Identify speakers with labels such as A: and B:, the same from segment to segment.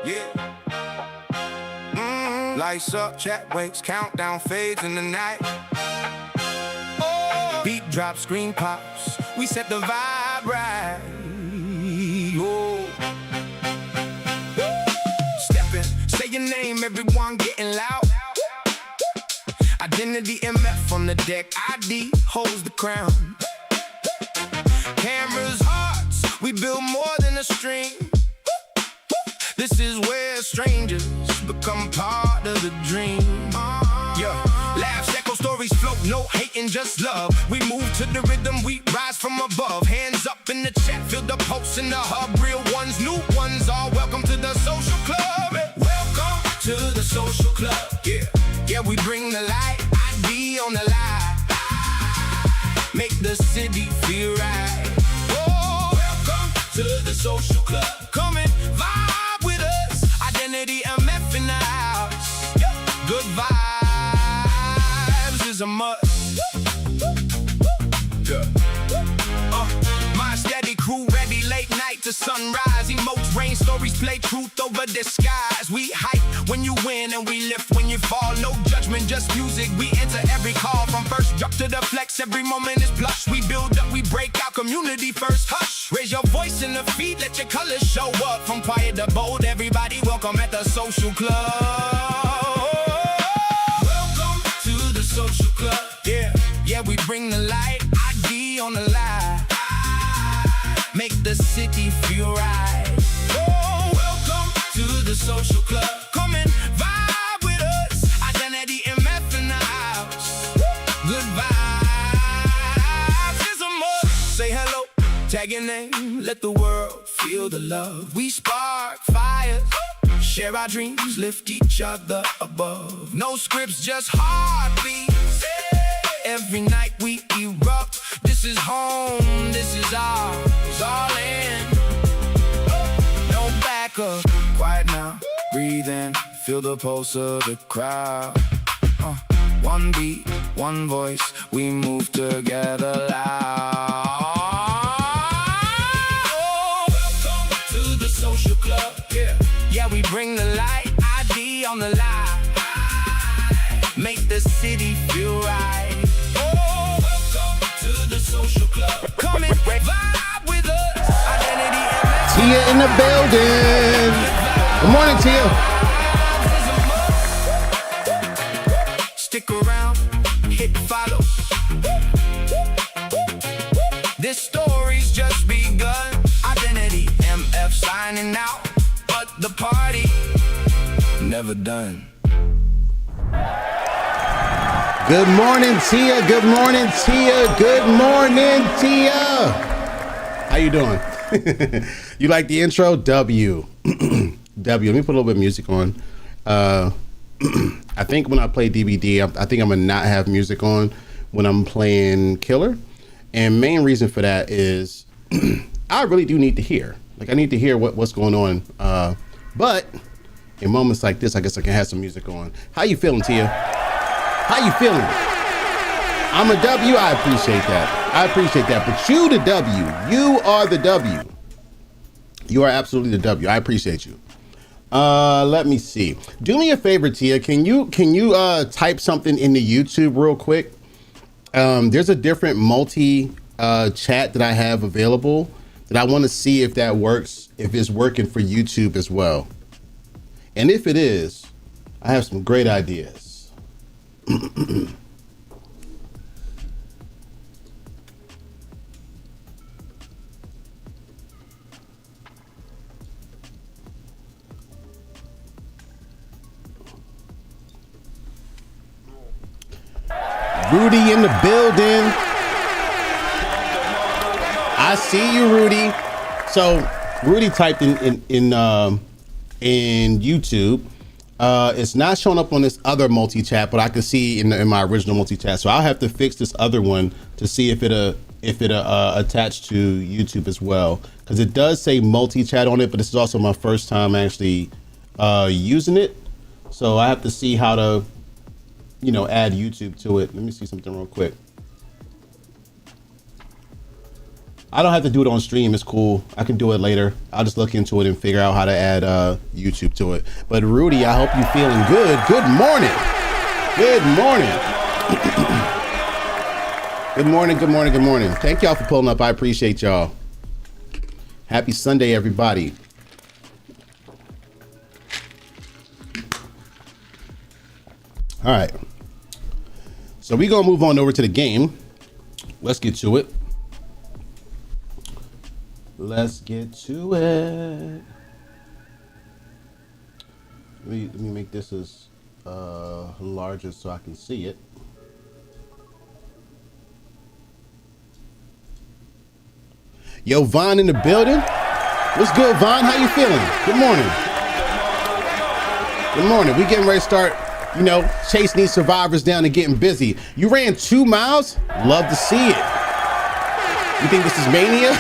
A: Yeah. Lights up, chat wakes, countdown fades in the night. Oh, beat drops, screen pops, we set the vibe right. Oh. Step in, say your name, everyone getting loud. Identity MF on the deck, ID holds the crown. Cameras, hearts, we build more than a stream. This is where strangers become part of the dream. Yeah, laughs, echo, stories float, no hating, just love. We move to the rhythm, we rise from above. Hands up in the chat, feel the pulse in the hub. Real ones, new ones, all welcome to the social club. Welcome to the social club. Yeah, yeah, we bring the light, ID on the line. Make the city feel right. Oh, welcome to the social club. Come and vibe with us. Identity MF in the house. Good vibes is a must. My steady crew ready, late night to sunrise. Emotes, rain stories, play truth over disguise. We hype when you win and we lift when you fall. No judgment, just music. We enter every call from first drop to the flex. Every moment is plush. We build up, we break out. Community first, hush. Raise your voice in the feed, let your colors show up. From quiet to bold, everybody welcome at the social club. Welcome to the social club. Yeah, yeah, we bring the light. ID on the line. Make the city feel right. Oh, welcome to the social club. Come and vibe with us. Identity MF in the house. Good vibes is a must. Say hello, tag your name, let the world feel the love. We spark fires, share our dreams, lift each other above. No scripts, just heartbeats. Every night we erupt. This is home, this is ours, all in. No backup, quiet now, breathe in, feel the pulse of the crowd. One beat, one voice, we move together loud. Oh, welcome to the social club. Yeah, yeah, we bring the light, ID on the line. Make the city feel right. Social club. Come and vibe with us. Identity MF.
B: Tia in the building. Good morning, Tia.
A: Stick around, hit follow. This story's just begun. Identity MF signing out, but the party never done.
B: Good morning, Tia. Good morning, Tia. Good morning, Tia. How you doing? You like the intro? W. W. Let me put a little bit of music on. I think when I play DVD, I think I'm gonna not have music on when I'm playing Killer. And main reason for that is I really do need to hear. Like I need to hear what's going on. But in moments like this, I guess I can have some music on. How you feeling, Tia? How you feeling? I'm a W. I appreciate that. I appreciate that. But you the W. You are the W. You are absolutely the W. I appreciate you. Let me see. Do me a favor, Tia. Can you type something into YouTube real quick? There's a different multi chat that I have available that I want to see if that works, if it's working for YouTube as well. And if it is, I have some great ideas. Rudy in the building. I see you, Rudy. So Rudy typed in YouTube. It's not showing up on this other multi-chat, but I can see in my original multi-chat. So I'll have to fix this other one to see if it attached to YouTube as well, because it does say multi-chat on it, but this is also my first time actually using it. So I have to see how to, add YouTube to it. Let me see something real quick. I don't have to do it on stream. It's cool. I can do it later. I'll just look into it and figure out how to add YouTube to it. But Rudy, I hope you're feeling good. Good morning. Good morning. Good morning, good morning, good morning. Thank y'all for pulling up. I appreciate y'all. Happy Sunday, everybody. All right. So we're going to move on over to the game. Let's get to it. Let's get to it. Let me make this as larger so I can see it. Yo, Vaughn in the building. What's good, Vaughn? How you feeling? Good morning. Good morning. We getting ready to start, you know, chasing these survivors down and getting busy. You ran 2 miles? Love to see it. You think this is mania?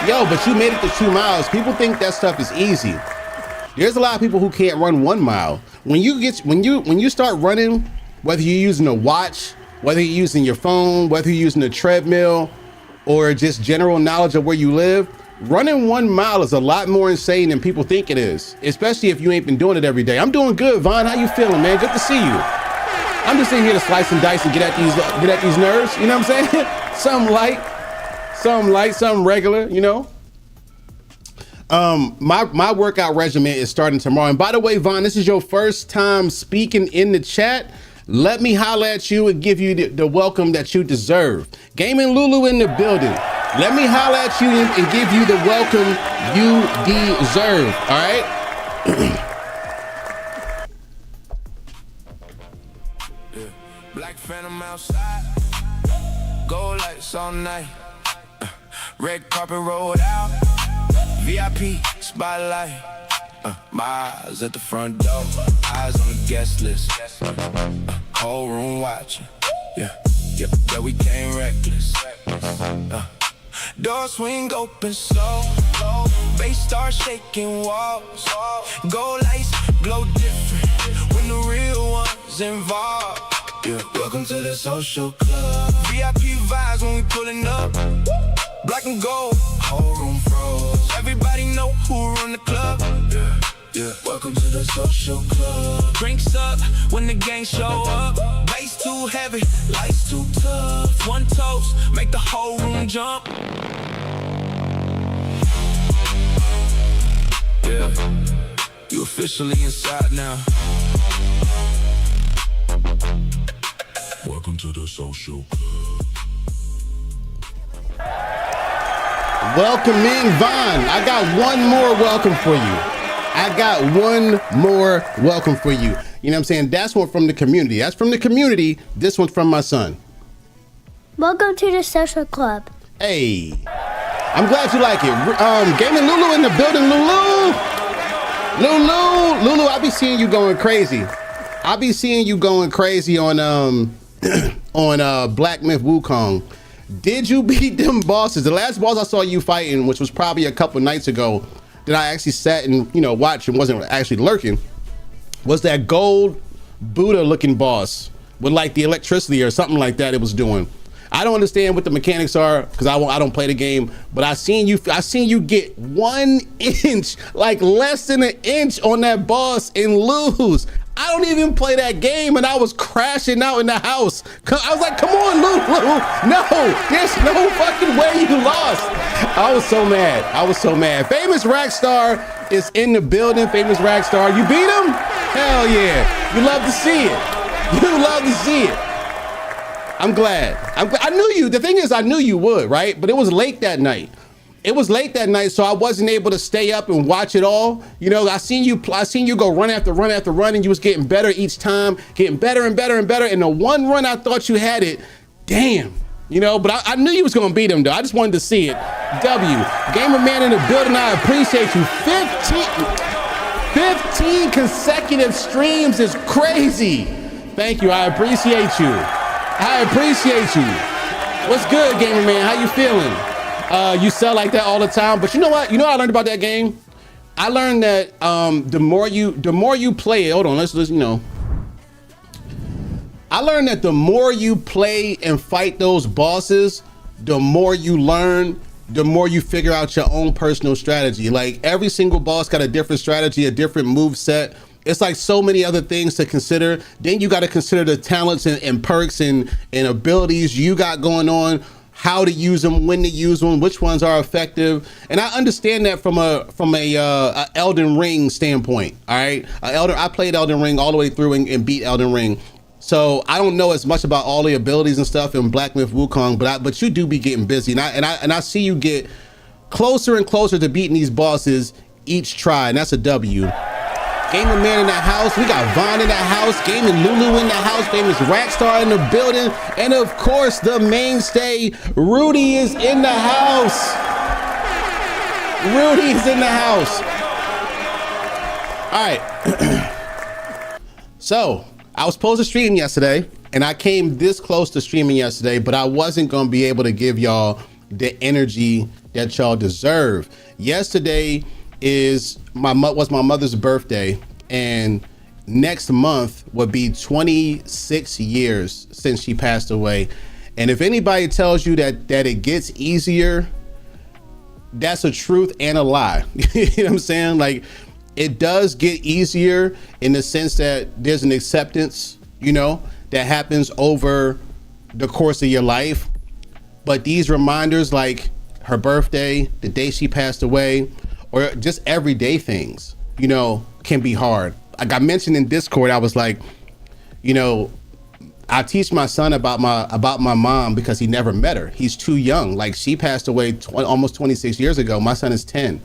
B: Yo, but you made it to 2 miles. People think that stuff is easy. There's a lot of people who can't run 1 mile. When you start running, whether you're using a watch, whether you're using your phone, whether you're using a treadmill, or just general knowledge of where you live, running 1 mile is a lot more insane than people think it is, especially if you ain't been doing it every day. I'm doing good, Vaughn. How you feeling, man? Good to see you. I'm just in here to slice and dice and get at these nerves. You know what I'm saying? Something light, something regular, you know? My workout regimen is starting tomorrow. And by the way, Vaughn, this is your first time speaking in the chat. Let me holler at you and give you the welcome that you deserve. Gaming Lulu in the building. Let me holler at you and give you the welcome you deserve. All right?
A: Black Phantom outside. Gold lights all night. Red carpet rolled out. VIP spotlight. My eyes at the front door, eyes on the guest list. Whole room watching. Yeah, we came reckless. Door swing open slow. Bass start shaking walls. Gold lights glow different when the real ones involved. Yeah, welcome to the social club. VIP vibes when we pulling up. Black and gold, whole room froze. Everybody know who run the club. Yeah, welcome to the social club. Drinks up when the gang show up. Bass too heavy, lights too tough. One toast, make the whole room jump. Yeah, you officially inside now. Welcome to the social club.
B: Welcome in, Vaughn. I got one more welcome for you. You know what I'm saying? That's one from the community. That's from the community. This one's from my son.
C: Welcome to the social club.
B: Hey, I'm glad you like it. Gaming Lulu in the building. Lulu, I be seeing you going crazy. I be seeing you going crazy on Black Myth Wukong. Did you beat them bosses? The last boss I saw you fighting, which was probably a couple nights ago, that I actually sat and, you know, watched and wasn't actually lurking, was that gold Buddha looking boss with like the electricity or something like that it was doing. I don't understand what the mechanics are because I don't play the game, but I seen you get 1 inch, like less than an inch on that boss and lose. I don't even play that game and I was crashing out in the house. I was like, come on, Lulu. No, there's no fucking way you lost. I was so mad. Famous Rackstar is in the building. Famous Rackstar. You beat him? Hell yeah. You love to see it. I'm glad. I knew you. The thing is, I knew you would, right? But it was late that night. So I wasn't able to stay up and watch it all. You know, I seen you go run after run, and you was getting better each time, getting better and better and better. And the one run I thought you had it, damn. You know, but I knew you was gonna beat him though. I just wanted to see it. W. Gamer Man in the building, I appreciate you. 15 consecutive streams is crazy. Thank you, I appreciate you. What's good, Gamer Man? How you feeling? You sell like that all the time, but you know what? You know what I learned about that game? I learned that the more you play it, hold on, let's you know. I learned that the more you play and fight those bosses, the more you learn, the more you figure out your own personal strategy. Like every single boss got a different strategy, a different move set. It's like so many other things to consider. Then you got to consider the talents and perks and abilities you got going on, how to use them, when to use them, which ones are effective. And I understand that from a Elden Ring standpoint. All right, I played Elden Ring all the way through and beat Elden Ring. So I don't know as much about all the abilities and stuff in Black Myth Wukong, but you do be getting busy, and I see you get closer and closer to beating these bosses each try, and that's a W. Gamer Man in the house, we got Vaughn in the house, Gaming Lulu in the house, famous Rackstar in the building, and of course the mainstay Rudy is in the house. Rudy is in the house. All right. So I was supposed to stream yesterday, and I came this close to streaming yesterday, but I wasn't going to be able to give y'all the energy that y'all deserve. Yesterday was my mother's birthday, and next month would be 26 years since she passed away. And if anybody tells you that it gets easier, that's a truth and a lie. You know what I'm saying? Like, it does get easier in the sense that there's an acceptance, that happens over the course of your life. But these reminders, like her birthday, the day she passed away, or just everyday things, can be hard. Like I mentioned in Discord, I was like, I teach my son about my mom because he never met her. He's too young. Like she passed away almost 26 years ago. My son is 10.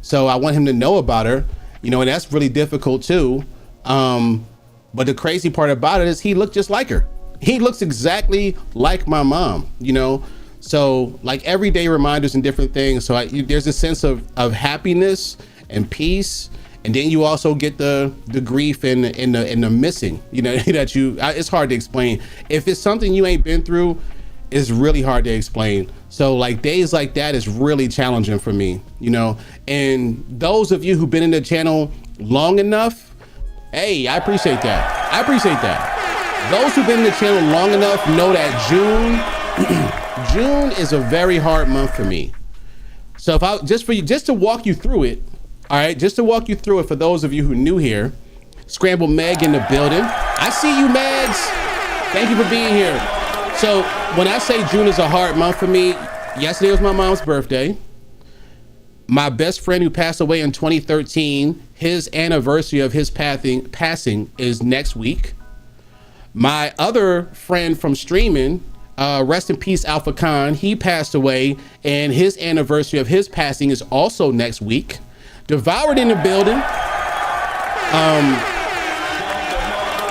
B: So I want him to know about her. And that's really difficult too. But the crazy part about it is he looked just like her. He looks exactly like my mom, So like everyday reminders and different things. So there's a sense of happiness and peace. And then you also get the grief and the missing, that it's hard to explain. If it's something you ain't been through, it's really hard to explain. So like days like that is really challenging for me, and those of you who've been in the channel long enough, hey, I appreciate that. Those who've been in the channel long enough know that June is a very hard month for me. So if I just to walk you through it, all right, just to walk you through it for those of you who are new here, Scramble Meg in the building. I see you, Megs. Thank you for being here. So when I say June is a hard month for me, yesterday was my mom's birthday. My best friend who passed away in 2013, his anniversary of his passing is next week. My other friend from streaming, rest in peace, Alpha Khan, he passed away, and his anniversary of his passing is also next week. Devoured in the building.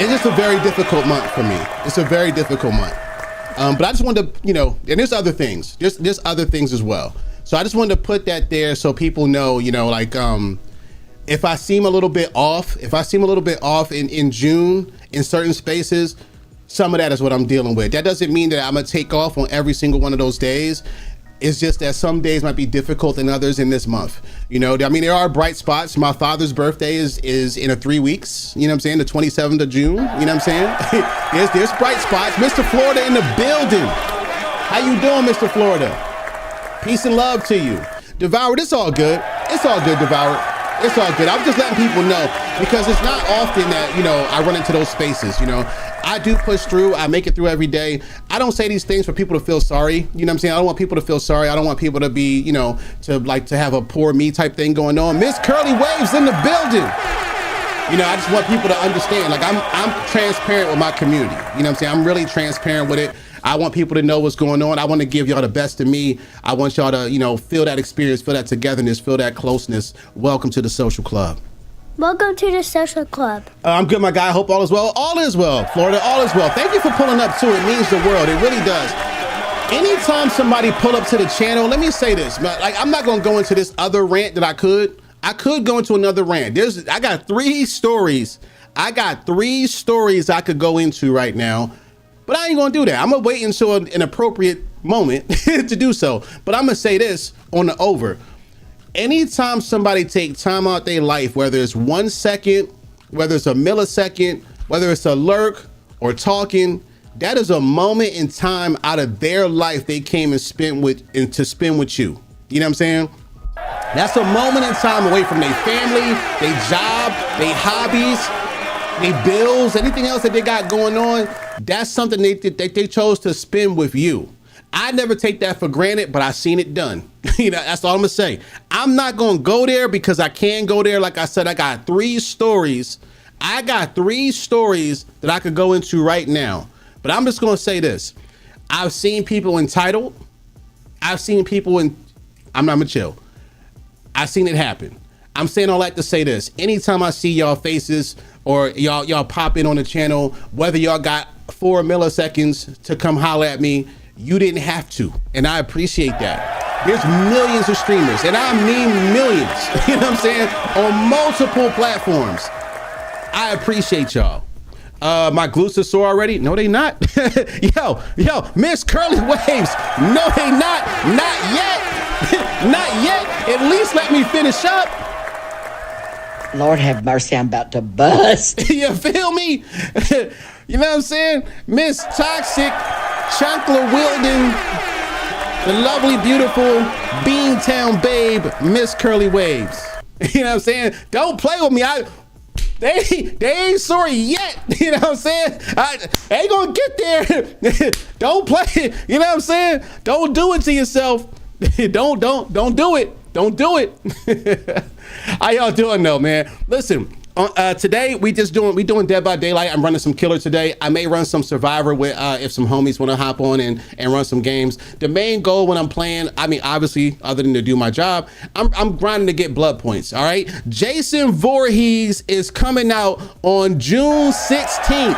B: It's just a very difficult month for me. It's a very difficult month. But I just wanted to, and there's other things. There's other things as well. So I just wanted to put that there so people know, if I seem a little bit off, in June in certain spaces, some of that is what I'm dealing with. That doesn't mean that I'm gonna take off on every single one of those days. It's just that some days might be difficult than others in this month. There are bright spots. My father's birthday is in 3 weeks. The 27th of June. There's bright spots. Mr. Florida in the building. How you doing, Mr. Florida? Peace and love to you. Devoured, it's all good. It's all good, Devoured. It's all good. I'm just letting people know because it's not often that, I run into those spaces, I do push through. I make it through every day. I don't say these things for people to feel sorry. I don't want people to feel sorry. I don't want people to be, to have a poor me type thing going on. Miss Curly Waves in the building. I just want people to understand, like I'm transparent with my community. I'm really transparent with it. I want people to know what's going on. I want to give y'all the best of me. I want y'all to, feel that experience, feel that togetherness, feel that closeness. Welcome to the social club.
C: Welcome to the social club.
B: I'm good, my guy. I hope all is well. All is well, Florida. All is well. Thank you for pulling up, too. It means the world. It really does. Anytime somebody pull up to the channel, let me say this. Like, I'm not going to go into this other rant that I could. I could go into another rant. I got 3 stories. I could go into right now. But I ain't gonna do that. I'm gonna wait until an appropriate moment to do so. But I'm gonna say this on the over. Anytime somebody take time out their life, whether it's 1 second, whether it's a millisecond, whether it's a lurk or talking, That is a moment in time out of their life they came and spend with to spend with you. You know what I'm saying? That's a moment in time away from their family, their job, their hobbies, their bills, anything else that they got going on. That's something they chose to spend with you. I never take that for granted, but I seen it done. You know, that's all I'm gonna say. I'm not gonna go there because I can go there. Like I said, I got 3 stories. I got 3 stories that I could go into right now. But I'm just gonna say this. I've seen people entitled. I've seen people I'm gonna chill. I've seen it happen. I'm saying all that to say this. Anytime I see y'all faces or y'all pop in on the channel, whether y'all got 4 milliseconds to come holler at me, you didn't have to, and I appreciate that. There's millions of streamers, and I mean millions, you know what I'm saying, on multiple platforms. I appreciate y'all. My glutes are sore already? No, they not. yo, Miss Curly Waves. No, they not. Not yet. Not yet. At least let me finish up.
D: Lord have mercy, I'm about to bust.
B: You feel me? You know what I'm saying? Miss Toxic, Chancellor Wilden, the lovely, beautiful Beantown babe, Miss Curly Waves. You know what I'm saying? Don't play with me. They ain't sorry yet. You know what I'm saying? I ain't gonna get there. Don't play. You know what I'm saying? Don't do it to yourself. Don't do it. Don't do it. How y'all doing though, man? Listen, today we doing Dead by Daylight. I'm running some killer today. I may run some Survivor with if some homies want to hop on and run some games. The main goal when I'm playing, I mean, obviously, other than to do my job, I'm grinding to get blood points. All right. Jason Voorhees is coming out on June 16th.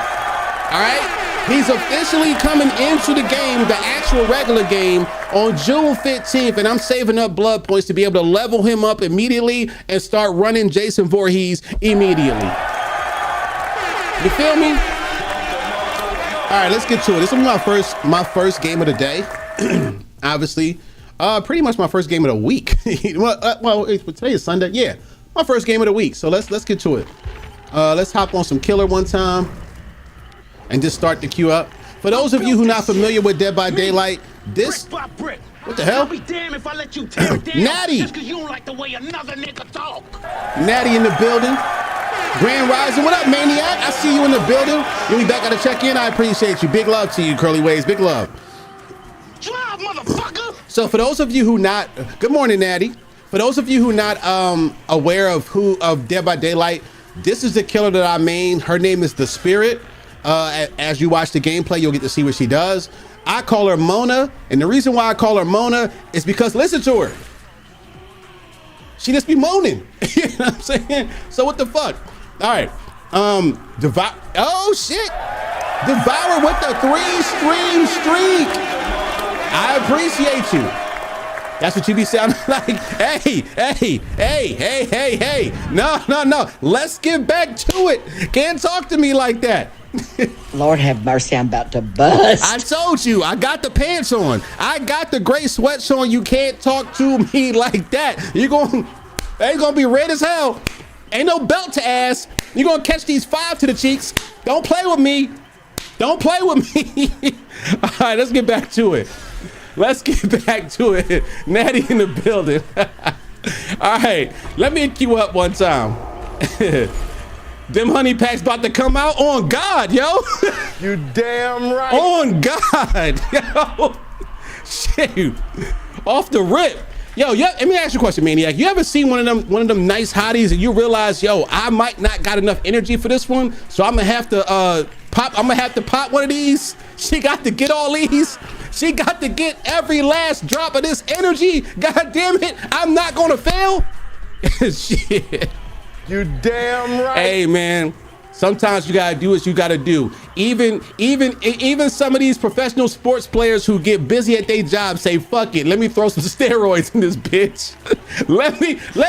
B: All right. He's officially coming into the game, the actual regular game, on June 15th, and I'm saving up blood points to be able to level him up immediately and start running Jason Voorhees immediately. You feel me? All right, let's get to it. This is my first game of the day. Obviously, pretty much my first game of the week. well, today is Sunday. Yeah, my first game of the week. So let's get to it. Let's hop on some killer one time and just start the queue up. For those of you who are not familiar with Dead by Daylight, this, what the hell?
E: I'll be damned if I let you tear it down.
B: Natty!
E: Just 'cause you don't like the way another nigga talk.
B: Natty in the building. Grand Rising, what up, Maniac? I see you in the building. You'll be back at the check-in. I appreciate you. Big love to you, Curly Waves. Big love.
E: Drive, motherfucker!
B: So for those of you who not, good morning, Natty. For those of you who not aware of Dead by Daylight, this is the killer that I main. Her name is The Spirit. As you watch the gameplay, you'll get to see what she does. I call her Mona, and the reason why I call her Mona is because listen to her. She just be moaning. You know what I'm saying? So what the fuck? All right. Oh shit. Devour with the 3-stream streak. I appreciate you. That's what you be sounding like. Hey. No. Let's get back to it. Can't talk to me like that.
D: Lord have mercy, I'm about to bust.
B: I told you, I got the pants on. I got the gray sweats on. You can't talk to me like that. They gonna be red as hell. Ain't no belt to ass. You're gonna catch these 5 to the cheeks. Don't play with me. Don't play with me. All right, let's get back to it. Let's get back to it. Natty in the building. All right, let me queue up one time. Them honey packs about to come out on God, yo.
F: You damn right.
B: On God, yo. Shit, off the rip. Yo, let me ask you a question, Maniac. You ever seen one of them nice hotties and you realize, yo, I might not got enough energy for this one, so I'm gonna have to pop one of these. She got to get all these. She got to get every last drop of this energy. God damn it, I'm not gonna fail. Shit.
F: You damn right.
B: Hey man, sometimes you gotta do what you gotta do. Even some of these professional sports players who get busy at their job say, fuck it, let me throw some steroids in this bitch. let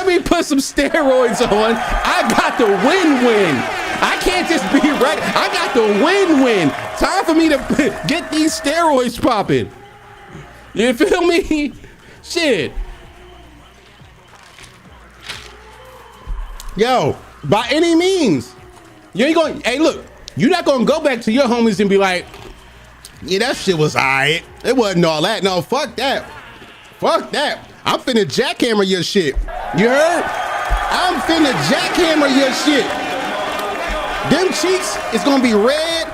B: me put some steroids on. I got the win-win. I can't just be right. I got the win-win. Time for me to get these steroids popping. You feel me? Shit. Yo, by any means, you ain't going, hey look, you're not gonna go back to your homies and be like, Yeah, that shit was alright. It wasn't all that. No, fuck that. Fuck that. I'm finna jackhammer your shit. You heard? I'm finna jackhammer your shit. Them cheeks is gonna be red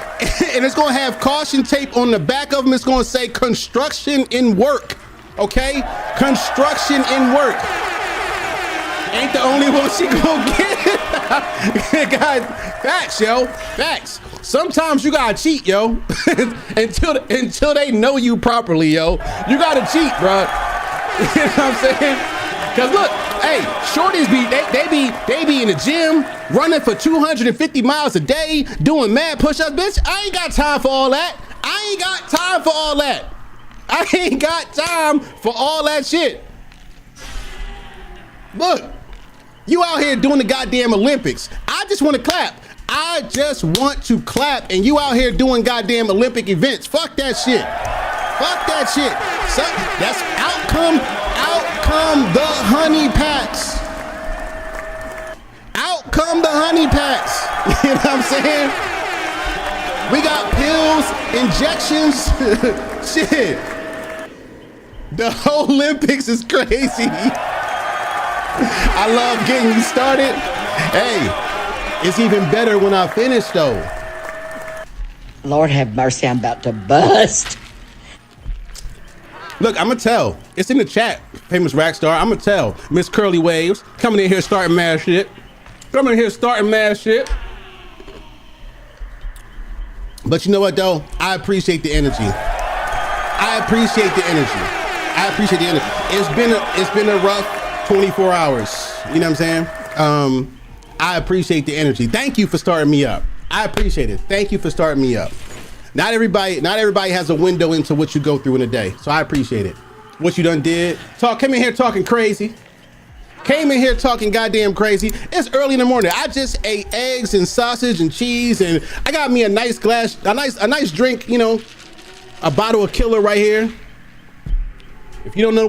B: and it's gonna have caution tape on the back of them. It's gonna say construction in work. Okay? Construction in work. Ain't the only one she gonna get. God, facts, yo. Facts. Sometimes you gotta cheat, yo. until they know you properly, yo. You gotta cheat, bro. You know what I'm saying? Cause look, hey, shorties they be in the gym running for 250 miles a day, doing mad push-ups. Bitch, I ain't got time for all that. I ain't got time for all that. I ain't got time for all that shit. Look, you out here doing the goddamn Olympics. I just want to clap. I just want to clap, and you out here doing goddamn Olympic events. Fuck that shit. Fuck that shit. So that's outcome the honey packs. Outcome the honey packs. You know what I'm saying? We got pills, injections, shit. The Olympics is crazy. I love getting you started. Hey, it's even better when I finish though.
D: Lord have mercy, I'm about to bust.
B: Look, I'm gonna tell. It's in the chat, famous rack star. I'm gonna tell Miss Curly Waves coming in here starting mad shit. Coming in here starting mad shit. But you know what though? I appreciate the energy. I appreciate the energy. I appreciate the energy. It's been a rough 24 hours. You know what I'm saying? I appreciate the energy. Thank you for starting me up. I appreciate it. Thank you for starting me up. Not everybody has a window into what you go through in a day. So I appreciate it. What you done did. Came in here talking crazy. Came in here talking goddamn crazy. It's early in the morning. I just ate eggs and sausage and cheese, and I got me a nice glass, a nice drink, you know, a bottle of Killer right here. If you don't know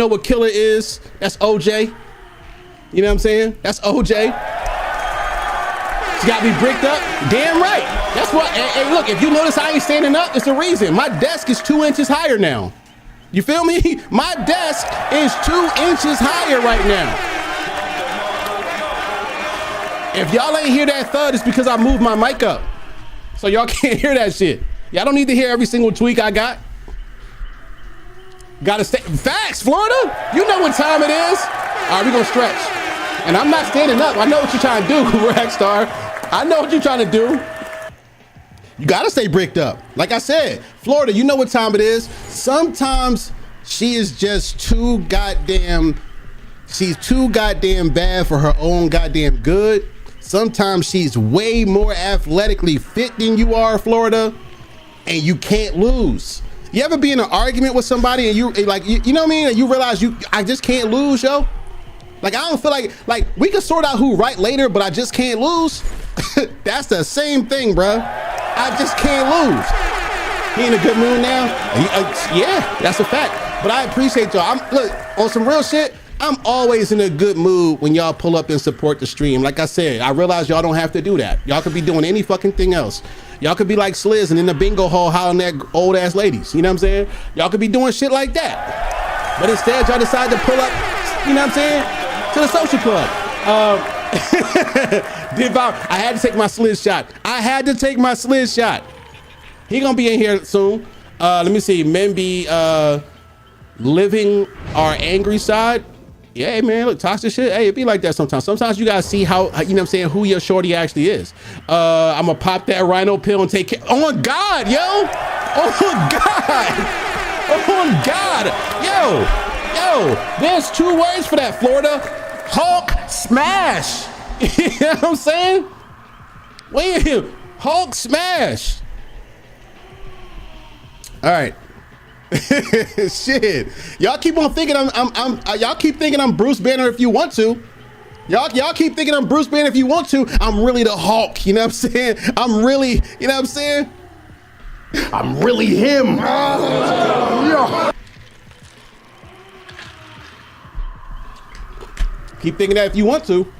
B: what Killer is, that's OJ. You know what I'm saying? That's OJ. She got me bricked up. Damn right. That's what. Hey, look, if you notice I ain't standing up, it's a reason. My desk is 2 inches higher now. You feel me? My desk is 2 inches higher right now. If y'all ain't hear that thud, it's because I moved my mic up. So y'all can't hear that shit. Y'all don't need to hear every single tweak I got. Gotta stay. Facts, Florida. You know what time it is. All right, we gonna stretch. And I'm not standing up. I know what you're trying to do, Rackstar. I know what you're trying to do. You gotta stay bricked up. Like I said, Florida, you know what time it is. Sometimes she is just too goddamn bad for her own goddamn good. Sometimes she's way more athletically fit than you are, Florida, and you can't lose. You ever be in an argument with somebody and you know what I mean? And you realize I just can't lose, yo. Like, I don't feel like we can sort out who right later, but I just can't lose. That's the same thing, bruh. I just can't lose. He in a good mood now? Yeah, that's a fact. But I appreciate y'all. Look, on some real shit, I'm always in a good mood when y'all pull up and support the stream. Like I said, I realize y'all don't have to do that. Y'all could be doing any fucking thing else. Y'all could be like Sliz and in the bingo hall hollering at old ass ladies. You know what I'm saying? Y'all could be doing shit like that. But instead, y'all decide to pull up, you know what I'm saying, to the social club. I had to take my Sliz shot. He gonna be in here soon. Let me see. Men be living our angry side. Yeah, hey, man, look, toxic shit. Hey, it be like that sometimes. Sometimes you gotta see how, you know what I'm saying, who your shorty actually is. I'm gonna pop that rhino pill and take care. Oh, God, yo. Oh, God. Oh, God. Yo, there's 2 words for that, Florida. Hulk smash. You know what I'm saying? Wait, Hulk smash. All right. Shit. Y'all keep on thinking y'all keep thinking I'm Bruce Banner if you want to. Y'all keep thinking I'm Bruce Banner if you want to. I'm really the Hulk, you know what I'm saying? I'm really, you know what I'm saying? I'm really him. Keep thinking that if you want to.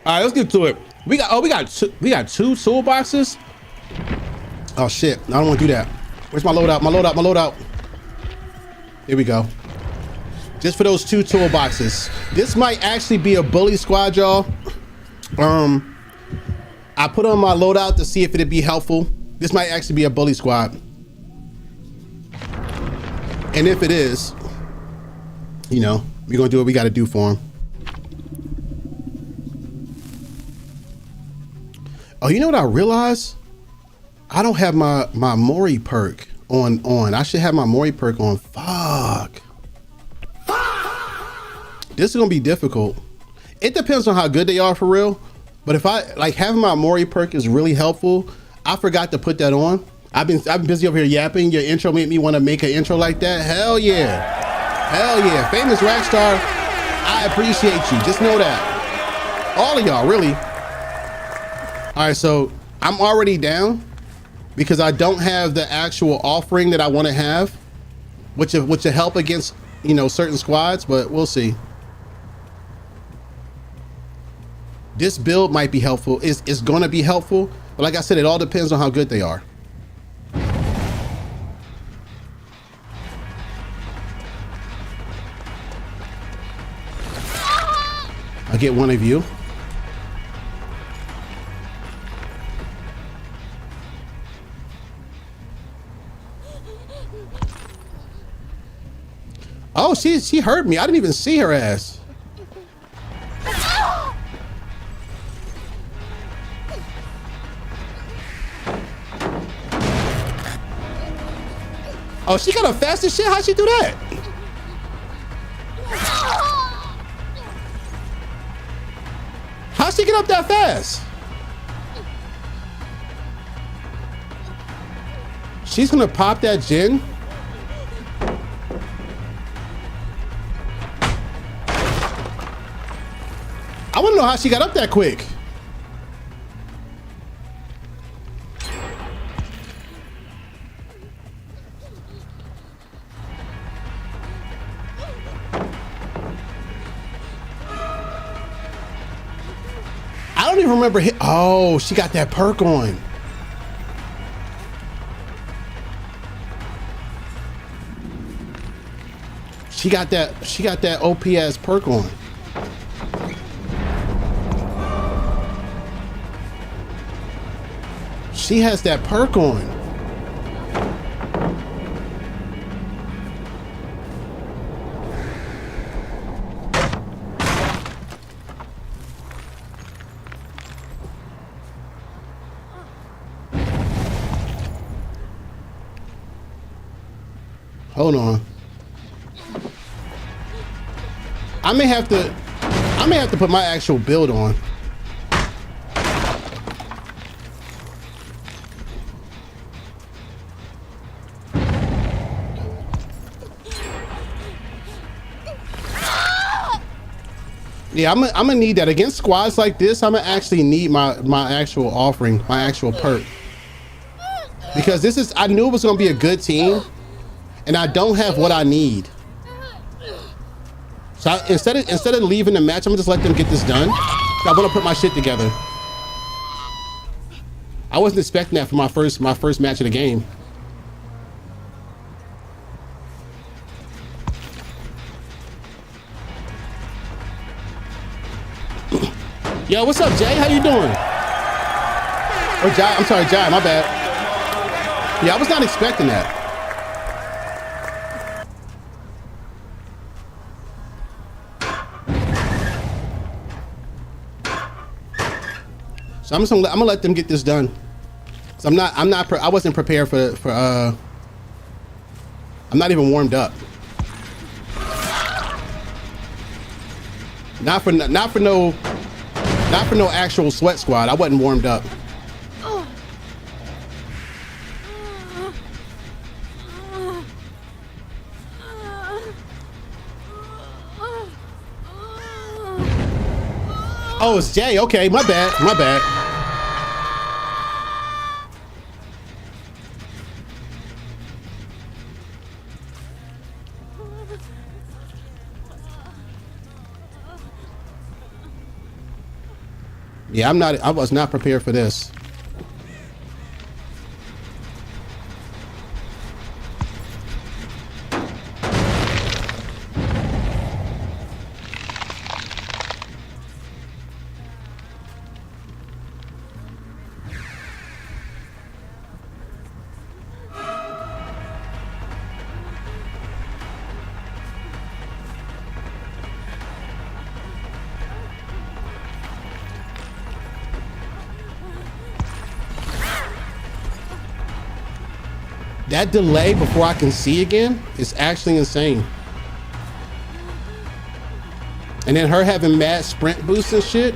B: All right, let's get to it. We got 2 toolboxes. Oh shit, I don't want to do that. Where's my loadout? My loadout, my loadout. Here we go. Just for those 2 toolboxes. This might actually be a bully squad, y'all. I put on my loadout to see if it'd be helpful. This might actually be a bully squad. And if it is, you know, we're gonna do what we gotta do for him. Oh, you know what I realized? I don't have my Mori perk on. I should have my Mori perk on. Fuck. This is gonna be difficult. It depends on how good they are for real. But if I like having my Mori perk is really helpful. I forgot to put that on. I've been busy over here yapping. Your intro made me want to make an intro like that. Hell yeah. Hell yeah. Famous Rockstar, I appreciate you. Just know that. All of y'all, really. All right, so I'm already down because I don't have the actual offering that I want to have, which will help against, you know, certain squads, but we'll see. This build might be helpful. It's going to be helpful, but like I said, it all depends on how good they are. I'll get one of you. Oh, she hurt me. I didn't even see her ass. Oh, she got a fast as shit? How'd she do that? How'd she get up that fast? She's gonna pop that gin? I wanna know how she got up that quick. I don't even remember oh, she got that perk on. She got that OPS perk on. She has that perk on. Hold on. I may have to put my actual build on. Yeah, I'm gonna need that against squads like this. I'm gonna actually need my actual offering, my actual perk, because this is, I knew it was gonna be a good team, and I don't have what I need. So instead of leaving the match, I'm gonna just let them get this done. I want to put my shit together. I wasn't expecting that for my first match of the game. Yo, what's up, Jay? How you doing? Oh, Jai, I'm sorry, Jai, my bad. Yeah, I was not expecting that. So I'm gonna let them get this done. So I wasn't prepared for I'm not even warmed up. Not for no actual sweat squad. I wasn't warmed up. Oh, it's Jay. Okay, my bad. My bad. Yeah, I was not prepared for this. That delay before I can see again is actually insane. And then her having mad sprint boosts and shit.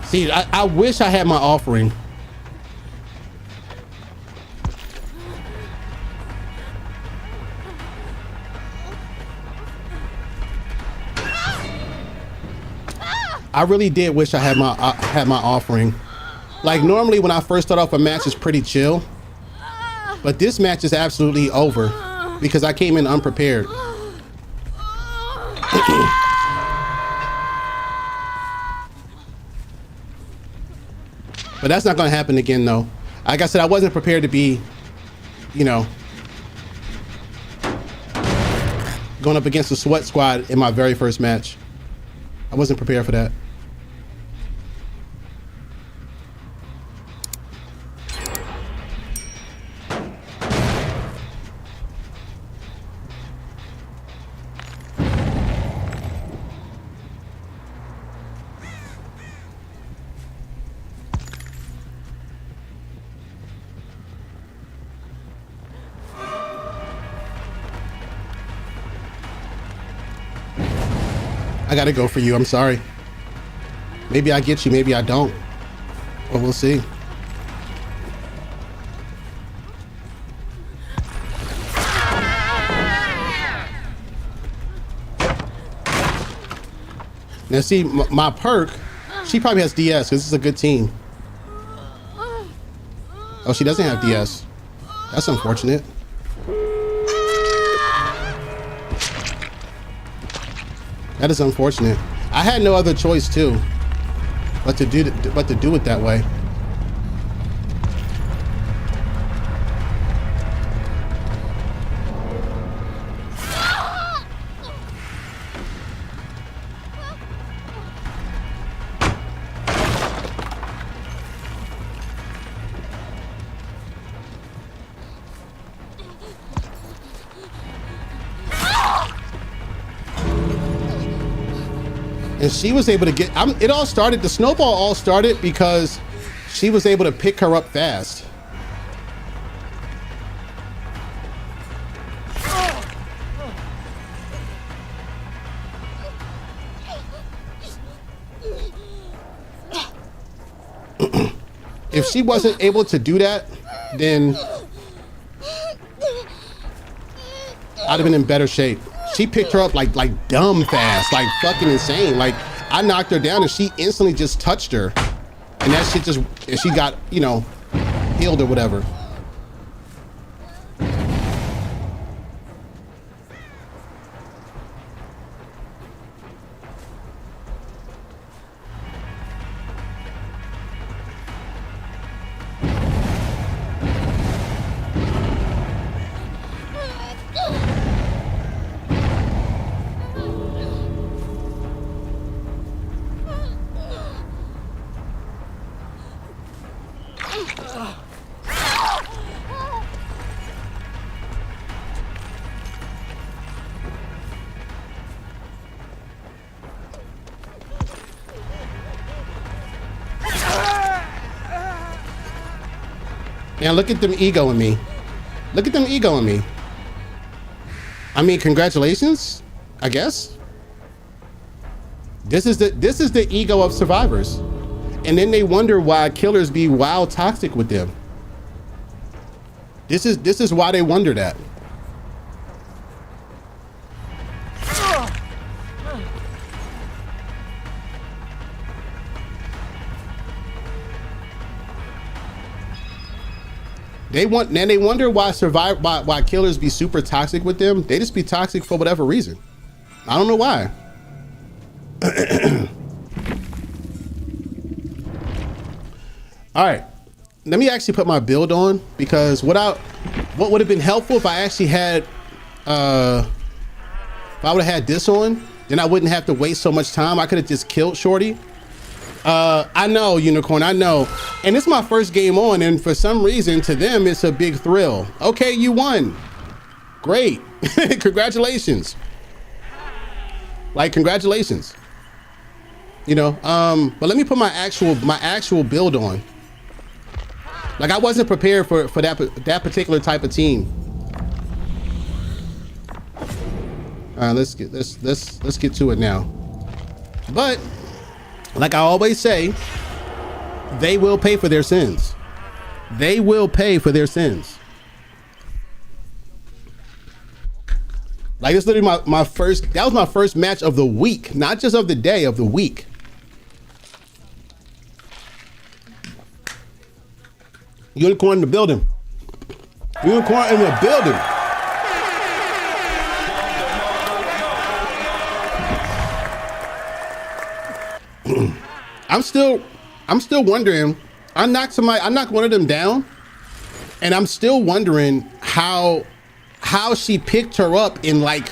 B: See, I wish I had my offering. I really did wish I had my offering. Like normally when I first start off a match it's pretty chill, but this match is absolutely over because I came in unprepared. But that's not gonna happen again though. Like I said, I wasn't prepared to be, you know, going up against the sweat squad in my very first match. I wasn't prepared for that. I gotta go for you. I'm sorry. Maybe I get you, maybe I don't. But we'll see. Now see, my perk, she probably has DS because this is a good team. Oh, she doesn't have DS. That's unfortunate. That is unfortunate. I had no other choice too, but to do it that way. And she was able to get, it all started, the snowball all started because she was able to pick her up fast. If she wasn't able to do that, then I'd have been in better shape. She picked her up like dumb fast, like fucking insane. Like I knocked her down and she instantly just touched her. And that shit just, and she got, you know, healed or whatever. Now look at them egoing me. Look at them egoing me. I mean, congratulations, I guess. This is the ego of survivors. And then they wonder why killers be wild toxic with them. This is why they wonder that. They wonder why why killers be super toxic with them. They just be toxic for whatever reason. I don't know why. All right, let me actually put my build on because what would have been helpful if I actually had if I would have had this on, then I wouldn't have to waste so much time. I could have just killed Shorty. I know, Unicorn, I know. And it's my first game on, and for some reason, to them, it's a big thrill. Okay, you won. Great. Congratulations. Like, congratulations. you know. But let me put my actual build on. Like I wasn't prepared for that particular type of team. All right, let's get to it now. But like I always say, they will pay for their sins. They will pay for their sins. Like this literally that was my first match of the week, not just of the day, of the week. Unicorn in the building. Unicorn in the building. I'm still wondering. I knocked one of them down, and I'm still wondering how she picked her up in like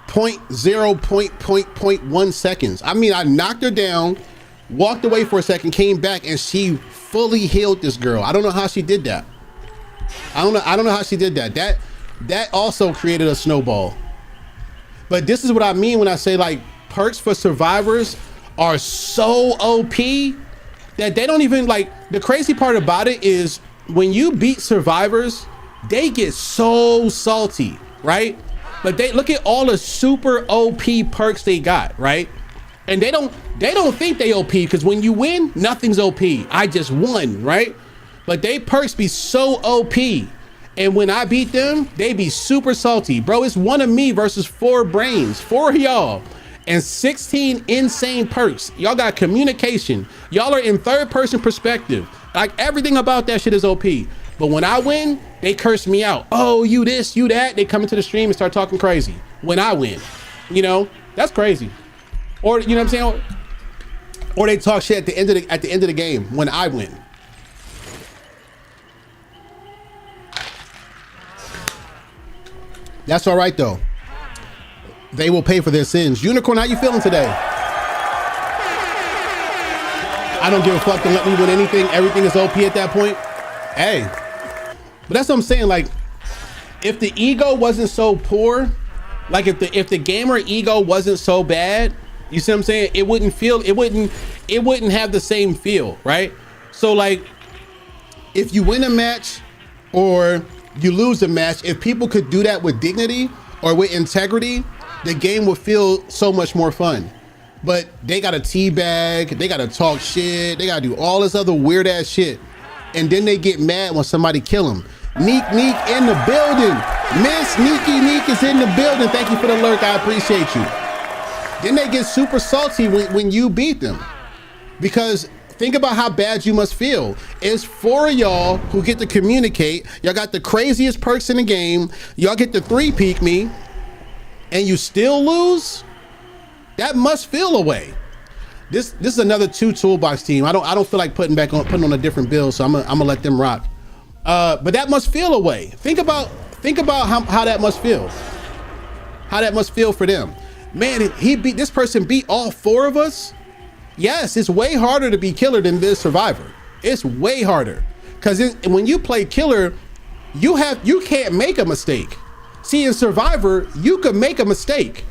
B: 0.1 seconds. I mean, I knocked her down, walked away for a second, came back, and she fully healed this girl. I don't know how she did that. I don't know how she did that. That also created a snowball. But this is what I mean when I say like perks for survivors are so OP that they don't even like. The crazy part about it is when you beat survivors, they get so salty, right? But they look at all the super OP perks they got, right? And they don't think they OP because when you win, nothing's OP. I just won, right? But they perks be so OP. And when I beat them, they be super salty. Bro, it's one of me versus 4 brains, 4 of y'all, and 16 insane perks. Y'all got communication. Y'all are in third person perspective. Like everything about that shit is OP. But when I win, they curse me out. Oh, you this, you that. They come into the stream and start talking crazy when I win. You know, that's crazy. Or, you know what I'm saying? Or they talk shit at the end of the game when I win. That's all right though. They will pay for their sins. Unicorn, how you feeling today? I don't give a fuck to let me win anything. Everything is OP at that point. Hey, but that's what I'm saying. Like, if the ego wasn't so poor, like if the gamer ego wasn't so bad, you see what I'm saying? It wouldn't have the same feel, right? So like, if you win a match or you lose a match, if people could do that with dignity or with integrity, the game would feel so much more fun. But they gotta teabag, they gotta talk shit, they gotta do all this other weird ass shit. And then they get mad when somebody kill them. Neek in the building. Miss Neek is in the building. Thank you for the lurk, I appreciate you. Then they get super salty when you beat them. Because think about how bad you must feel. It's 4 of y'all who get to communicate. Y'all got the craziest perks in the game. Y'all get to 3-peek me, and you still lose? That must feel away. This is another 2 toolbox team. I don't feel like putting on a different build, so I'm gonna let them rock. But that must feel away. Think about how that must feel. How that must feel for them. Man, this person beat all 4 of us. Yes, it's way harder to be killer than this survivor. It's way harder. Cause when you play killer, you can't make a mistake. See, in survivor, you could make a mistake.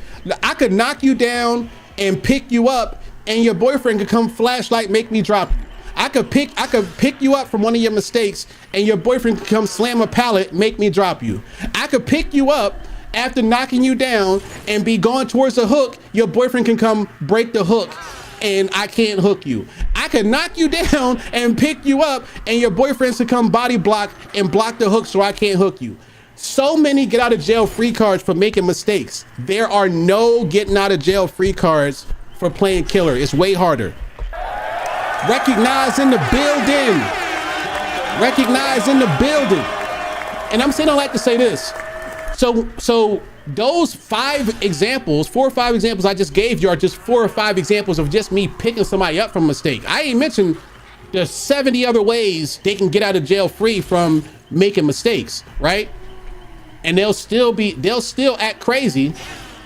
B: I could knock you down and pick you up, and your boyfriend could come flashlight, make me drop you. I could pick you up from one of your mistakes, and your boyfriend could come slam a pallet, make me drop you. I could pick you up after knocking you down and be going towards the hook. Your boyfriend can come break the hook, and I can't hook you. I could knock you down and pick you up, and your boyfriends could come body block and block the hook so I can't hook you. So many get out of jail free cards for making mistakes. There are no getting out of jail free cards for playing killer. It's way harder. Recognize in the building. Recognize in the building. And I'm saying I like to say this. So those 4 or 5 examples I just gave you are just 4 or 5 examples of just me picking somebody up from a mistake. I ain't mentioned there's 70 other ways they can get out of jail free from making mistakes, right? And they'll still act crazy.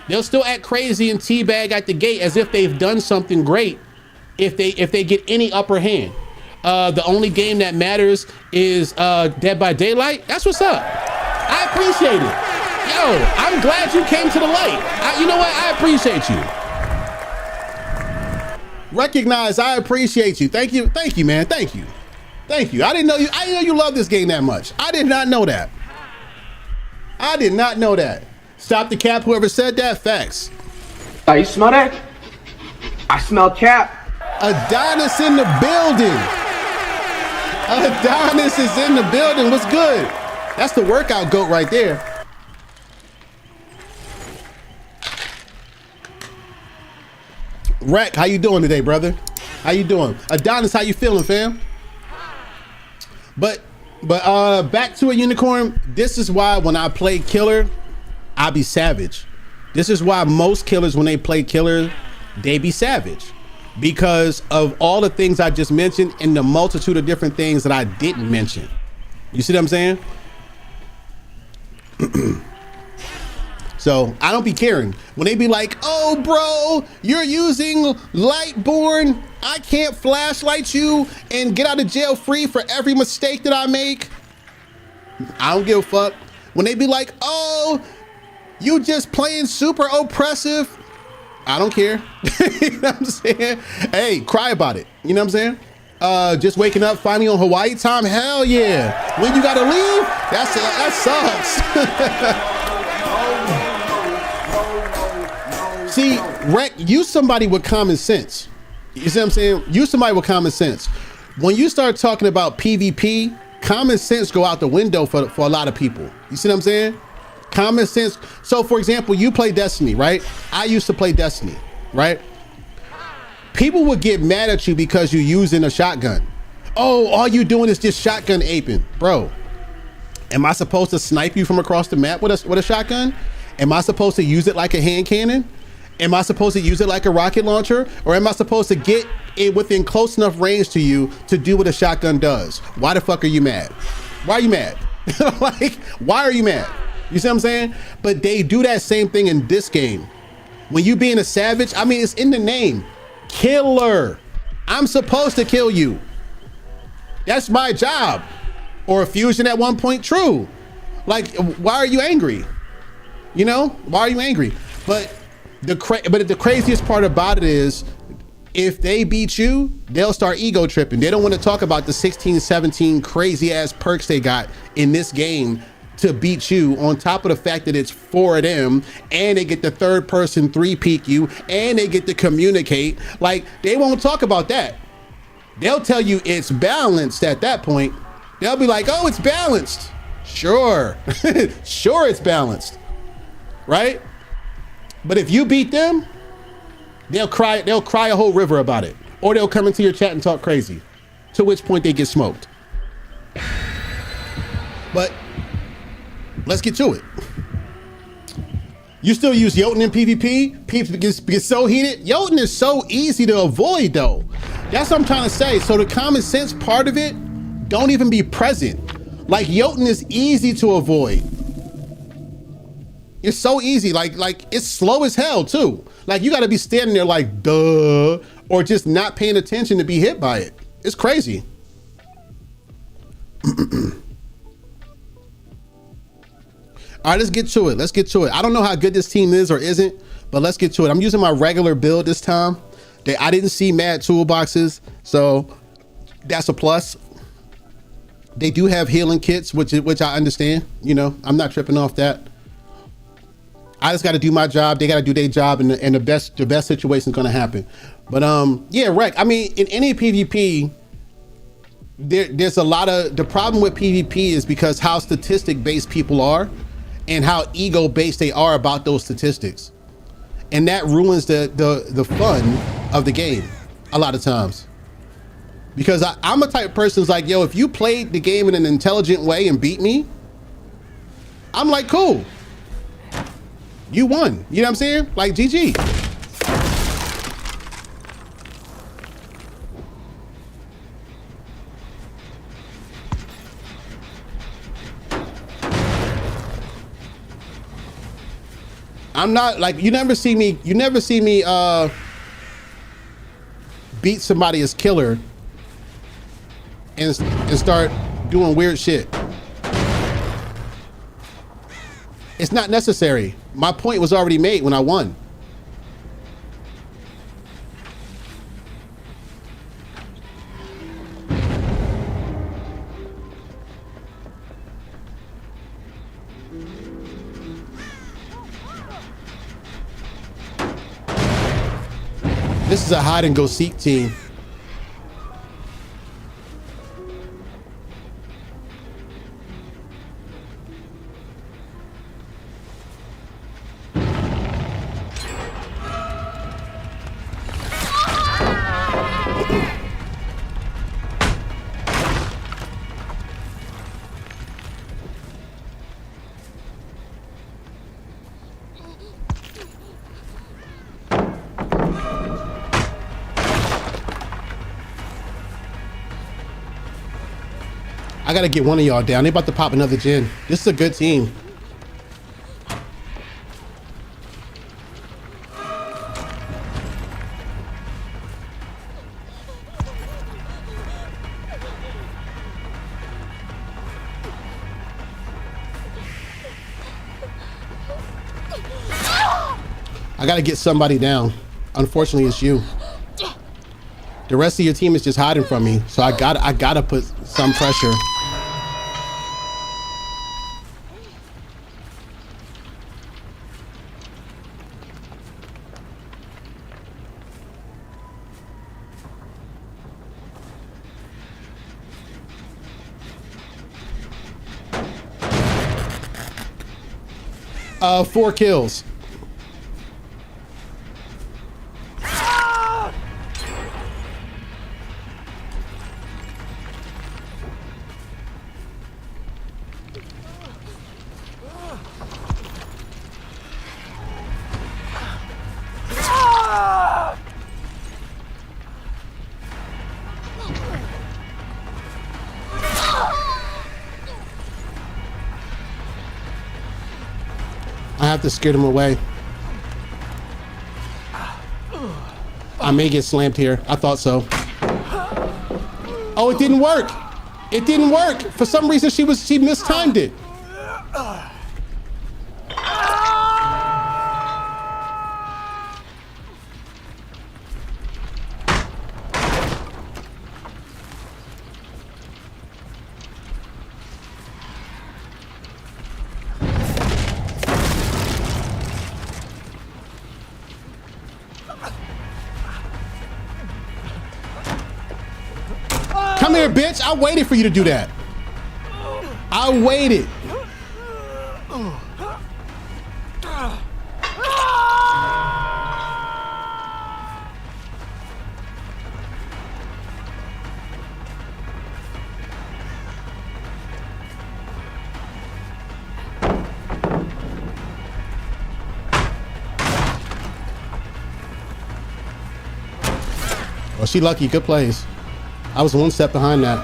B: They'll still act crazy and teabag at the gate as if they've done something great if they get any upper hand. The only game that matters is Dead by Daylight. That's what's up. I appreciate it. Yo, I'm glad you came to the light. You know what? I appreciate you. Recognize, I appreciate you. Thank you, man. Thank you. I didn't know you love this game that much. I did not know that. Stop the cap, whoever said that. Facts.
G: You smell that? I smell cap.
B: Adonis in the building. Adonis is in the building. What's good? That's the workout goat right there. Rec, how you doing today, brother? How you doing? Adonis, how you feeling, fam? But back to a unicorn. This is why when I play killer, I be savage. This is why most killers, when they play killer, they be savage. Because of all the things I just mentioned and the multitude of different things that I didn't mention. You see what I'm saying? So I don't be caring. When they be like, oh bro, you're using Lightborn. I can't flashlight you and get out of jail free for every mistake that I make. I don't give a fuck. When they be like, oh, you just playing super oppressive. I don't care. You know what I'm saying? Hey, cry about it. You know what I'm saying? Just waking up finally on Hawaii time. Hell yeah. When you gotta leave, that sucks. See, Rec, use somebody with common sense. You see what I'm saying? Use somebody with common sense. When you start talking about PvP, common sense go out the window for a lot of people. You see what I'm saying? Common sense. So for example, you play Destiny, right? I used to play Destiny, right? People would get mad at you because you're using a shotgun. Oh, all you doing is just shotgun aping. Bro, am I supposed to snipe you from across the map with a shotgun? Am I supposed to use it like a hand cannon? Am I supposed to use it like a rocket launcher? Or am I supposed to get it within close enough range to you to do what a shotgun does? Why the fuck are you mad? Why are you mad? Like, why are you mad? You see what I'm saying? But they do that same thing in this game. When you being a savage, I mean, it's in the name. Killer. I'm supposed to kill you. That's my job. Or a fusion at one point, true. Like, why are you angry? You know, why are you angry? But the craziest part about it is, if they beat you, they'll start ego tripping. They don't want to talk about the 16, 17 crazy ass perks they got in this game to beat you, on top of the fact that it's 4 of them, and they get the third person 3-peek you, and they get to communicate. Like, they won't talk about that. They'll tell you it's balanced at that point. They'll be like, oh, it's balanced. Sure. Sure it's balanced. Right? But if you beat them, they'll cry a whole river about it. Or they'll come into your chat and talk crazy. To which point they get smoked. But let's get to it. You still use Jotun in PvP? People get so heated. Jotun is so easy to avoid though. That's what I'm trying to say. So the common sense part of it don't even be present. Like Jotun is easy to avoid. It's so easy, like it's slow as hell too. Like you gotta be standing there like, duh, or just not paying attention to be hit by it. It's crazy. All right, let's get to it. I don't know how good this team is or isn't, but let's get to it. I'm using my regular build this time. I didn't see mad toolboxes, so that's a plus. They do have healing kits, which I understand. You know, I'm not tripping off that. I just got to do my job. They got to do their job, and the best situation is going to happen. But yeah, Rec. I mean, in any PvP, there's a lot of the problem with PvP is because how statistic based people are, and how ego based they are about those statistics, and that ruins the fun of the game a lot of times. Because I'm a type of person who's like, yo, if you played the game in an intelligent way and beat me, I'm like, cool. You won. You know what I'm saying? Like, GG. I'm not like, you never see me beat somebody as killer and start doing weird shit. It's not necessary. My point was already made when I won. is a hide and go seek team. I gotta get one of y'all down. They about to pop another gen. This is a good team. I gotta get somebody down. Unfortunately, it's you. The rest of your team is just hiding from me, so I gotta put some pressure. Four kills. I have to scare them away. I may get slammed here. I thought so. Oh, it didn't work. It didn't work. For some reason, she mistimed it. Come here, bitch. I waited for you to do that. I waited. Well, she lucky. Good plays. I was one step behind that.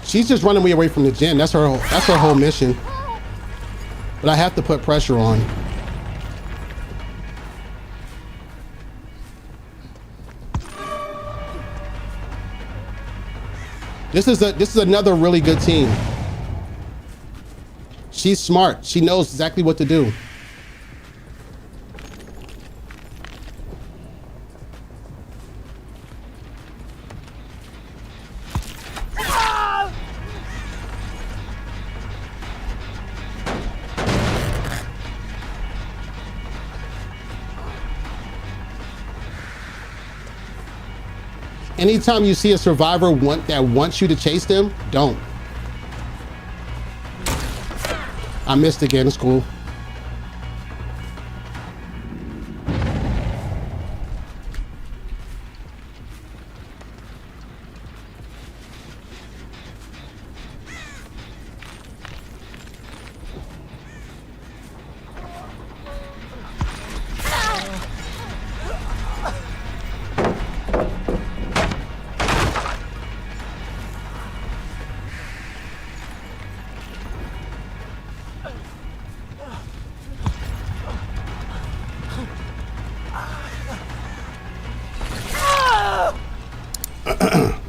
B: She's just running me away from the gen. That's her whole mission. But I have to put pressure on. This is another really good team. She's smart. She knows exactly what to do. Anytime you see a survivor that wants you to chase them, don't. I missed again. It's cool.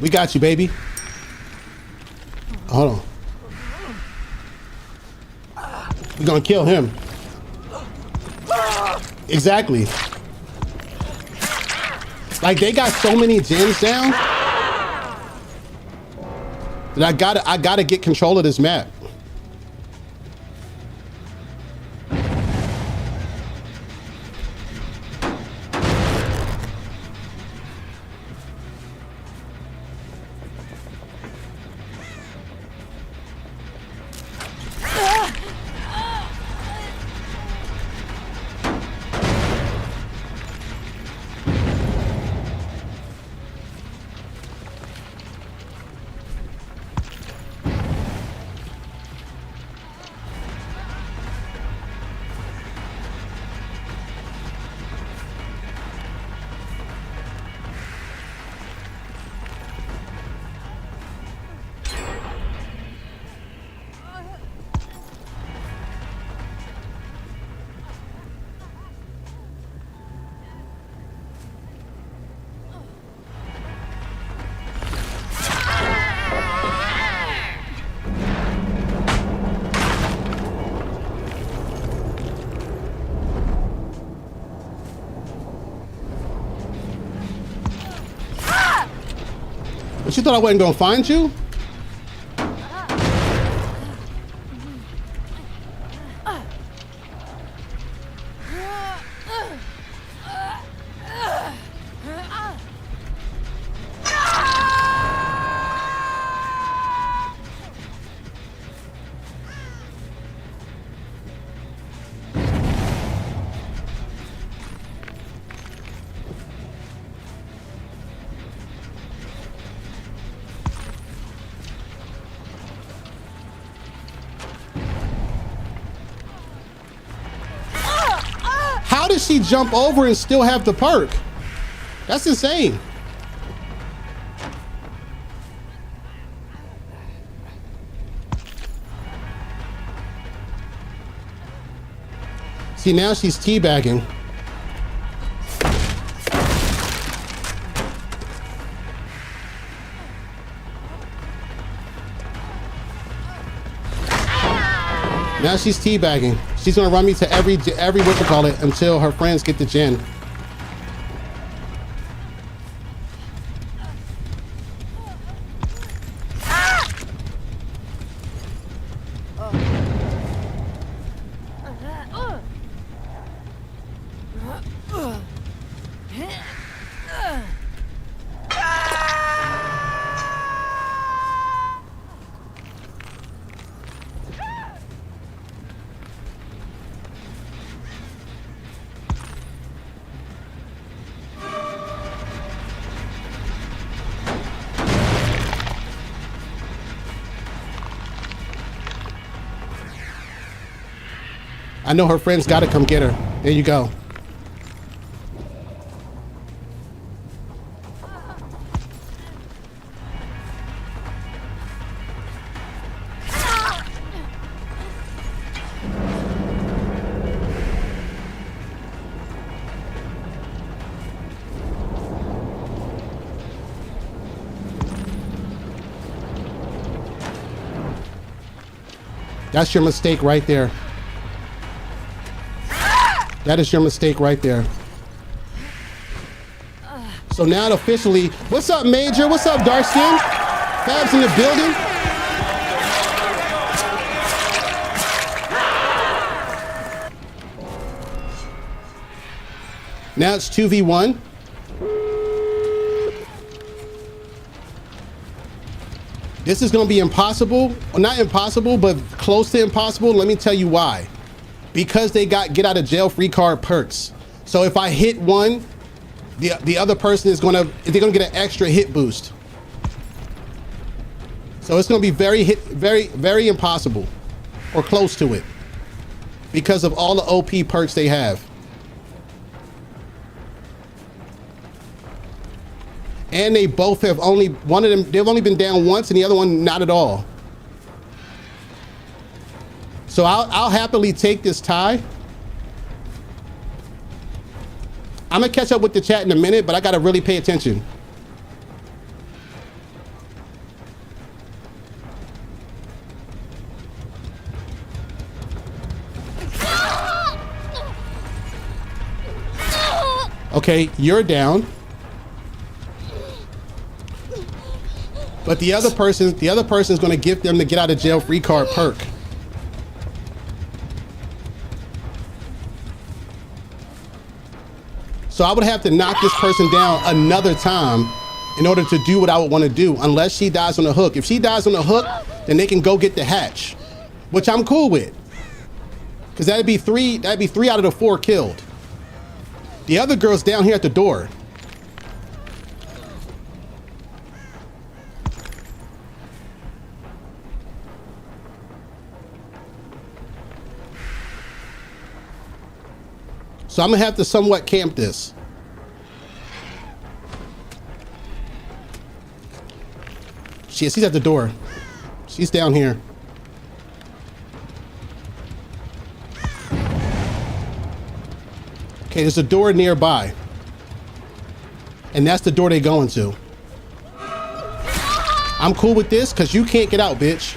B: We got you, baby. Hold on. We're gonna kill him. Exactly. Like, they got so many gens down. And I gotta get control of this map. But you thought I wasn't gonna find you? How did she jump over and still have the perk? That's insane. See, now she's teabagging. Now she's teabagging. She's gonna run me to every what you call it until her friends get the gen. I know her friends gotta come get her. There you go. That's your mistake right there. That is your mistake right there. So now officially, what's up, Major? What's up, Dark Skin? Fab's in the building. Now it's 2v1. This is going to be impossible. Well, not impossible, but close to impossible. Let me tell you why. Because they got get out of jail free card perks. So if I hit one, the other person is they're gonna get an extra hit boost. So it's gonna be very impossible, or close to it, because of all the OP perks they have. And they both have one of them, they've only been down once and the other one not at all. So I'll happily take this tie. I'm gonna catch up with the chat in a minute, but I gotta really pay attention. Okay, you're down. But the other person is going to give them the get out of jail free card perk. So I would have to knock this person down another time in order to do what I would want to do, unless she dies on the hook. If she dies on the hook, then they can go get the hatch, which I'm cool with. Because that'd be three out of the 4 killed. The other girl's down here at the door. So I'm gonna have to somewhat camp this. She's at the door. She's down here. Okay, there's a door nearby. And that's the door they go into. I'm cool with this because you can't get out, bitch.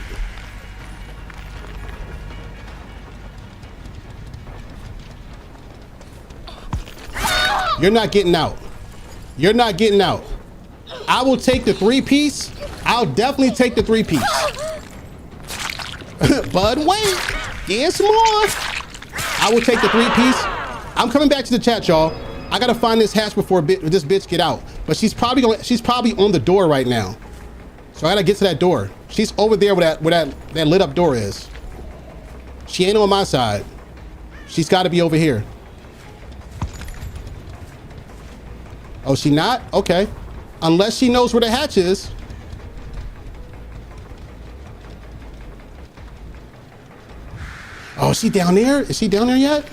B: You're not getting out. You're not getting out. I will take the 3-piece. I'll definitely take the 3-piece. But wait, get some more. I will take the 3-piece. I'm coming back to the chat, y'all. I gotta find this hatch before this bitch get out. But she's probably on the door right now. So I gotta get to that door. She's over there where that lit up door is. She ain't on my side. She's gotta be over here. Oh, she not? Okay. Unless she knows where the hatch is. Oh, is she down there? Is she down there yet?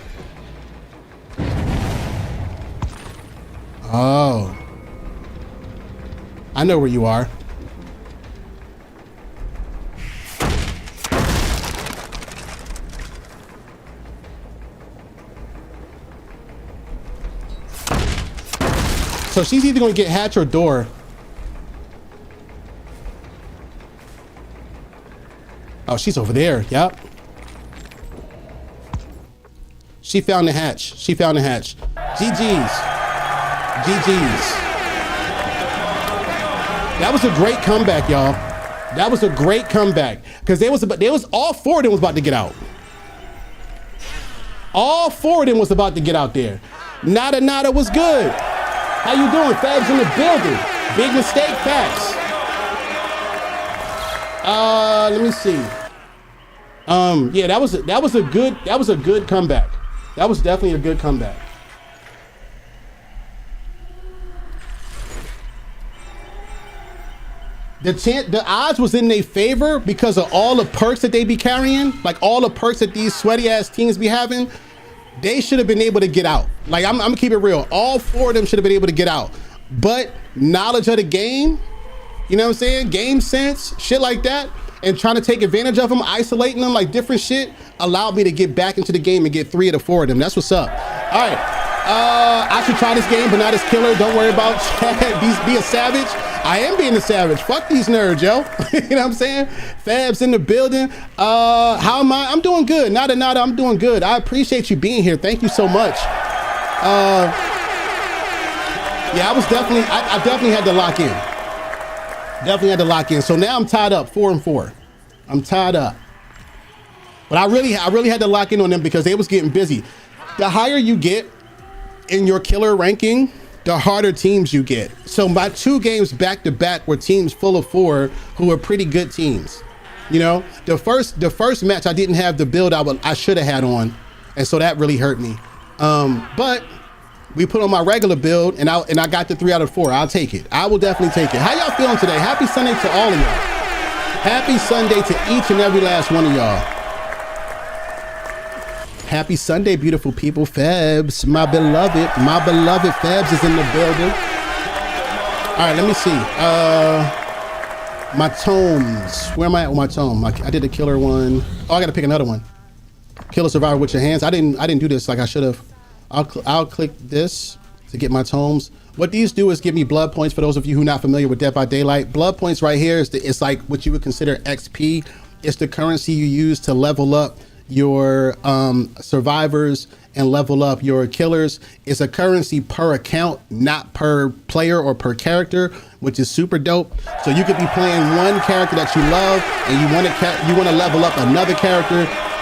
B: Oh. I know where you are. So she's either going to get hatch or door. Oh, she's over there. Yep. She found the hatch. She found the hatch. GG's. GG's. That was a great comeback, y'all. That was a great comeback. Because they was all 4 of them was about to get out. All 4 of them was about to get out there. Nada was good. How you doing? Fabs in the building. Big mistake, Fabs. Let me see. Yeah, that was a good comeback. That was definitely a good comeback. The odds was in their favor because of all the perks that they be carrying, like all the perks that these sweaty ass teams be having. They should have been able to get out. Like, I'm gonna keep it real. All 4 of them should have been able to get out. But knowledge of the game, you know what I'm saying? Game sense, shit like that, and trying to take advantage of them, isolating them like different shit, allowed me to get back into the game and get 3 of the 4 of them. That's what's up. All right. I should try this game, but not as killer. Don't worry about be a savage. I am being a savage. Fuck these nerds, yo. You know what I'm saying? Fabs in the building. How am I? I'm doing good. Nada, I'm doing good. I appreciate you being here. Thank you so much. Yeah, I definitely had to lock in. Definitely had to lock in. So now I'm tied up 4-4. I'm tied up. But I really had to lock in on them because they was getting busy. The higher you get in your killer ranking, the harder teams you get. So my 2 games back to back were teams full of 4 who were pretty good teams. You know, the first match I didn't have the build I should have had on, and so that really hurt me. But we put on my regular build, and I got the 3 out of 4. I'll take it. I will definitely take it. How y'all feeling today? Happy Sunday to all of y'all. Happy Sunday to each and every last one of y'all. Happy Sunday, beautiful people. Fabs, my beloved Fabs is in the building. All right, let me see. My tomes. Where am I at with my tome? I did a killer one. Oh, I got to pick another one. Kill a survivor with your hands. I didn't do this like I should have. I'll click this to get my tomes. What these do is give me blood points. For those of you who are not familiar with Dead by Daylight, blood points right here it's like what you would consider XP. It's the currency you use to level up your survivors and level up your killers. It's a currency per account, not per player or per character, which is super dope. So you could be playing one character that you love and you want to level up another character.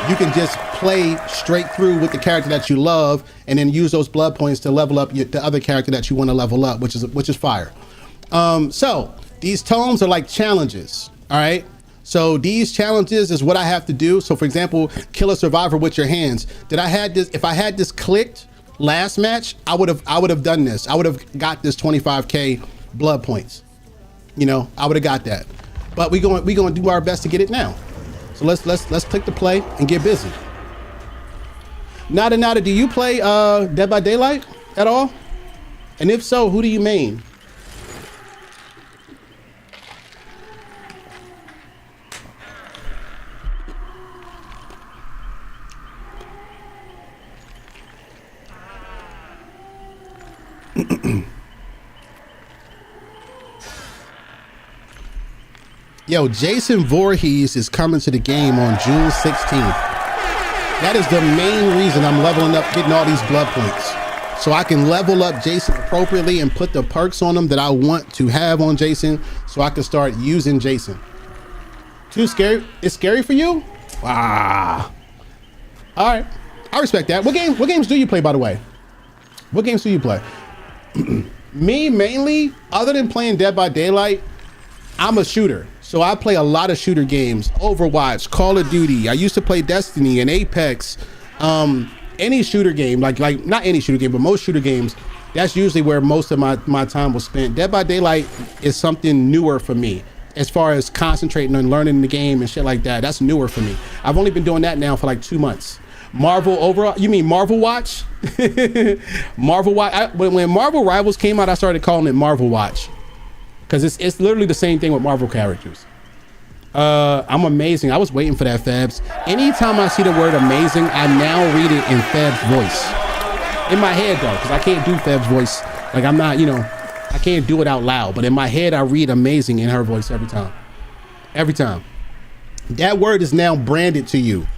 B: You can just play straight through with the character that you love and then use those blood points to level up the other character that you want to level up, which is fire. So these tomes are like challenges, all right? So these challenges is what I have to do. So for example, kill a survivor with your hands. If I had this clicked last match, I would have done this. I would have got this 25K blood points. You know, I would have got that. But we going to do our best to get it now. So let's click the play and get busy. Nada, do you play Dead by Daylight at all? And if so, who do you main? Yo, Jason Voorhees is coming to the game on June 16th. That is the main reason I'm leveling up, getting all these blood points. So I can level up Jason appropriately and put the perks on him that I want to have on Jason so I can start using Jason. Too scary? It's scary for you? Ah. All right. I respect that. What games do you play, by the way? What games do you play? Me, mainly, other than playing Dead by Daylight, I'm a shooter. So I play a lot of shooter games, Overwatch, Call of Duty. I used to play Destiny and Apex. Any shooter game, like not any shooter game, but most shooter games, that's usually where most of my time was spent. Dead by Daylight is something newer for me as far as concentrating on learning the game and shit like that. That's newer for me. I've only been doing that now for like 2 months. Marvel overall, you mean Marvel Watch? Marvel Watch, when Marvel Rivals came out, I started calling it Marvel Watch. Because it's literally the same thing with Marvel characters. I'm amazing. I was waiting for that, Fabs. Anytime I see the word amazing, I now read it in Fab's voice. In my head, though, because I can't do Fab's voice. Like, I'm not, I can't do it out loud. But in my head, I read amazing in her voice every time. Every time. That word is now branded to you.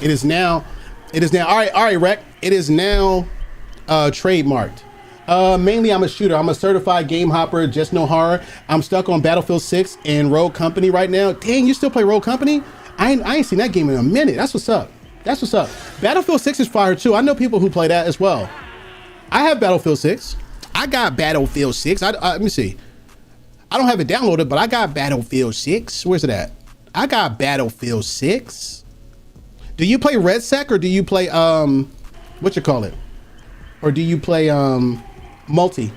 B: It is now, all right, Rec. It is now trademarked. Mainly I'm a shooter. I'm a certified game hopper, just no horror. I'm stuck on Battlefield 6 and Rogue Company right now. Dang, you still play Rogue Company? I ain't seen that game in a minute. That's what's up. That's what's up. Battlefield 6 is fire too. I know people who play that as well. I have Battlefield 6. I got Battlefield 6. Let me see. I don't have it downloaded, but I got Battlefield 6. Where's it at? I got Battlefield 6. Do you play Red Sec or do you play, what you call it? Or do you play, multi?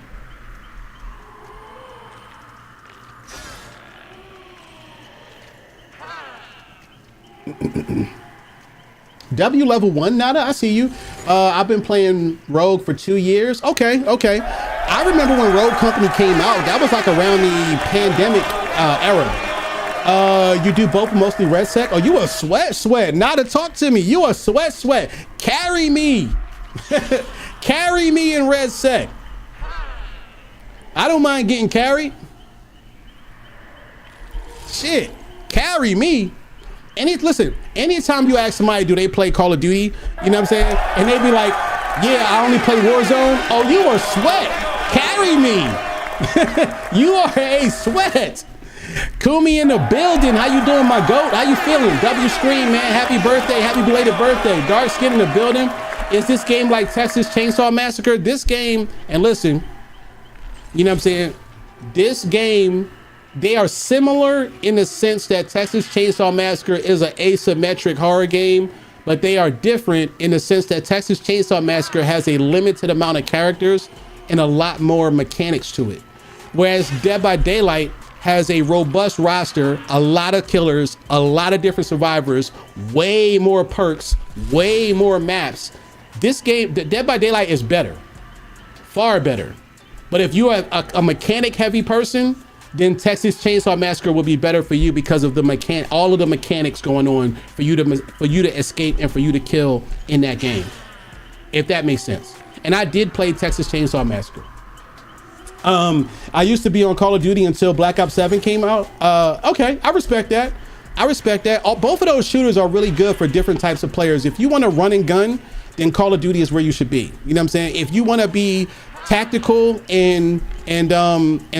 B: W level 1, Nada, I see you. I've been playing Rogue for 2 years. Okay. I remember when Rogue Company came out, that was like around the pandemic era. You do both, mostly Red Sec? Oh, you a sweat. Nada, talk to me. You a sweat. Carry me. Carry me in Red Sec. I don't mind getting carried. Shit, carry me. Listen, anytime you ask somebody, do they play Call of Duty? You know what I'm saying? And they be like, yeah, I only play Warzone. Oh, you are sweat. Carry me. You are a sweat. Kumi in the building. How you doing, my goat? How you feeling? W Scream, man. Happy birthday. Happy belated birthday. Dark Skin in the building. Is this game like Texas Chainsaw Massacre? This game, and listen, you know what I'm saying? This game, they are similar in the sense that Texas Chainsaw Massacre is an asymmetric horror game, but they are different in the sense that Texas Chainsaw Massacre has a limited amount of characters and a lot more mechanics to it. Whereas Dead by Daylight has a robust roster, a lot of killers, a lot of different survivors, way more perks, way more maps. This game, Dead by Daylight, is better, far better. But if you are a mechanic heavy person, then Texas Chainsaw Massacre will be better for you because of all of the mechanics going on for you to escape and for you to kill in that game, if that makes sense. And I did play Texas Chainsaw Massacre. I used to be on Call of Duty until Black Ops 7 came out. Okay, I respect that. I respect that. Both of those shooters are really good for different types of players. If you want to run and gun, then Call of Duty is where you should be. You know what I'm saying? If you want to be tactical and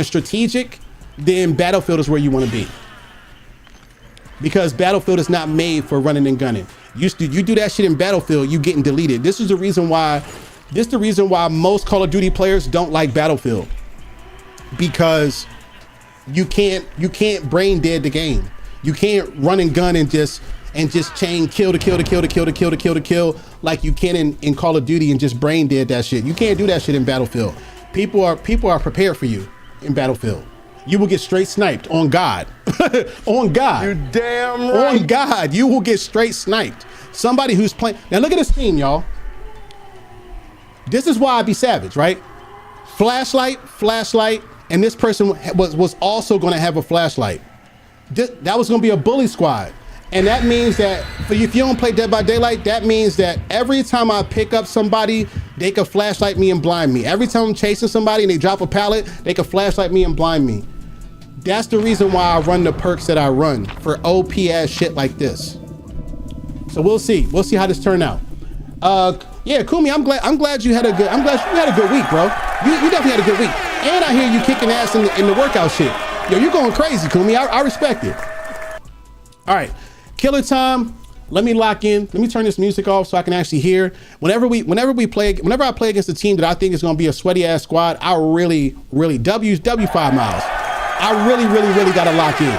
B: strategic, then Battlefield is where you want to be. Because Battlefield is not made for running and gunning. You do that shit in Battlefield, you getting deleted. This is the reason why most Call of Duty players don't like Battlefield. Because you can't brain dead the game. You can't run and gun and just chain kill to kill to kill to kill to kill to kill to kill like you can in Call of Duty and just brain dead that shit. You can't do that shit in Battlefield. People are prepared for you in Battlefield. You will get straight sniped on God. On God.
F: You damn right.
B: On God, you will get straight sniped. Somebody who's playing. Now look at this team, y'all. This is why I be savage, right? Flashlight, and this person was also going to have a flashlight. That was going to be a bully squad. And that means that if you don't play Dead by Daylight, that means that every time I pick up somebody, they can flashlight me and blind me. Every time I'm chasing somebody and they drop a pallet, they can flashlight me and blind me. That's the reason why I run the perks that I run, for OP ass shit like this. So we'll see how this turn out. Yeah, Kumi, I'm glad you had a good week, bro. You definitely had a good week. And I hear you kicking ass in the workout shit. Yo, you're going crazy, Kumi. I respect it. All right, killer time. Let me lock in. Let me turn this music off so I can actually hear. Whenever I play against a team that I think is going to be a sweaty ass squad, I really W 5 miles. I really got to lock in.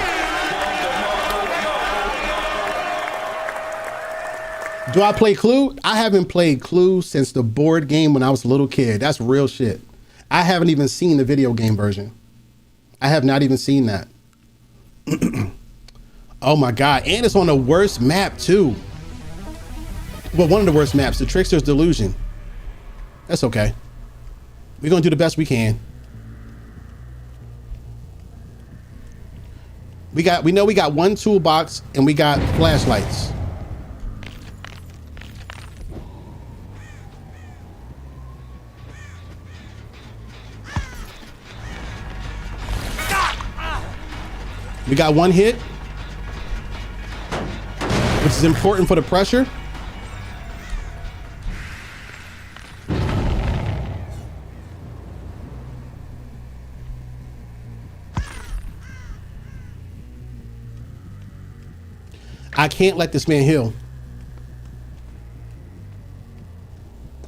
B: Do I play Clue? I haven't played Clue since the board game when I was a little kid. That's real shit. I haven't even seen the video game version. I have not even seen that. Oh my God, and it's on the worst map too. Well, one of the worst maps, the Trickster's Delusion. That's okay. We're gonna do the best we can. We know we got one toolbox and we got flashlights. We got one hit, which is important for the pressure. I can't let this man heal.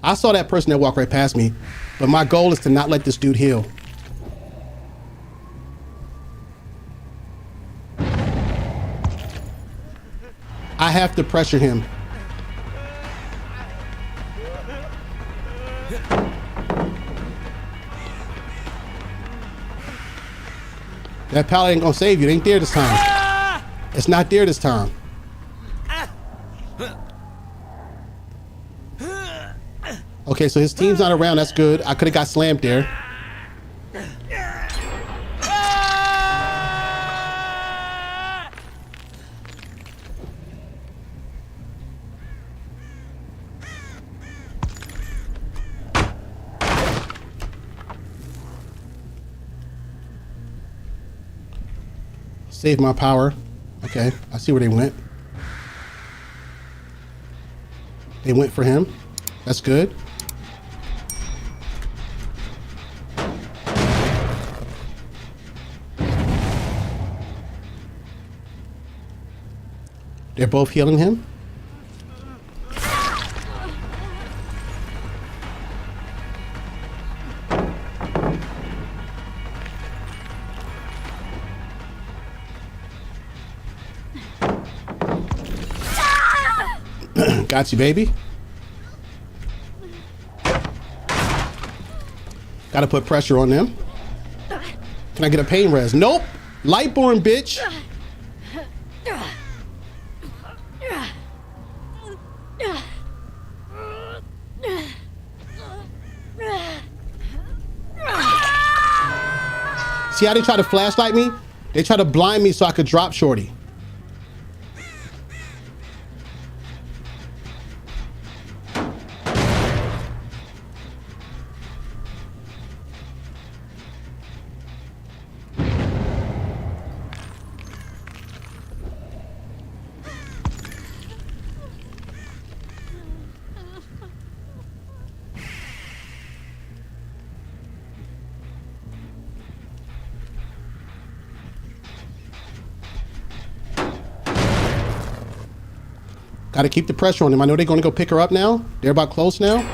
B: I saw that person that walked right past me, but my goal is to not let this dude heal. I have to pressure him. That pallet ain't gonna save you. It ain't there this time. It's not there this time. Okay, so his team's not around. That's good. I could have got slammed there. Save my power. Okay, I see where they went. They went for him. That's good. They're both healing him. Got you, baby. Gotta put pressure on them. Can I get a pain res? Nope. Lightborn, bitch. See how they try to flashlight me? They try to blind me so I could drop Shorty. Gotta keep the pressure on them. I know they're gonna go pick her up now. They're about close now.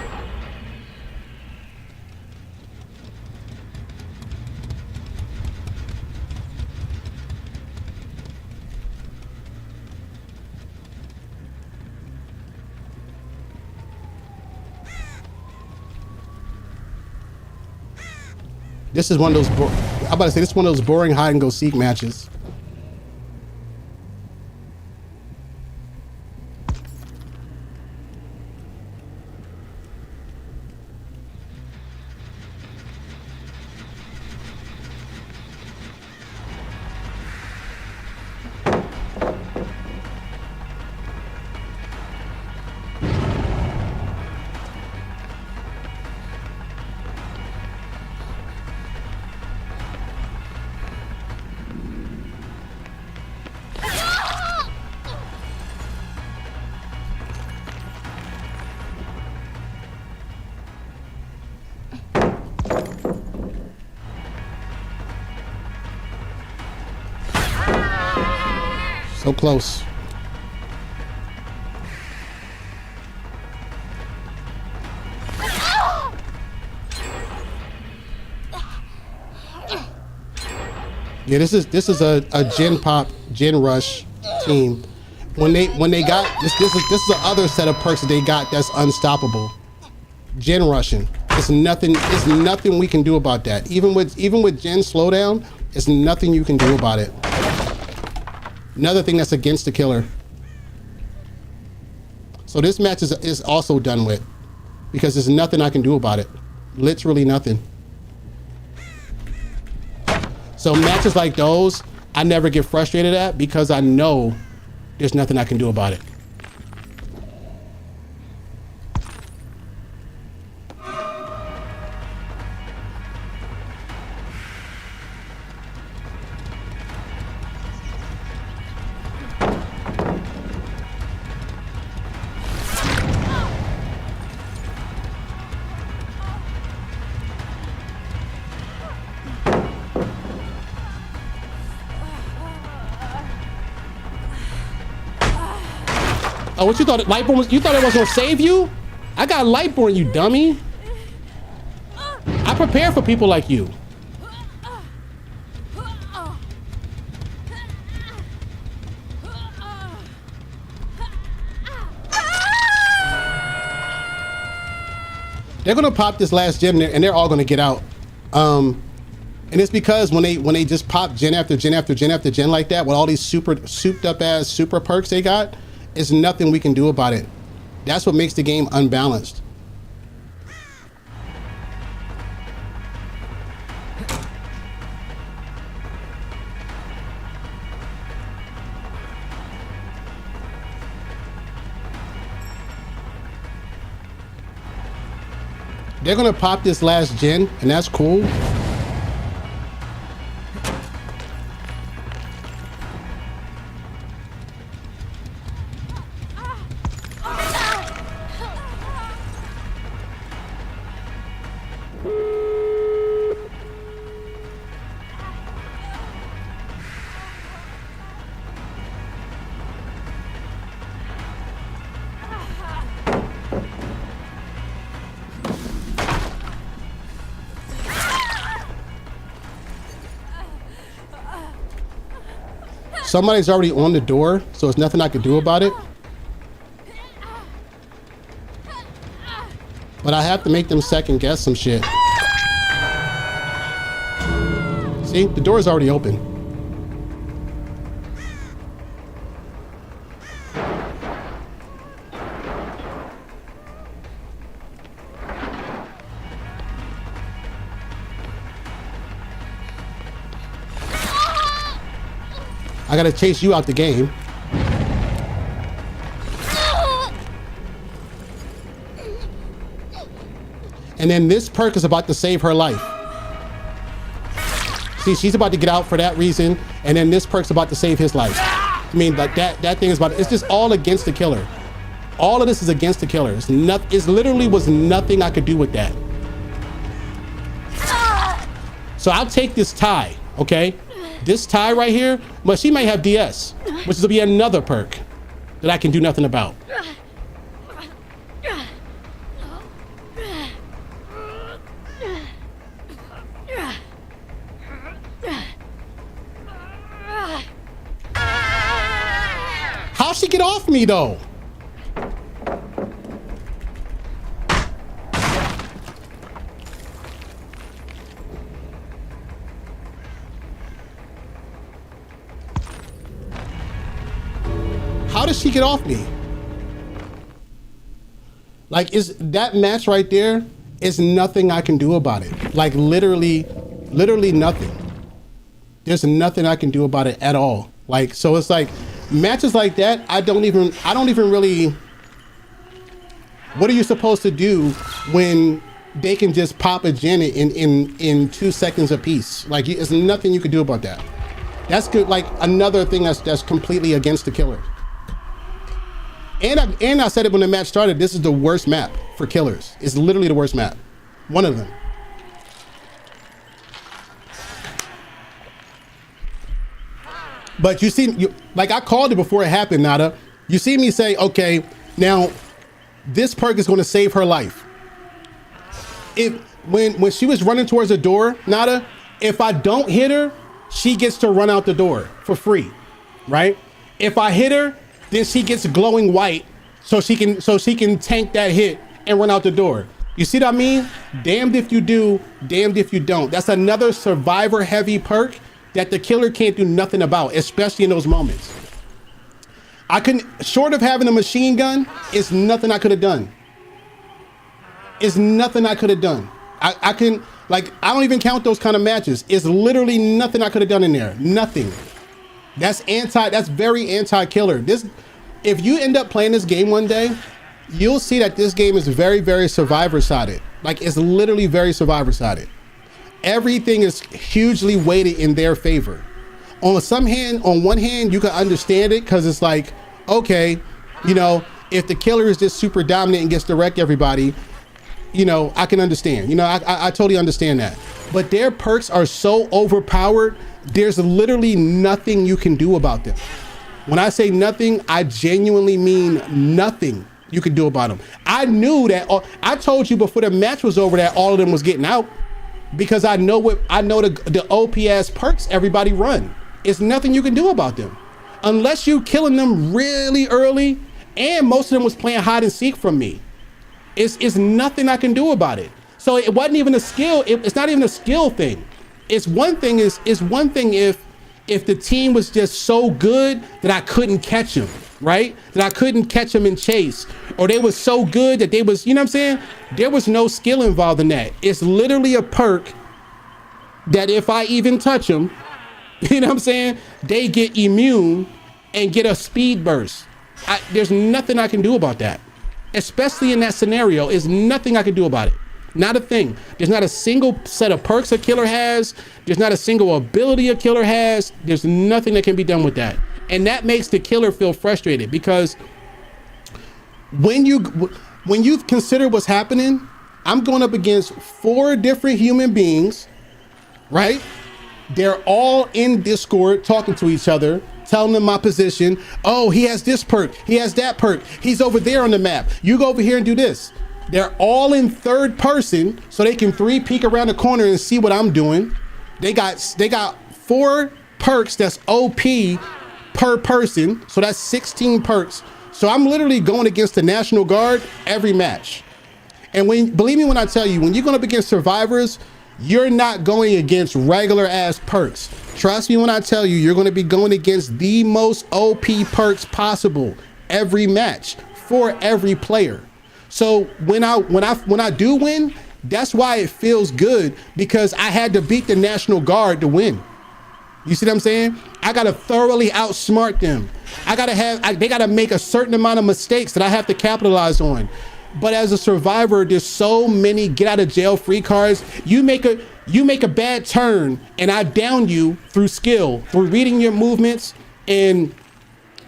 B: This is one of those, I'm about to say, this is one of those boring hide and go seek matches. So close. Yeah, this is a gen pop, gen rush team. When they got this is the other set of perks that they got that's unstoppable. Gen rushing. It's nothing we can do about that. Even with gen slowdown, it's nothing you can do about it. Another thing that's against the killer. So this match is also done with because there's nothing I can do about it. Literally nothing. So matches like those, I never get frustrated at because I know there's nothing I can do about it. Oh, what you thought? Lightborn was? You thought it was gonna save you? I got Lightborn, you dummy. I prepare for people like you. They're gonna pop this last gem and they're all gonna get out. And it's because when they just pop gen after gen after gen after gen like that with all these super souped up ass super perks they got. There's nothing we can do about it. That's what makes the game unbalanced. They're gonna pop this last gen, and that's cool. Somebody's already on the door, so there's nothing I can do about it. But I have to make them second guess some shit. See, the door is already open. I gotta chase you out the game. And then this perk is about to save her life. See, she's about to get out for that reason, and then this perk's about to save his life. I mean, like that thing is about, it's just all against the killer. All of this is against the killer. It's literally was nothing I could do with that. So I'll take this tie, okay? This tie right here, but she might have DS, which will be another perk that I can do nothing about. she get off me though? How does she get off me? Like, is that match right there is nothing I can do about it. Like literally nothing. There's nothing I can do about it at all. Like, so it's like matches like that, I don't even really, what are you supposed to do when they can just pop a Janet in 2 seconds a piece? Like, there's nothing you can do about that. That's good. Like another thing that's completely against the killer. And I said it when the match started, this is the worst map for killers. It's literally the worst map. One of them. But you see, like I called it before it happened, Nada. You see me say, okay, now this perk is going to save her life. When she was running towards the door, Nada, if I don't hit her, she gets to run out the door for free, right? If I hit her, then she gets glowing white, so she can tank that hit and run out the door. You see what I mean? Damned if you do, damned if you don't. That's another survivor heavy perk that the killer can't do nothing about, especially in those moments. I couldn't, short of having a machine gun, it's nothing I could have done. It's nothing I could have done. I can, like, I don't even count those kind of matches. It's literally nothing I could have done in there. Nothing. That's very anti-killer. If you end up playing this game one day, you'll see that this game is very, very survivor-sided. Like, it's literally very survivor-sided. Everything is hugely weighted in their favor. On one hand, you can understand it because it's like, okay, you know, if the killer is just super dominant and gets to wreck everybody, you know, I can understand. You know, I totally understand that. But their perks are so overpowered, there's literally nothing you can do about them. When I say nothing, I genuinely mean nothing you can do about them. I knew that, I told you before the match was over that all of them was getting out because I know the OP-ass perks everybody run. It's nothing you can do about them. Unless you killing them really early, and most of them was playing hide and seek from me. It's nothing I can do about it. So it wasn't even a skill, it's not even a skill thing. It's one thing if the team was just so good that I couldn't catch them, right? That I couldn't catch them in chase, or they was so good that they was, you know what I'm saying? There was no skill involved in that. It's literally a perk that if I even touch them, you know what I'm saying? They get immune and get a speed burst. There's nothing I can do about that. Especially in that scenario, there's nothing I can do about it. Not a thing. There's not a single set of perks a killer has. There's not a single ability a killer has. There's nothing that can be done with that. And that makes the killer feel frustrated because when you consider what's happening, I'm going up against 4 different human beings, right? They're all in Discord talking to each other, telling them my position. Oh, he has this perk. He has that perk. He's over there on the map. You go over here and do this. They're all in third person, so they can 3-peek around the corner and see what I'm doing. They got 4 perks that's OP per person, so that's 16 perks. So I'm literally going against the National Guard every match. And believe me when I tell you, when you're going up against survivors, you're not going against regular ass perks. Trust me when I tell you, you're going to be going against the most OP perks possible every match for every player. So when I do win, that's why it feels good, because I had to beat the National Guard to win. You see what I'm saying? I gotta thoroughly outsmart them. They gotta make a certain amount of mistakes that I have to capitalize on. But as a survivor, there's so many get out of jail free cards. You make a bad turn and I down you through skill, through reading your movements and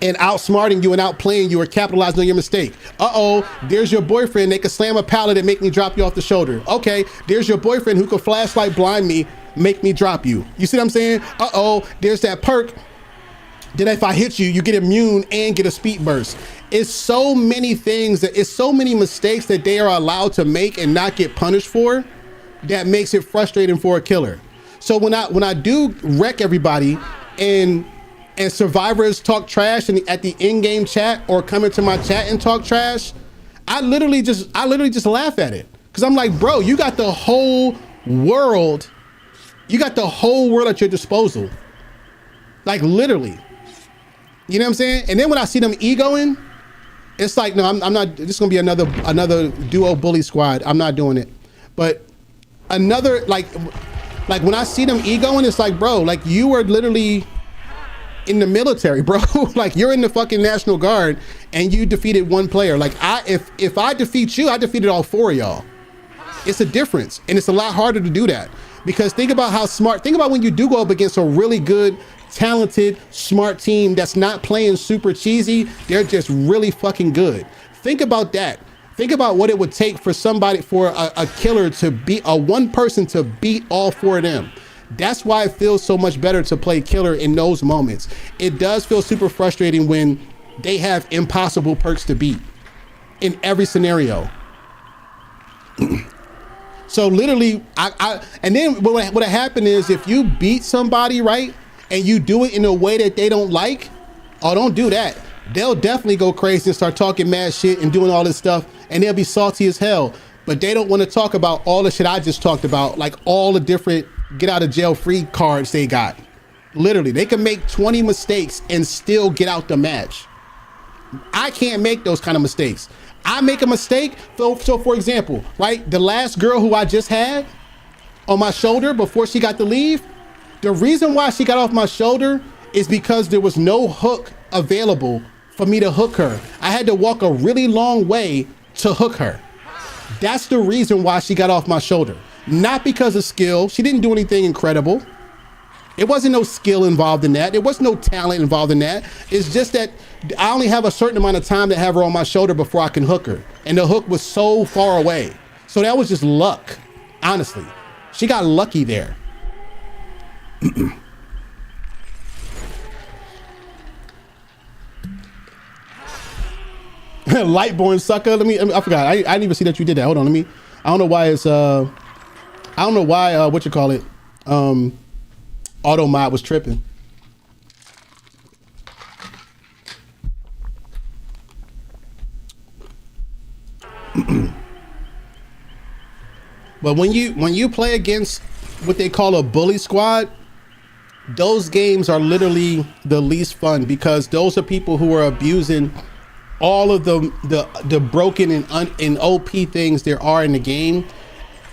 B: outsmarting you and outplaying you or capitalizing on your mistake. Uh-oh, there's your boyfriend. They could slam a pallet and make me drop you off the shoulder. Okay, there's your boyfriend who could flashlight blind me, make me drop you. You see what I'm saying? Uh-oh, there's that perk that if I hit you, you get immune and get a speed burst. It's so many things, it's so many mistakes that they are allowed to make and not get punished for that makes it frustrating for a killer. So when I do wreck everybody and and survivors talk trash at the in-game chat or come into my chat and talk trash, I literally just laugh at it. Cause I'm like, bro, you got the whole world. You got the whole world at your disposal. Like literally. You know what I'm saying? And then when I see them egoing, it's like, no, I'm not, this is gonna be another duo bully squad. I'm not doing it. But another, like when I see them egoing, it's like, bro, like you are literally in the military, bro. Like you're in the fucking National Guard and you defeated one player. Like if I defeat you, I defeated all four of y'all. It's a difference. And it's a lot harder to do that because think about how smart, think about when you do go up against a really good, talented, smart team that's not playing super cheesy. They're just really fucking good. Think about that. Think about what it would take for somebody, for a killer to beat, one person to beat all four of them. That's why it feels so much better to play killer in those moments. It does feel super frustrating when they have impossible perks to beat in every scenario. So literally, and then what happened is if you beat somebody, right, and you do it in a way that they don't like, oh, don't do that. They'll definitely go crazy and start talking mad shit and doing all this stuff, and they'll be salty as hell. But they don't want to talk about all the shit I just talked about, like all the different get out of jail free cards they got. Literally, they can make 20 mistakes and still get out the match. I can't make those kind of mistakes. I make a mistake, so for example, right, the last girl who I just had on my shoulder before she got to leave, the reason why she got off my shoulder is because there was no hook available for me to hook her. I had to walk a really long way to hook her. That's the reason why she got off my shoulder. Not because of skill. She didn't do anything incredible. It wasn't no skill involved in that. There was no talent involved in that. It's just that I only have a certain amount of time to have her on my shoulder before I can hook her. And the hook was so far away. So that was just luck, honestly. She got lucky there. Lightborn sucker. I forgot. I didn't even see that you did that. Hold on. I don't know why it's I don't know why what you call it auto mod was tripping. But when you play against what they call a bully squad, those games are literally the least fun because those are people who are abusing all of the broken and OP things there are in the game,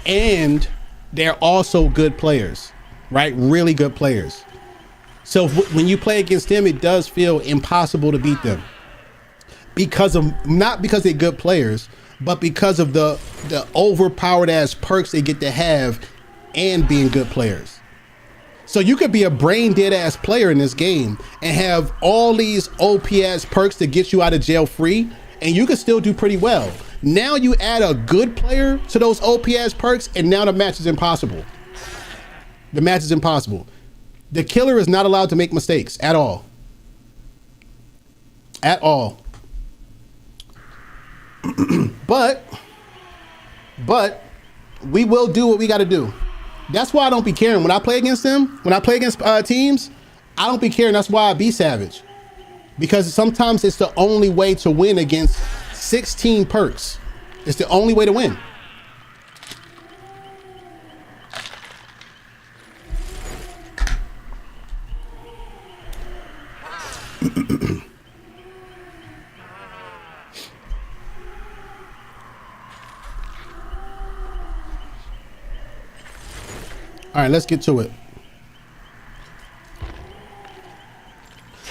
B: and they're also good players, right? Really good players. So when you play against them, it does feel impossible to beat them not because they're good players, but because of the overpowered ass perks they get to have and being good players. So you could be a brain dead ass player in this game and have all these OP ass perks to get you out of jail free, and you can still do pretty well. Now you add a good player to those OP ass perks, and now the match is impossible. The match is impossible. The killer is not allowed to make mistakes at all. At all. But we will do what we got to do. That's why I don't be caring. When I play against them, when I play against teams, I don't be caring. That's why I be savage. Because sometimes it's the only way to win against 16 perks. It's the only way to win. All right, let's get to it.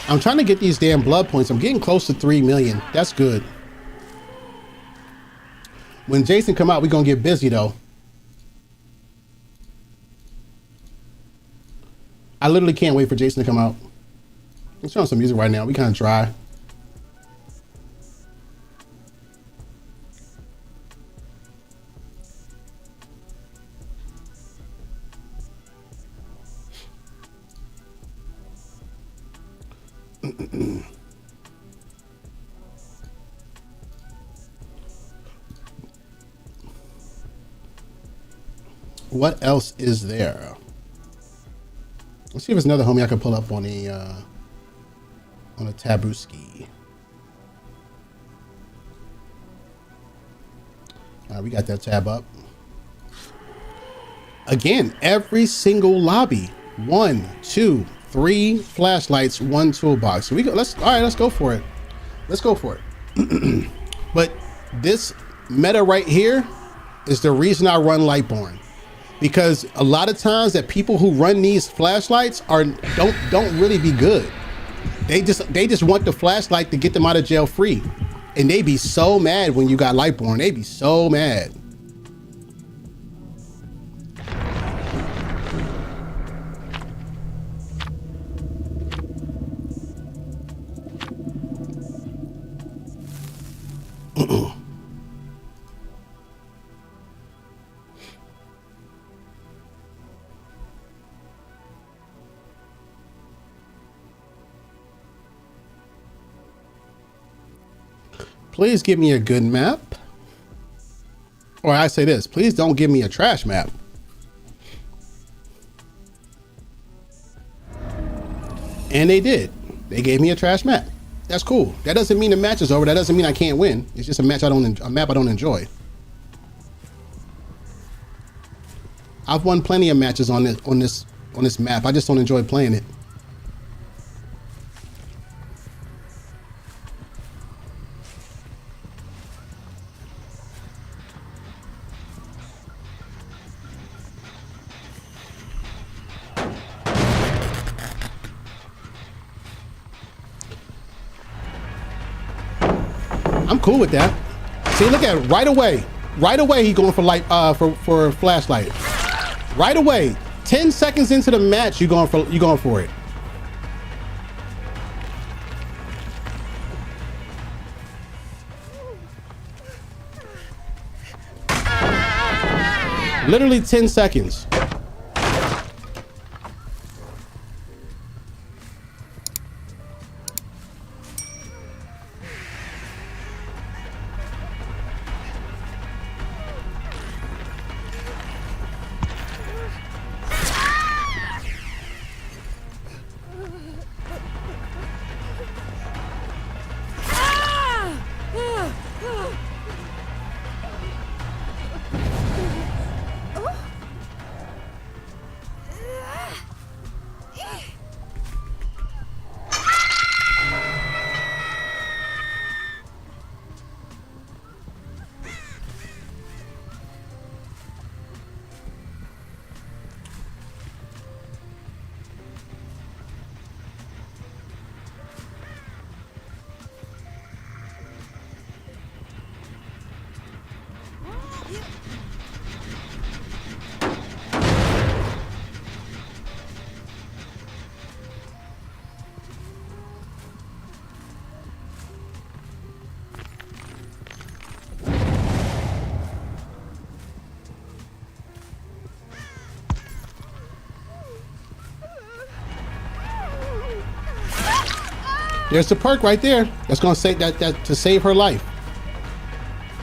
B: I'm trying to get these damn blood points. I'm getting close to 3 million. That's good. When Jason come out, we're gonna get busy though. I literally can't wait for Jason to come out. Let's turn on some music right now. We kind of dry. What else is there? Let's see if there's another homie I can pull up on the on a Tabuski. All right, we got that tab up. Again, every single lobby. 1, 2, 3 flashlights, 1 toolbox. So we go. Let's go for it. Let's go for it. But this meta right here is the reason I run Lightborn, because a lot of times that people who run these flashlights don't really be good. They just want the flashlight to get them out of jail free, and they be so mad when you got Lightborn. They be so mad. Please give me a good map. Or I say this, please don't give me a trash map. And they did. They gave me a trash map. That's cool. That doesn't mean the match is over. That doesn't mean I can't win. It's just a map I don't enjoy. I've won plenty of matches on this map. I just don't enjoy playing it. I'm cool with that. See, look at it. Right away he going for light for flashlight. Right away. 10 seconds into the match, you going for it. Literally 10 seconds. There's the perk right there. That's gonna say that to save her life.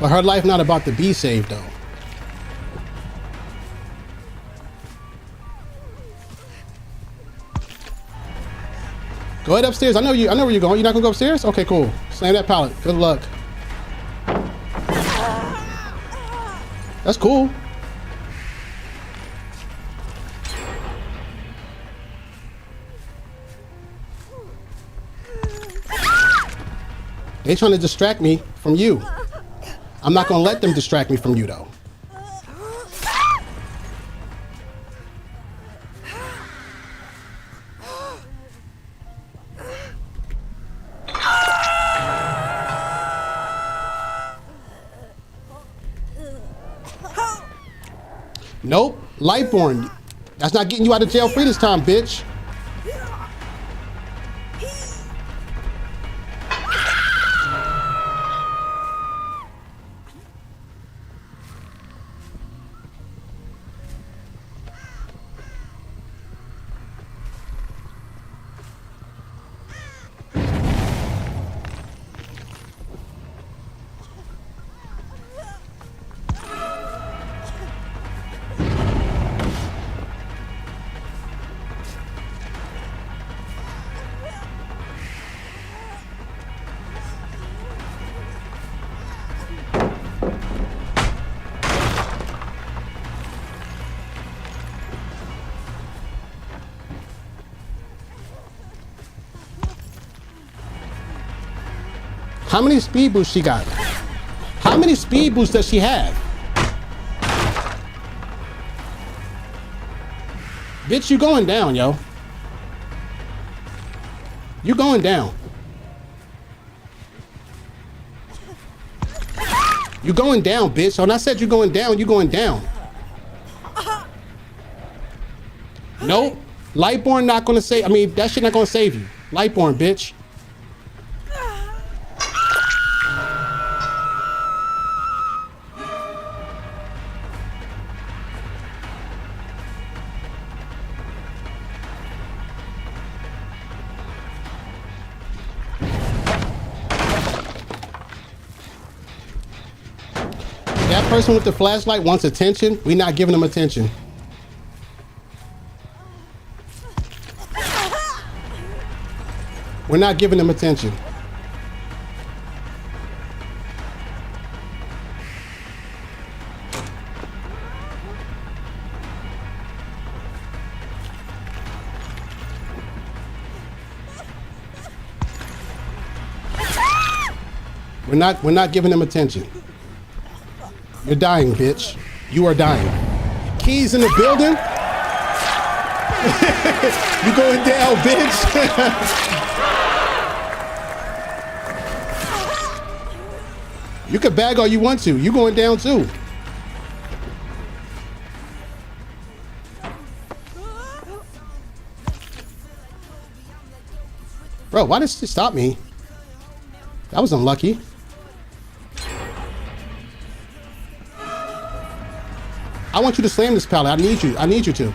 B: But her life not about to be saved though. Go ahead upstairs. I know where you're going. You're not gonna go upstairs? Okay, cool. Slam that pallet. Good luck. That's cool. They trying to distract me from you. I'm not gonna let them distract me from you though. Nope, Lightborn. That's not getting you out of jail free this time, bitch. How many speed boosts she got? How many speed boosts does she have? Bitch, you going down, yo. You going down. You going down, bitch. When I said you going down, you going down. Nope. Lightborn not gonna save. I mean, that shit not gonna save you. Lightborn, bitch. That person with the flashlight wants attention. We not giving them attention. We're not giving them attention. We're not giving them attention. You're dying, bitch. You are dying. Keys in the building. You going down, bitch. You can bag all you want to. You going down too. Bro, why did she stop me? That was unlucky. I want you to slam this pallet. I need you. I need you to.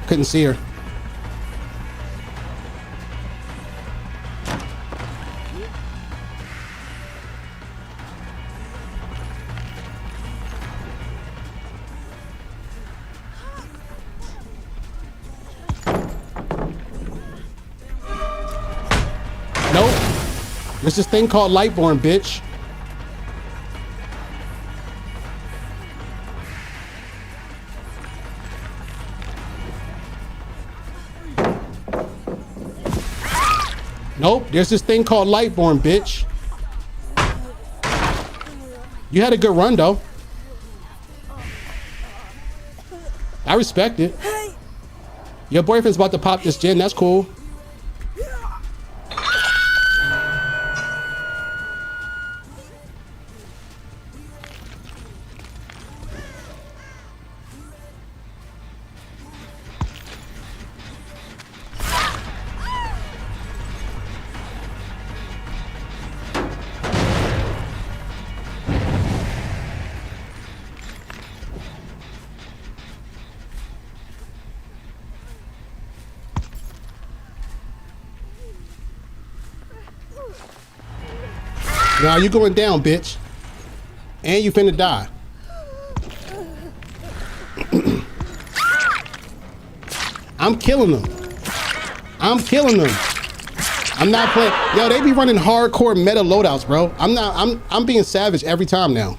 B: Couldn't see her. Nope. There's this thing called Lightborn, bitch. Nope, there's this thing called Lightborn, bitch. You had a good run, though. I respect it. Your boyfriend's about to pop this gen, that's cool. Now you going down, bitch. And you finna die. I'm killing them. I'm killing them. I'm not playing. Yo, they be running hardcore meta loadouts, bro. I'm being savage every time now.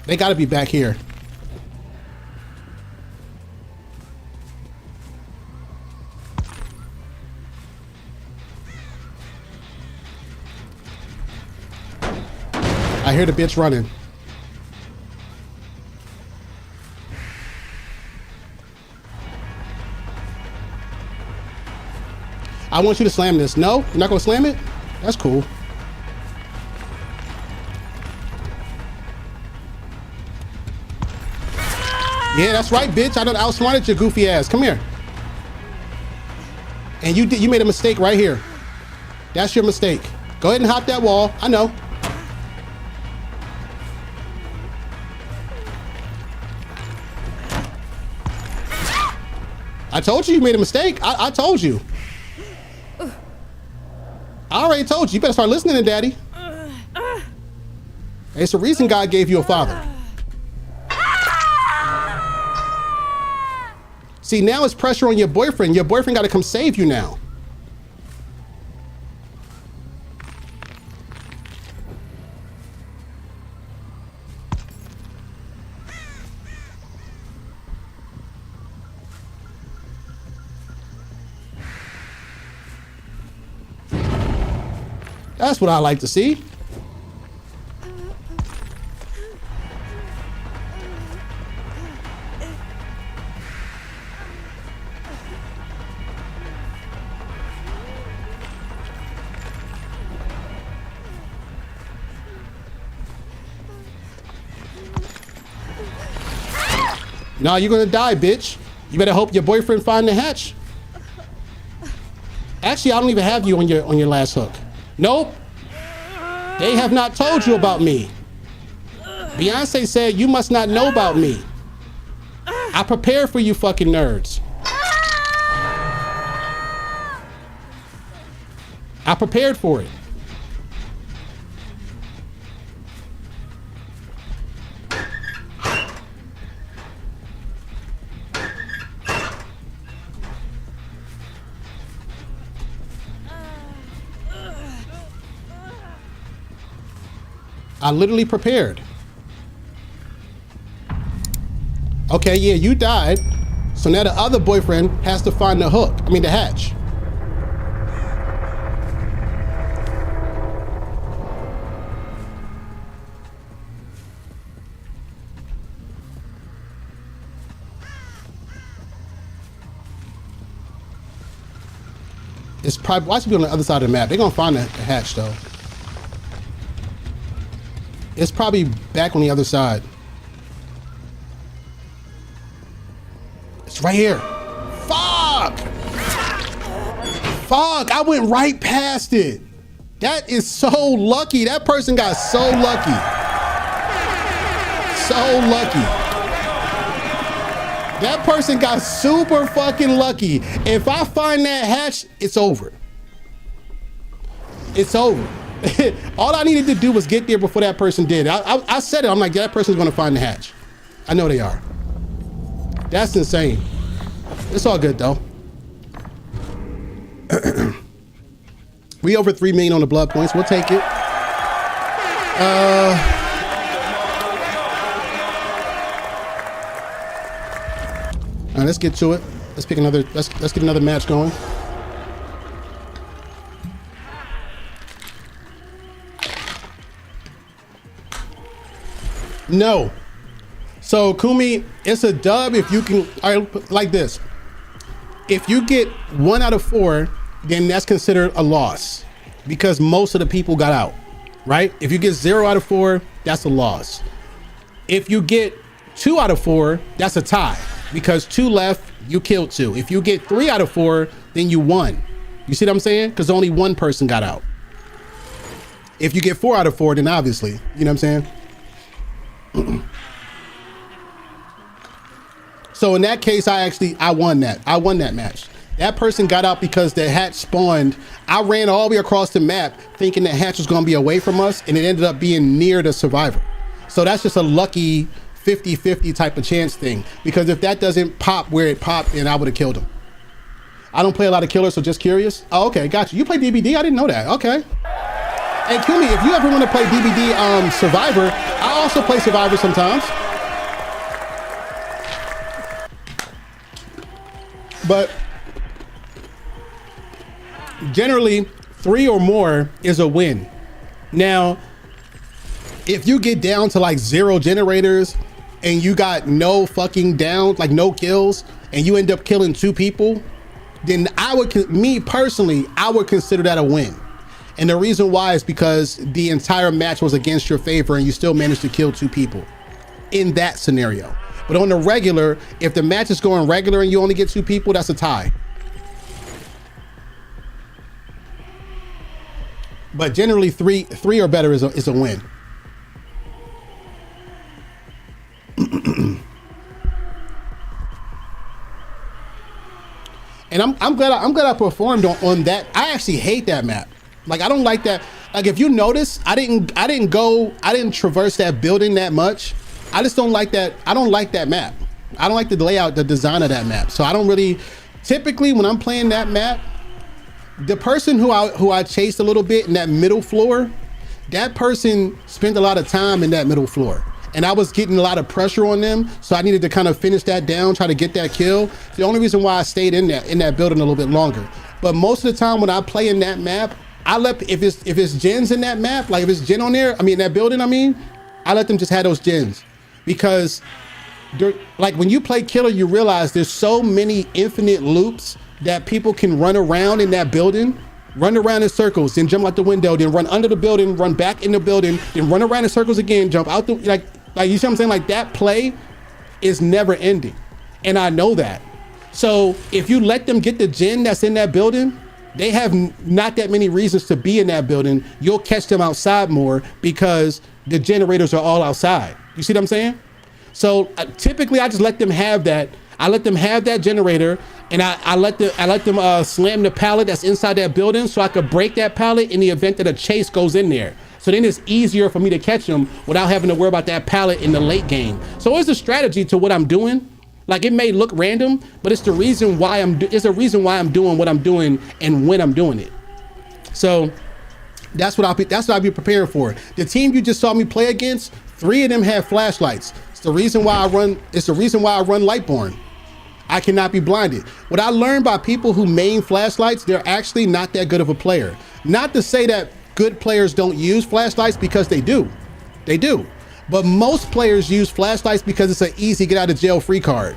B: They gotta be back here. I hear the bitch running. I want you to slam this. No? You're not gonna slam it? That's cool. Yeah, that's right, bitch. I done outsmarted your goofy ass. Come here. And you made a mistake right here. That's your mistake. Go ahead and hop that wall. I know. I told you made a mistake. I told you. I already told you. You better start listening to daddy. It's the reason God gave you a father. See, now it's pressure on your boyfriend. Your boyfriend got to come save you now. That's what I like to see. No, you're gonna die, bitch. You better hope your boyfriend find the hatch. Actually, I don't even have you on your last hook. Nope. They have not told you about me. Beyonce said you must not know about me. I prepared for you fucking nerds. I prepared for it. I literally prepared. Okay, yeah, you died. So now the other boyfriend has to find the hook. I mean, the hatch. It's probably, watch it be on the other side of the map. They're gonna find the hatch though. It's probably back on the other side. It's right here. Fuck! Fuck, I went right past it. That is so lucky. That person got so lucky. So lucky. That person got super fucking lucky. If I find that hatch, it's over. It's over. All I needed to do was get there before that person did. I said it. I'm like, that person's gonna find the hatch. I know they are. That's insane. It's all good though. We over 3 million on the blood points. We'll take it. All right, let's get to it. Let's pick another. Let's get another match going. No. So Kumi, it's a dub if you can, all right, like this. If you get 1 out of 4, then that's considered a loss because most of the people got out, right? If you get 0 out of 4, that's a loss. If you get 2 out of 4, that's a tie because 2 left, you killed 2. If you get 3 out of 4, then you won. You see what I'm saying? Because only 1 person got out. If you get 4 out of 4, then obviously, you know what I'm saying? So in that case, I won that. I won that match. That person got out because the hatch spawned. I ran all the way across the map thinking the hatch was gonna be away from us and it ended up being near the survivor. So that's just a lucky 50-50 type of chance thing because if that doesn't pop where it popped, then I would have killed him. I don't play a lot of killers, so just curious. Oh, okay, got you. You play DBD? I didn't know that. Okay. Hey, Kumi, if you ever want to play DBD Survivor, I also play Survivor sometimes. But generally, 3 or more is a win. Now, if you get down to like 0 generators and you got no fucking downs, like no kills, and you end up killing 2 people, then me personally, I would consider that a win. And the reason why is because the entire match was against your favor and you still managed to kill 2 people in that scenario. But on the regular, if the match is going regular and you only get 2 people, that's a tie. But generally 3 or better is a win. And I'm glad I performed on that. I actually hate that map. Like I don't like that. Like if you notice, I didn't traverse that building that much. I just don't like that. I don't like that map. I don't like the layout, the design of that map. So I don't really, typically when I'm playing that map, the person who I chased a little bit in that middle floor, that person spent a lot of time in that middle floor. And I was getting a lot of pressure on them. So I needed to kind of finish that down, try to get that kill. The only reason why I stayed in that building a little bit longer. But most of the time when I play in that map, I let if it's gens in that map, like if it's gen on there, I mean that building, I let them just have those gens, because like when you play killer, you realize there's so many infinite loops that people can run around in that building, run around in circles, then jump out the window, then run under the building, run back in the building, then run around in circles again, jump out the like you see what I'm saying? Like that play is never ending, and I know that. So if you let them get the gen that's in that building, they have not that many reasons to be in that building. You'll catch them outside more because the generators are all outside. You see what I'm saying? So typically I just let them have that. I let them have that generator, and I let them slam the pallet that's inside that building so I could break that pallet in the event that a chase goes in there. So then it's easier for me to catch them without having to worry about that pallet in the late game. So it's a strategy to what I'm doing. Like it may look random, but it's the reason why it's a reason why I'm doing what I'm doing and when I'm doing it. So that's what I'll be preparing for. The team you just saw me play against, 3 of them have flashlights. It's the reason why I run Lightborn. I cannot be blinded. What I learned by people who main flashlights, they're actually not that good of a player. Not to say that good players don't use flashlights, because they do. They do. But most players use flashlights because it's an easy get out of jail free card.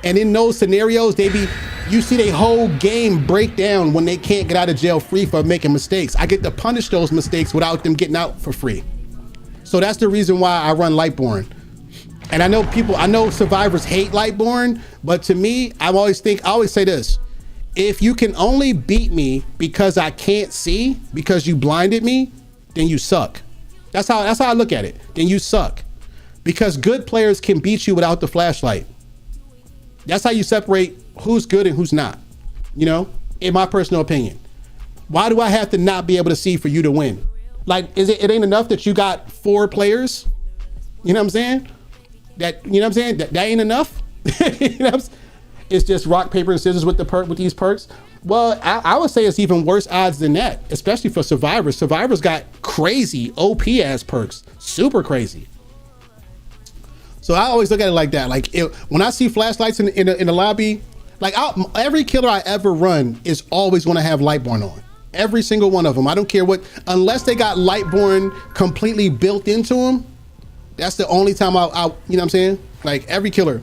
B: And in those scenarios, you see their whole game break down when they can't get out of jail free for making mistakes. I get to punish those mistakes without them getting out for free. So that's the reason why I run Lightborn. And I know survivors hate Lightborn, but to me, I always say this: if you can only beat me because I can't see, because you blinded me, then you suck. That's how I look at it. Then you suck. Because good players can beat you without the flashlight. That's how you separate who's good and who's not, you know, in my personal opinion. Why do I have to not be able to see for you to win? Like, it ain't enough that you got 4 players? You know what I'm saying? That ain't enough? You know, it's just rock, paper, and scissors with these perks. Well, I would say it's even worse odds than that, especially for survivors. Survivors got crazy OP ass perks, super crazy. So I always look at it like that. Like when I see flashlights in the lobby, like every killer I ever run is always going to have Lightborn on. Every single one of them. I don't care what, unless they got Lightborn completely built into them. That's the only time you know what I'm saying? Like every killer.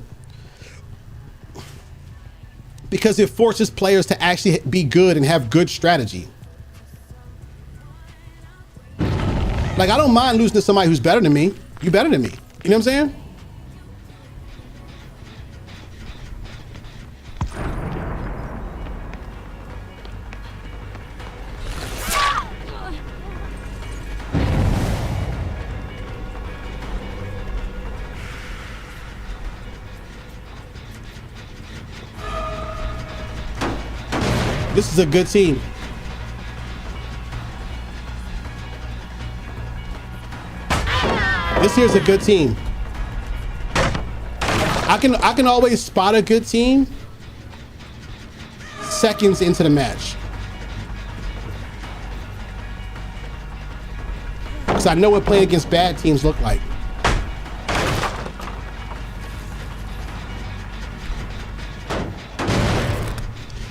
B: Because it forces players to actually be good and have good strategy. Like I don't mind losing to somebody who's better than me. You better than me. You know what I'm saying? This is a good team. This here's a good team. I can always spot a good team seconds into the match. Because I know what playing against bad teams look like.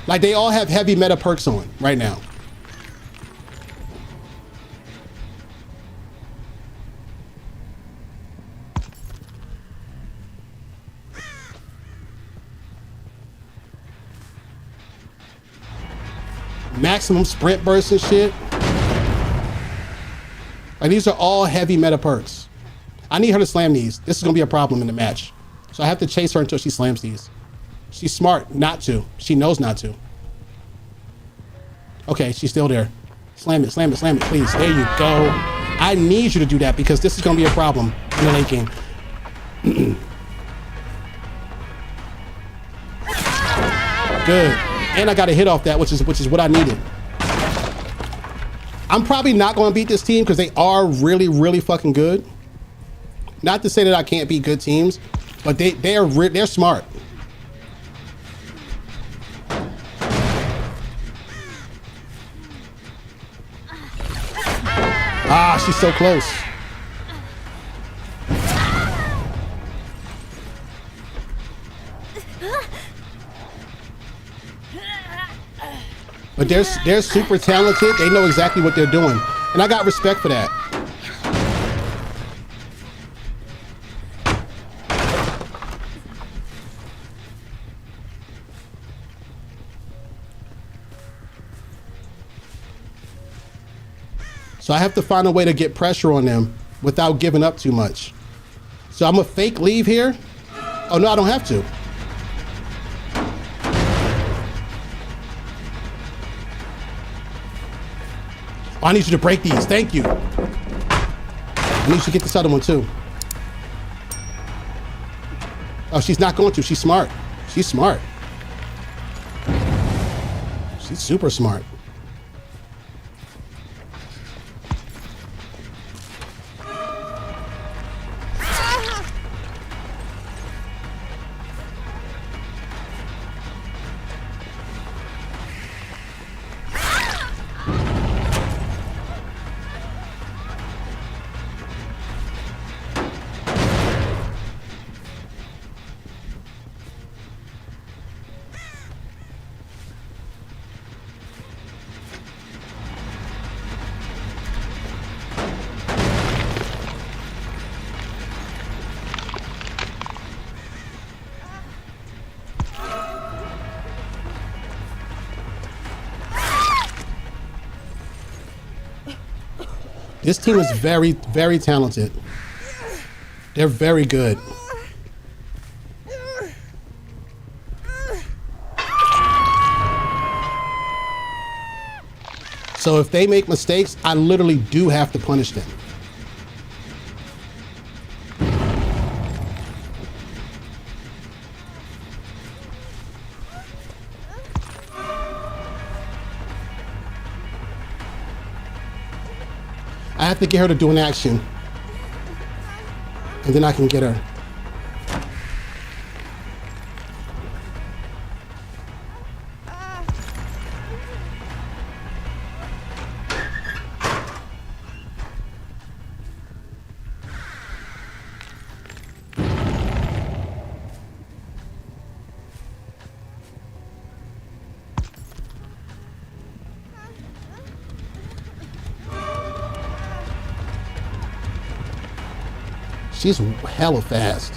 B: Like they all have heavy meta perks on right now. Maximum sprint burst and shit. Like these are all heavy meta perks. I need her to slam these. This is gonna be a problem in the match. So I have to chase her until she slams these. She's smart not to. She knows not to. Okay, she's still there. Slam it, slam it, slam it, please. There you go. I need you to do that because this is gonna be a problem in the late game. Good. And I got a hit off that, which is what I needed. I'm probably not gonna beat this team because they are really, really fucking good. Not to say that I can't beat good teams, but they're smart. Ah, she's so close. But they're super talented. They know exactly what they're doing. And I got respect for that. So I have to find a way to get pressure on them without giving up too much. So I'm a fake leave here. Oh no, I don't have to. Oh, I need you to break these. Thank you. I need you to get this other one too. Oh, she's not going to. She's smart. She's smart. She's super smart. This team is very, very talented. They're very good. So if they make mistakes, I literally do have to punish them. I have to get her to do an action, and then I can get her. She's hella fast.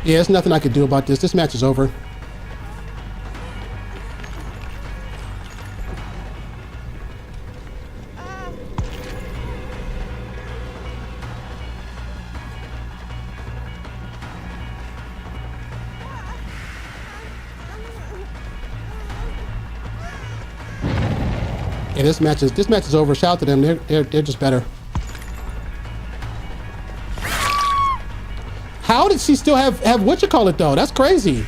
B: Yeah, there's nothing I can do about this. This match is over. Yeah, this match is over. Shout out to them. They're just better. How did she still have what you call it though? That's crazy.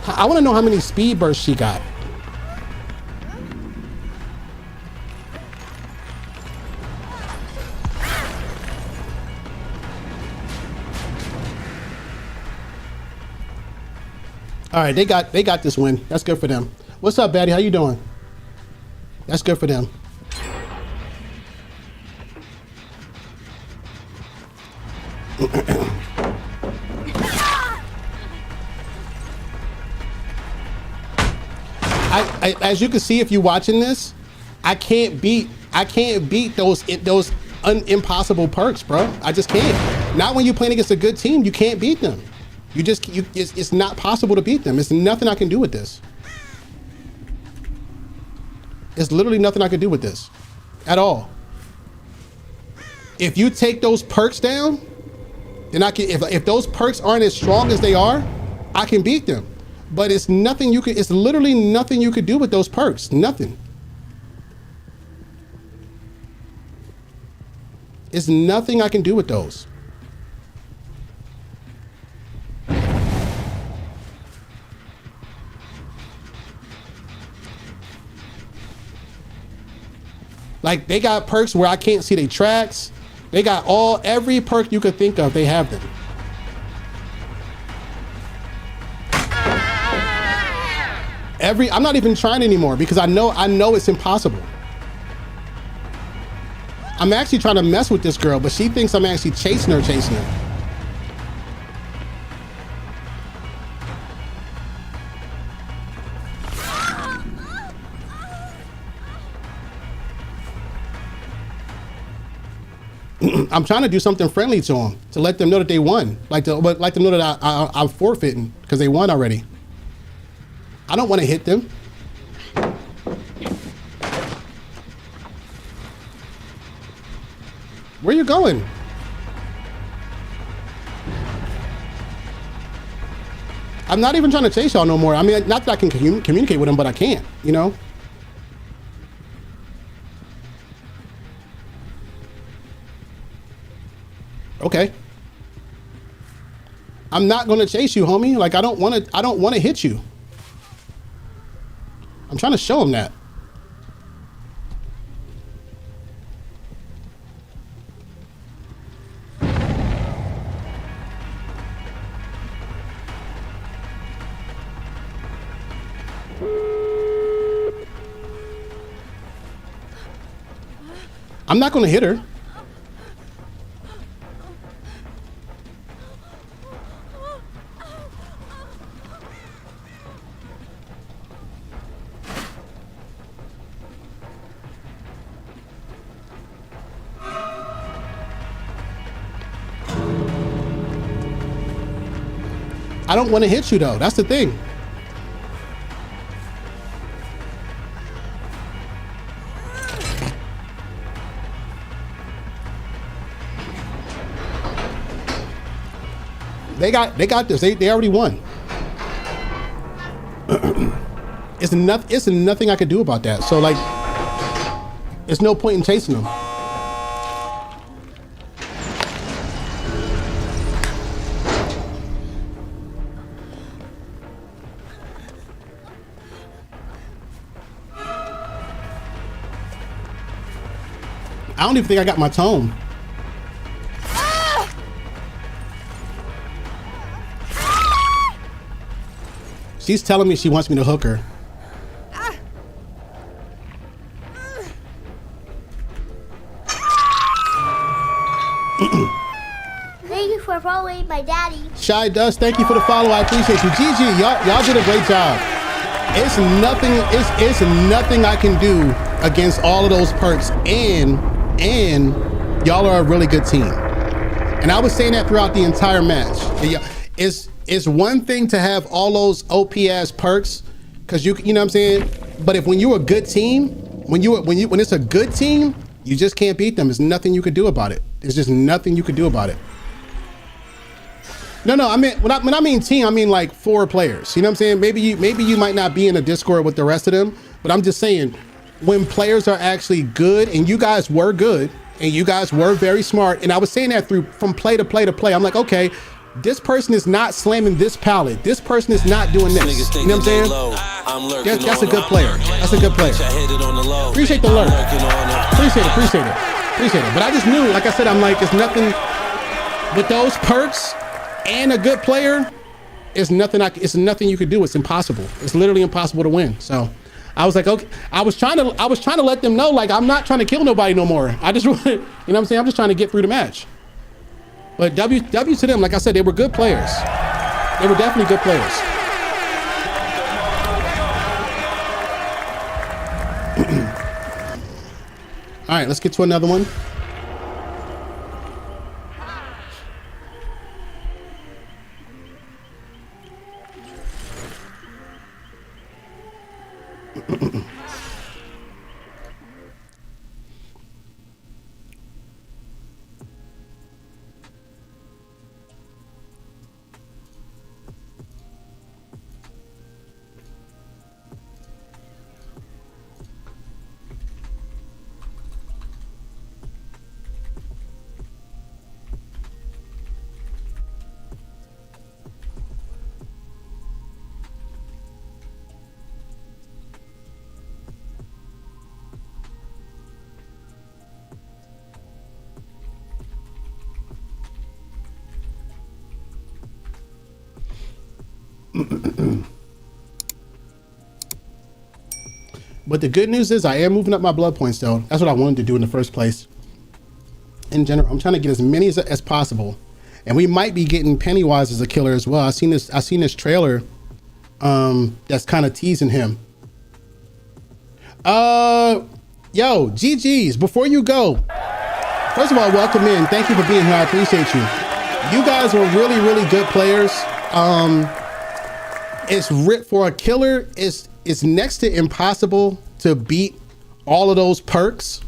B: I want to know how many speed bursts she got. All right, they got this win. That's good for them. What's up, Batty? How you doing? That's good for them. As you can see, if you're watching this, I can't beat those impossible perks, bro. I just can't. Not when you're playing against a good team. You can't beat them. It's not possible to beat them. There's nothing I can do with this. There's literally nothing I can do with this at all. If you take those perks down, then I can. If those perks aren't as strong as they are, I can beat them. But it's nothing you could. It's literally nothing you could do with those perks. Nothing. It's nothing I can do with those. Like, they got perks where I can't see their tracks. They got every perk you could think of, they have them. I'm not even trying anymore because I know it's impossible. I'm actually trying to mess with this girl, but she thinks I'm actually chasing her. I'm trying to do something friendly to them to let them know that they won, like to let them know that I'm forfeiting because they won already. I don't want to hit them. Where you going? I'm not even trying to chase y'all no more. I mean, not that I can communicate with them, but I can't, you know? Okay. I'm not going to chase you, homie. Like, I don't want to hit you. I'm trying to show him that. I'm not going to hit her. I don't want to hit you though. That's the thing. They got this. They already won. It's nothing I could do about that. So like, there's no point in chasing them. I don't even think I got my tone. She's telling me she wants me to hook her.
C: Thank you for following my daddy.
B: Shy Dust, thank you for the follow. I appreciate you. GG, y'all did a great job. It's nothing I can do against all of those perks, and y'all are a really good team. And I was saying that throughout the entire match. It's one thing to have all those OP ass perks, because you know what I'm saying. But when you're a good team, when it's a good team, you just can't beat them. There's nothing you could do about it. There's just nothing you could do about it. No, I mean when I mean team, I mean like 4 players. You know what I'm saying? Maybe you might not be in a Discord with the rest of them, but I'm just saying when players are actually good, and you guys were good, and you guys were very smart, and I was saying that from play to play to play. I'm like, okay, this person is not slamming this pallet. This person is not doing this. You know what I'm saying? That's a good player. That's a good player. Appreciate the lurk. Appreciate it. But I just knew, like I said, I'm like, it's nothing with those perks and a good player. It's nothing you could do. It's impossible. It's literally impossible to win. So I was like, okay. I was trying to let them know, like, I'm not trying to kill nobody no more. I just, you know what I'm saying? I'm just trying to get through the match. But W to them, like I said, they were good players. They were definitely good players. All right, let's get to another one. But the good news is I am moving up my blood points though. That's what I wanted to do in the first place. In general, I'm trying to get as many as possible. And we might be getting Pennywise as a killer as well. I seen this trailer that's kind of teasing him. Yo, GG's, before you go, first of all, welcome in. Thank you for being here. I appreciate you. You guys were really, really good players. For a killer, it's next to impossible to beat all of those perks.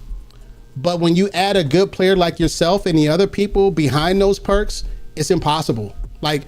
B: But when you add a good player like yourself and the other people behind those perks, it's impossible. Like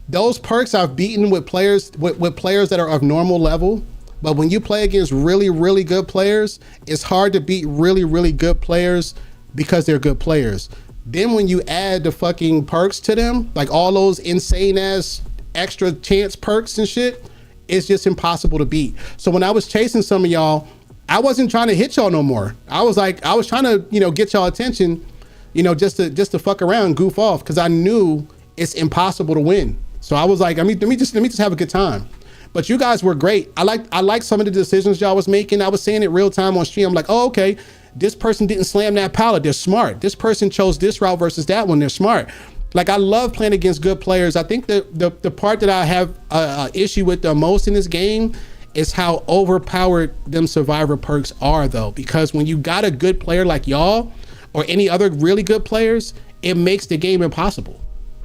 B: those perks I've beaten with players that are of normal level. But when you play against really, really good players, it's hard to beat really, really good players because they're good players. Then when you add the fucking perks to them, like all those insane ass extra chance perks and shit, it's just impossible to beat. So when I was chasing some of y'all, I wasn't trying to hit y'all no more. I was trying to, get y'all attention, just to fuck around, goof off, because I knew it's impossible to win. So I was like, let me just have a good time. But you guys were great. I like some of the decisions y'all was making. I was saying it real time on stream. I'm like, oh, okay, this person didn't slam that pallet. They're smart. This person chose this route versus that one. They're smart. Like, I love playing against good players. I think the part that I have an issue with the most in this game is how overpowered them survivor perks are though. Because when you got a good player like y'all or any other really good players, it makes the game impossible.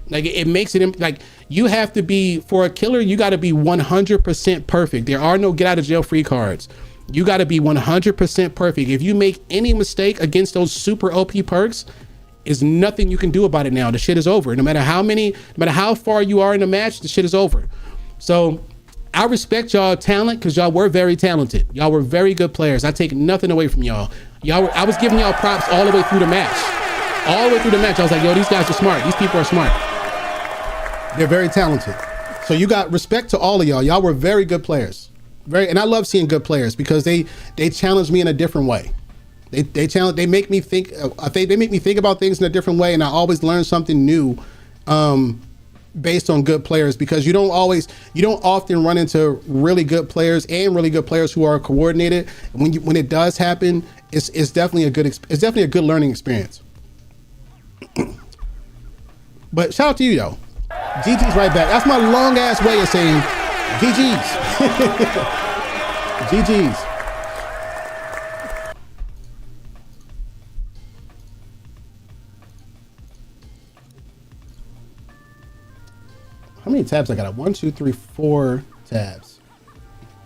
B: Like it makes it like you have to be, for a killer, you got to be 100% perfect. There are no get out of jail free cards. You got to be 100% perfect. If you make any mistake against those super OP perks, is nothing you can do about it now. The shit is over. No matter how far you are in the match, the shit is over. So I respect y'all talent because y'all were very talented. Y'all were very good players. I take nothing away from y'all. I was giving y'all props all the way through the match. All the way through the match, I was like, yo, these guys are smart. These people are smart. They're very talented. So you got respect to all of y'all. Y'all were very good players. And I love seeing good players because they challenge me in a different way. They make me think. They make me think about things in a different way, and I always learn something new. Based on good players, because you don't often run into really good players and really good players who are coordinated. When it does happen, it's definitely a good learning experience. But shout out to you though. GG's right back. That's my long ass way of saying GG's. GG's. How many tabs I got? 1, 2, 3, 4 tabs.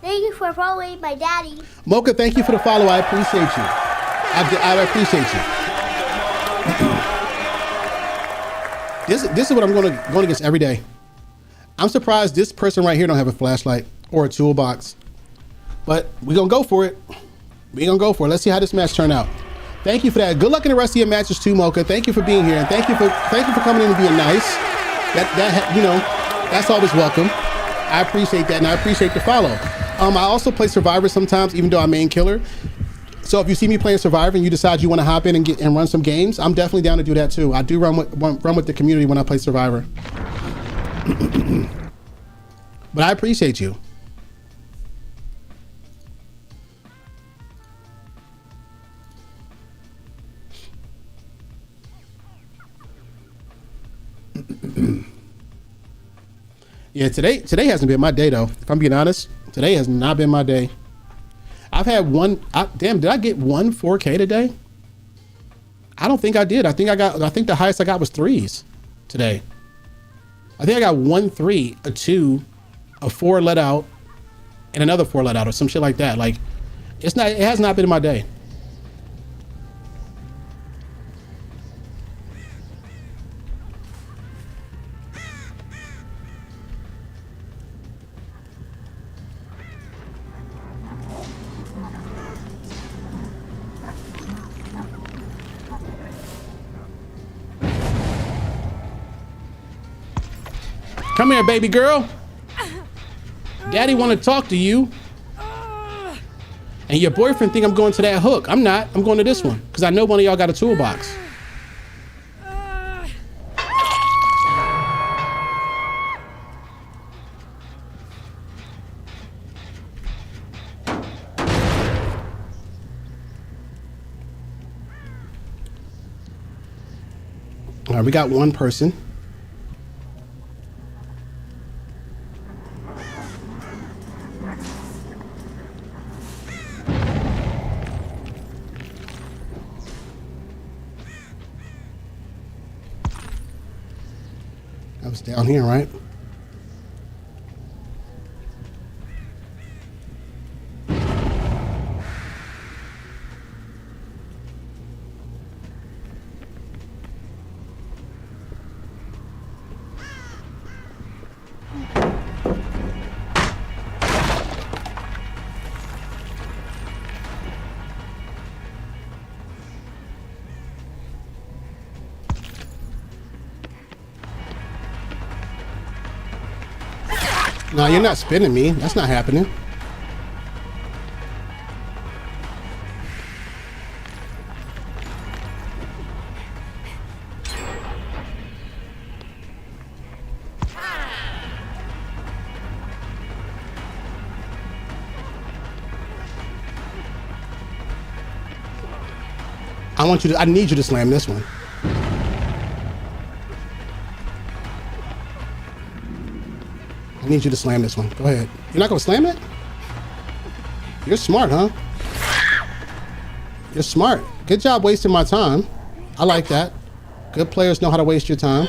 C: Thank you for following my daddy.
B: Mocha, thank you for the follow. I appreciate you. I appreciate you. This is what I'm going against every day. I'm surprised this person right here don't have a flashlight or a toolbox, but we're gonna go for it. Let's see how this match turn out. Thank you for that. Good luck in the rest of your matches too, Mocha. Thank you for being here, and thank you for coming in and being nice. That's always welcome. I appreciate that, and I appreciate the follow. I also play Survivor sometimes, even though I'm main killer. So if you see me playing Survivor and you decide you want to hop in and run some games, I'm definitely down to do that too. I do run with the community when I play Survivor. But I appreciate you. Yeah, today hasn't been my day though. If I'm being honest, today has not been my day. I've had one. Damn, did I get one 4K today? I don't think I did. I think the highest I got was 3s today. I think I got 1 3, a 2, a 4 let out, and another 4 let out, or some shit like that. Like, it has not been in my day. Come here, baby girl. Daddy want to talk to you. And your boyfriend think I'm going to that hook. I'm not. I'm going to this one because I know one of y'all got a toolbox. All right, we got one person. That was down here, right? No, you're not spinning me. That's not happening. I need you to slam this one. I need you to slam this one. Go ahead. You're not gonna slam it? You're smart, huh? You're smart. Good job wasting my time. I like that. Good players know how to waste your time.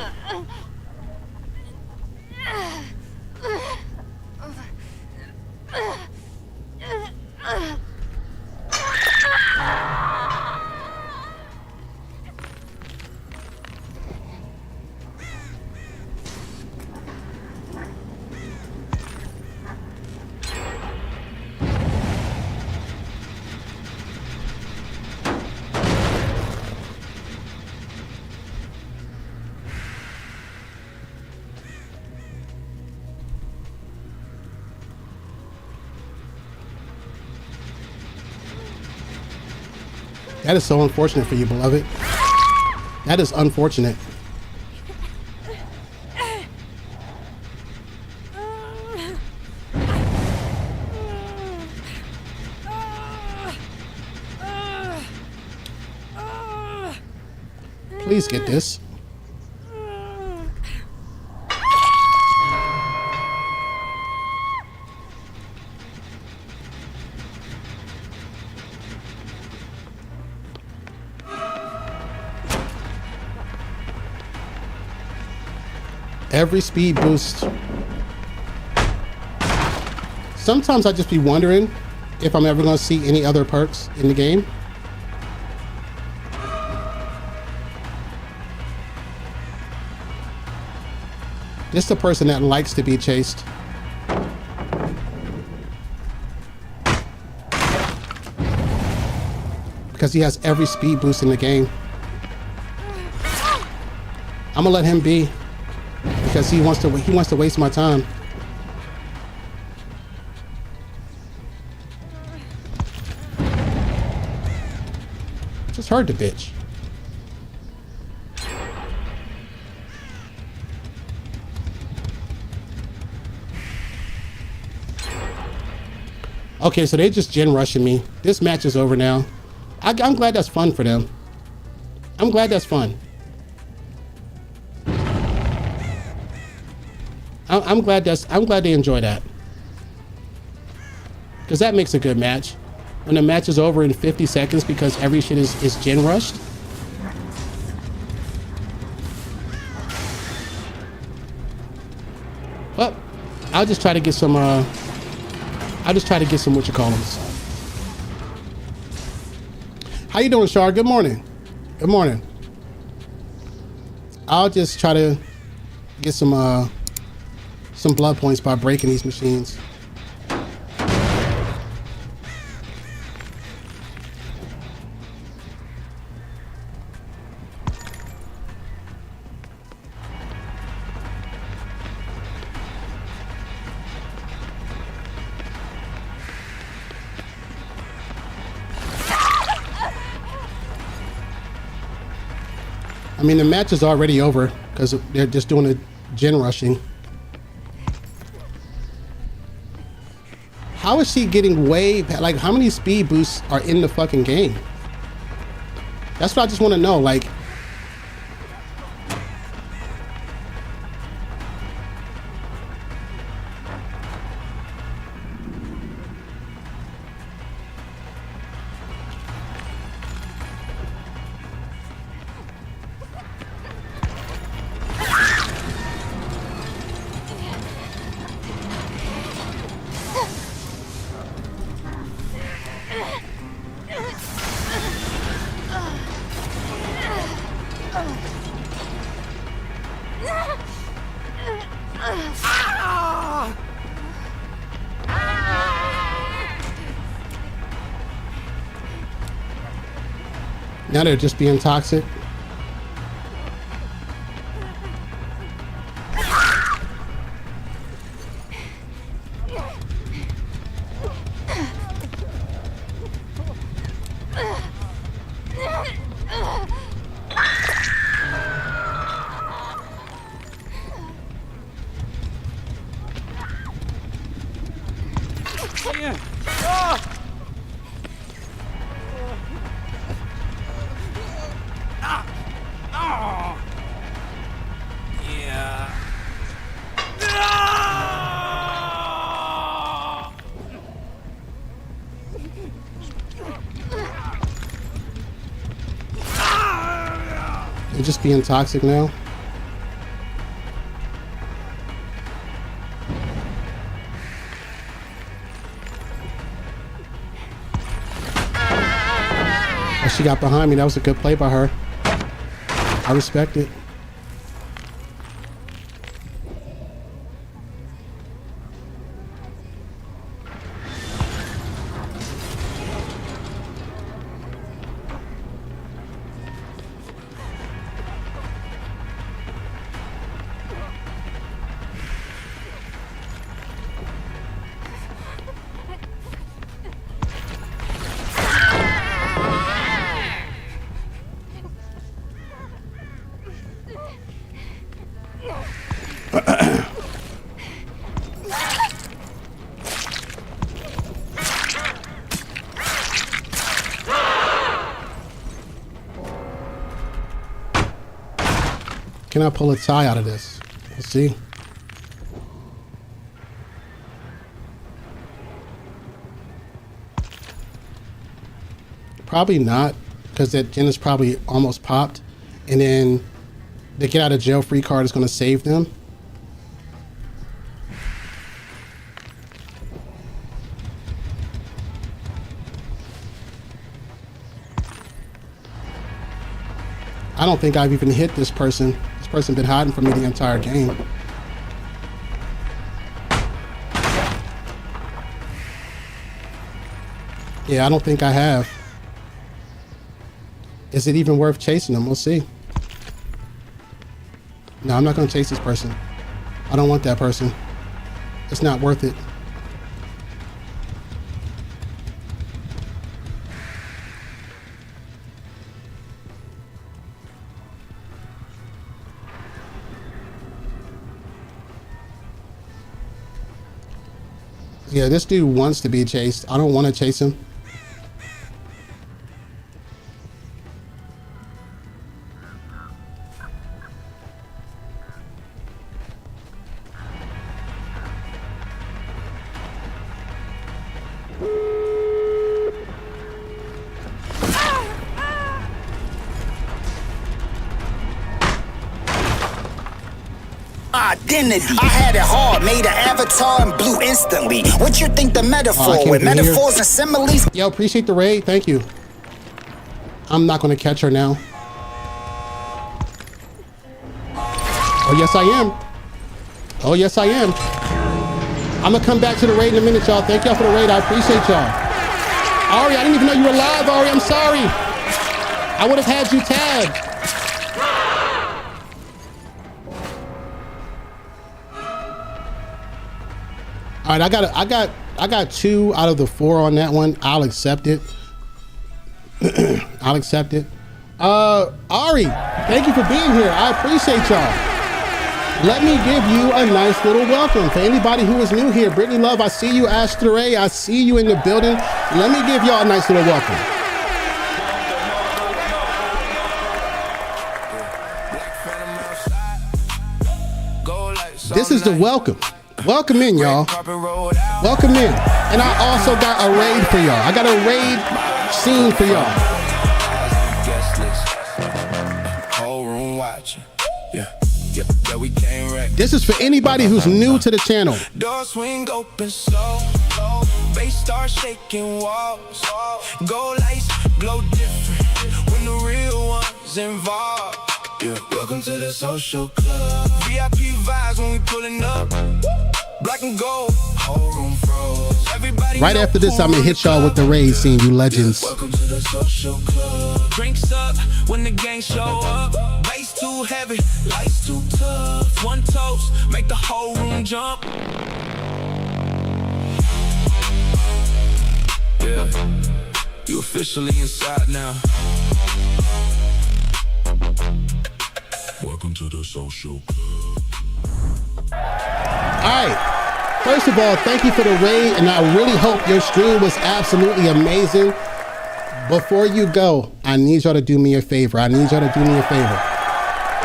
B: That is so unfortunate for you, beloved. That is unfortunate. Please get this. Every speed boost. Sometimes I just be wondering if I'm ever going to see any other perks in the game. Just a person that likes to be chased. Because he has every speed boost in the game. I'm gonna let him be. Because he wants to waste my time. Just heard the bitch. Okay, so they just gen rushing me. This match is over now. I'm glad that's fun for them. I'm glad that's fun. I'm glad they enjoy that. Because that makes a good match. When the match is over in 50 seconds because every shit is gen rushed. Well, I'll just try to get some what you call them. How you doing, Shar? Good morning. Good morning. I'll just try to get some blood points by breaking these machines. I mean, the match is already over because they're just doing a gen rushing. How is she getting way, like, how many speed boosts are in the fucking game? That's what I just want to know. Like, Now they're just being toxic. They're just being toxic now. Oh, she got behind me. That was a good play by her. I respect it. Can I pull a tie out of this? Let's see. Probably not, because that gen is probably almost popped, and then the get out of jail free card is going to save them. I don't think I've even hit this person. This person been hiding from me the entire game. Yeah, I don't think I have. Is it even worth chasing them? We'll see. No, I'm not going to chase this person. I don't want that person. It's not worth it. Yeah, this dude wants to be chased. I don't want to chase him.
H: Identity. I had it hard, made an avatar and blew instantly. What you think the metaphor with metaphors and similes?
B: Yo, appreciate the raid. Thank you. I'm not going to catch her now. Oh, yes, I am. Oh, yes, I am. I'm going to come back to the raid in a minute, y'all. Thank y'all for the raid. I appreciate y'all. Ari, I didn't even know you were live, Ari. I'm sorry. I would have had you tagged. All right, I got 2 out of the 4 on that one. I'll accept it. I'll accept it. Ari, thank you for being here. I appreciate y'all. Let me give you a nice little welcome. For anybody who is new here, Brittany Love, I see you. Astor Ray, I see you in the building. Let me give y'all a nice little welcome. This is the welcome. Welcome in, y'all. Welcome in. And I also got a raid for y'all. I got a raid scene for y'all. This is for anybody who's new to the channel.
A: Door swing open slow, bass start shaking walls, gold lights glow different when the real ones involved. Yeah, welcome to the social club. VIP vibes when we pulling up. Black and gold, whole room froze. Everybody
B: Right after this, I'm gonna hit y'all with the raid scene, you legends.
A: Welcome to the social club. Drinks up when the gang show up. Bass too heavy, lights too tough. One toast, make the whole room jump. Yeah, you officially inside now. Welcome to the social club.
B: All right. First of all, thank you for the raid, and I really hope your stream was absolutely amazing. Before you go, I need y'all to do me a favor. I'm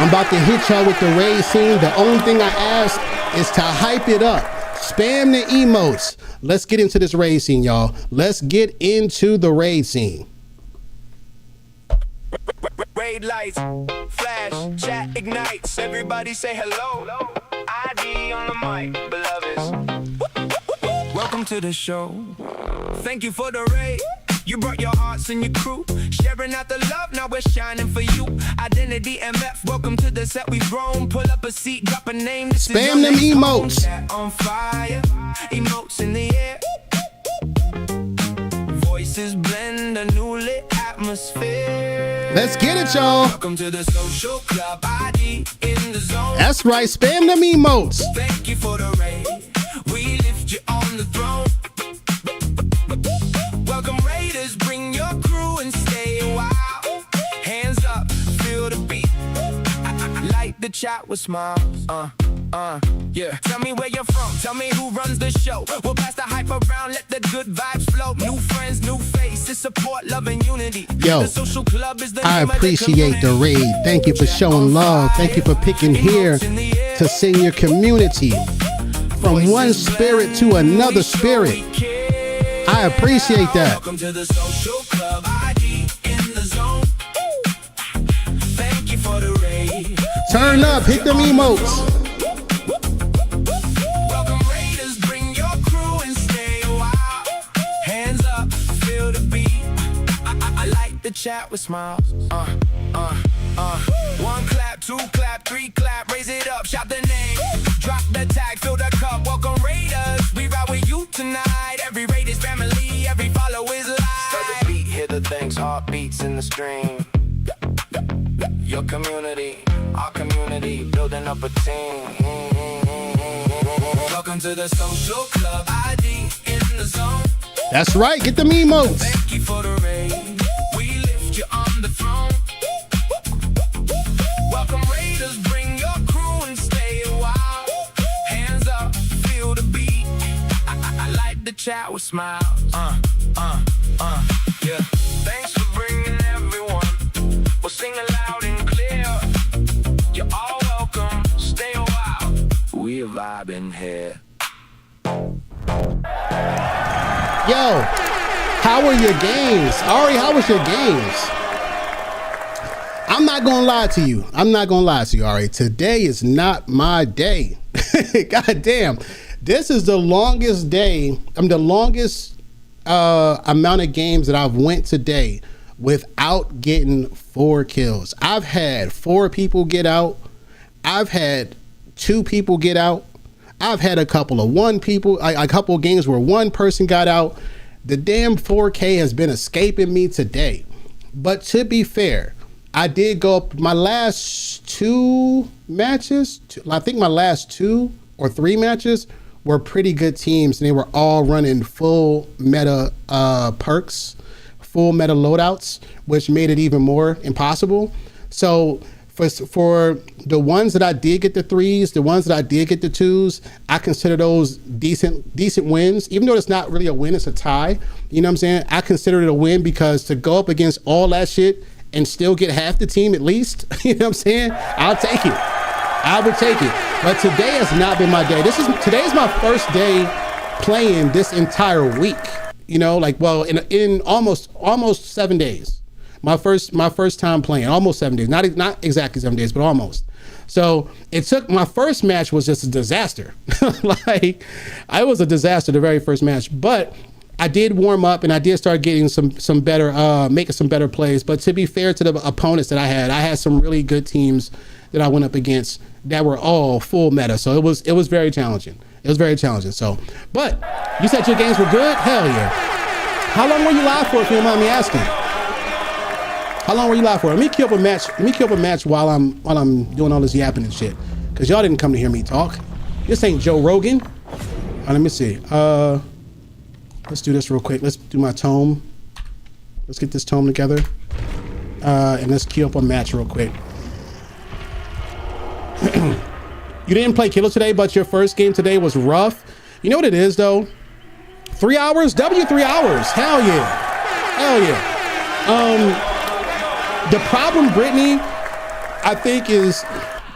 B: about to hit y'all with the raid scene. The only thing I ask is to hype it up. Spam the emotes. Let's get into this raid scene, y'all. Let's get into the raid scene.
A: Raid lights, flash, chat ignites. Everybody say hello. ID on the mic, beloveds. Welcome to the show. Thank you for the raid. You brought your hearts and your crew, sharing out the love. Now we're shining for you. Identity MF. Welcome to the set. We've grown. Pull up a seat, drop a name. This
B: Spam them emotes.
A: Chat on fire. Emotes in the air. Voices blend a new lit atmosphere.
B: Let's get it, y'all.
A: Welcome to the social club. ID in the zone.
B: That's right. Spam them emotes.
A: Thank you for the raid. We lift you on the throne. Welcome raiders, bring your crew and stay a while. Hands up, feel the beat. I light the chat with smiles. Yeah. Tell me where you're from. Tell me who runs the show. We'll pass the hype around. Let the good vibes flow. New friends, new faces, support, love, and unity.
B: Yo,
A: the social club is the
B: I
A: name of the
B: appreciate the raid. Thank you for showing love. Thank you for picking here to sing your community from one spirit to another spirit. I appreciate that.
A: Welcome to the social club. ID in the zone. Thank you for the raid.
B: Turn up, hit them emotes.
A: Welcome raiders, bring your crew and stay a while. Hands up, feel the beat. I like the chat with smiles. One clap, two clap, three clap, raise it up, shout the name. Drop the tag, fill the cup, welcome raiders. We ride with you tonight. Every raid is family, every follow is live. Start the beat, hear the things, heartbeats in the stream. Your community, our community, building up a team. Welcome to the social club. ID in the zone.
B: That's right, get them emotes.
A: Thank you for the raid. We lift you on the throne. Welcome raiders, bring your crew and stay a while. Hands up, feel the beat. I like the chat with smiles. Yeah. Thanks for bringing everyone. We'll sing loud and clear. You're all welcome. Stay a while. We're vibing here.
B: Yo, how are your games? Ari, how was your games? I'm not gonna lie to you, Ari. Today is not my day. God damn. This is the longest day. The longest amount of games that I've went today without getting 4 kills. I've had 4 people get out. I've had 2 people get out. I've had a couple of games where 1 person got out. The damn 4K has been escaping me today. But to be fair, I did go up my last 2 matches. I think my last 2 or 3 matches were pretty good teams, and they were all running full meta perks, full meta loadouts, which made it even more impossible. So for the ones that I did get the 3s, the ones that I did get the 2s, I consider those decent wins. Even though it's not really a win, it's a tie. You know what I'm saying? I consider it a win because to go up against all that shit and still get half the team at least, you know what I'm saying? I'll take it. I would take it. But today has not been my day. Today is my first day playing this entire week. You know, like, well, in almost 7 days. My first time playing, almost 7 days. Not exactly 7 days, but almost. So my first match was just a disaster. Like, I was a disaster the very first match. But I did warm up and I did start getting some better, making some better plays. But to be fair to the opponents that I had some really good teams that I went up against that were all full meta. So it was very challenging. It was very challenging. So, but you said your games were good? Hell yeah. How long were you live for, if you don't mind me asking? How long were you live for? Let me queue up a match while I'm doing all this yapping and shit. Cause y'all didn't come to hear me talk. This ain't Joe Rogan. Let me see. Let's do this real quick. Let's do my tome. Let's get this tome together. And let's queue up a match real quick. You didn't play Killer today, but your first game today was rough. You know what it is though? 3 hours? 3 hours. Hell yeah. Hell yeah. The problem, Brittany, I think is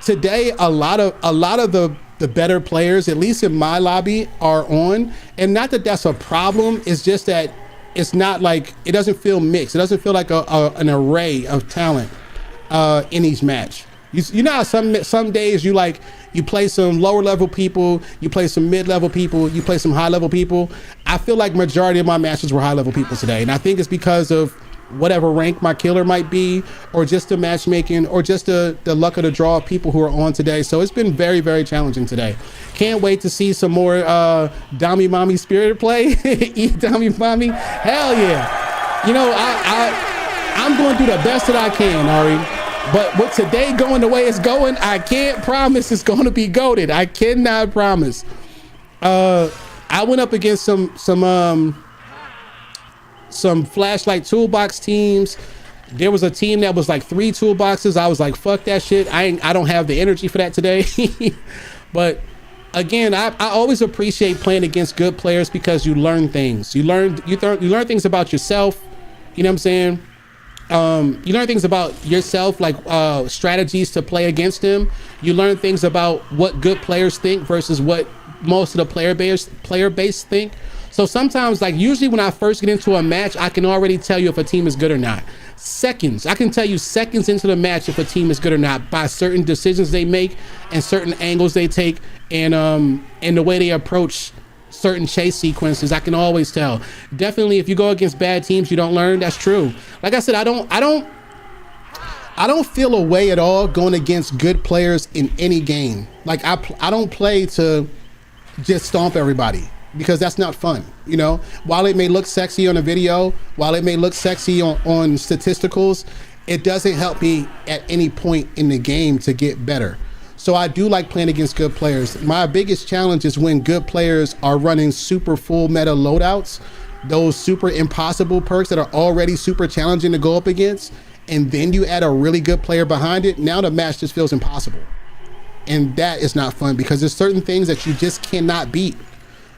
B: today a lot of the better players, at least in my lobby, are on. And not that that's a problem, it's just that it's not like, it doesn't feel mixed. It doesn't feel like an array of talent in each match. You know how some days you play some lower level people, you play some mid level people, you play some high level people. I feel like majority of my matches were high level people today. And I think it's because of whatever rank my killer might be, or just the matchmaking, or just the luck of the draw of people who are on today. So it's been very, very challenging today. Can't wait to see some more Dami Mommy Spirit play. Eat Dami Mommy. Hell yeah. You know, I'm going to do the best that I can, Ari. But with today going the way it's going, I can't promise it's going to be goated. I cannot promise. I went up against some flashlight toolbox teams. There was a team that was like 3 toolboxes. I was like, fuck that shit. I don't have the energy for that today. But again, I always appreciate playing against good players because you learn things. You learn things about yourself. You know what I'm saying? You learn things about yourself, like strategies to play against them. You learn things about what good players think versus what most of the player base think. So sometimes, like usually when I first get into a match, I can already tell you if a team is good or not. I can tell you seconds into the match if a team is good or not by certain decisions they make and certain angles they take and the way they approach certain chase sequences. I can always tell. Definitely, if you go against bad teams, you don't learn. That's true. Like I said, I don't feel a way at all going against good players in any game. Like I don't play to just stomp everybody, because that's not fun. You know, while it may look sexy on a video, while it may look sexy on statisticals, it doesn't help me at any point in the game to get better. So I do like playing against good players. My biggest challenge is when good players are running super full meta loadouts, those super impossible perks that are already super challenging to go up against, and then you add a really good player behind it. Now the match just feels impossible. And that is not fun, because there's certain things that you just cannot beat.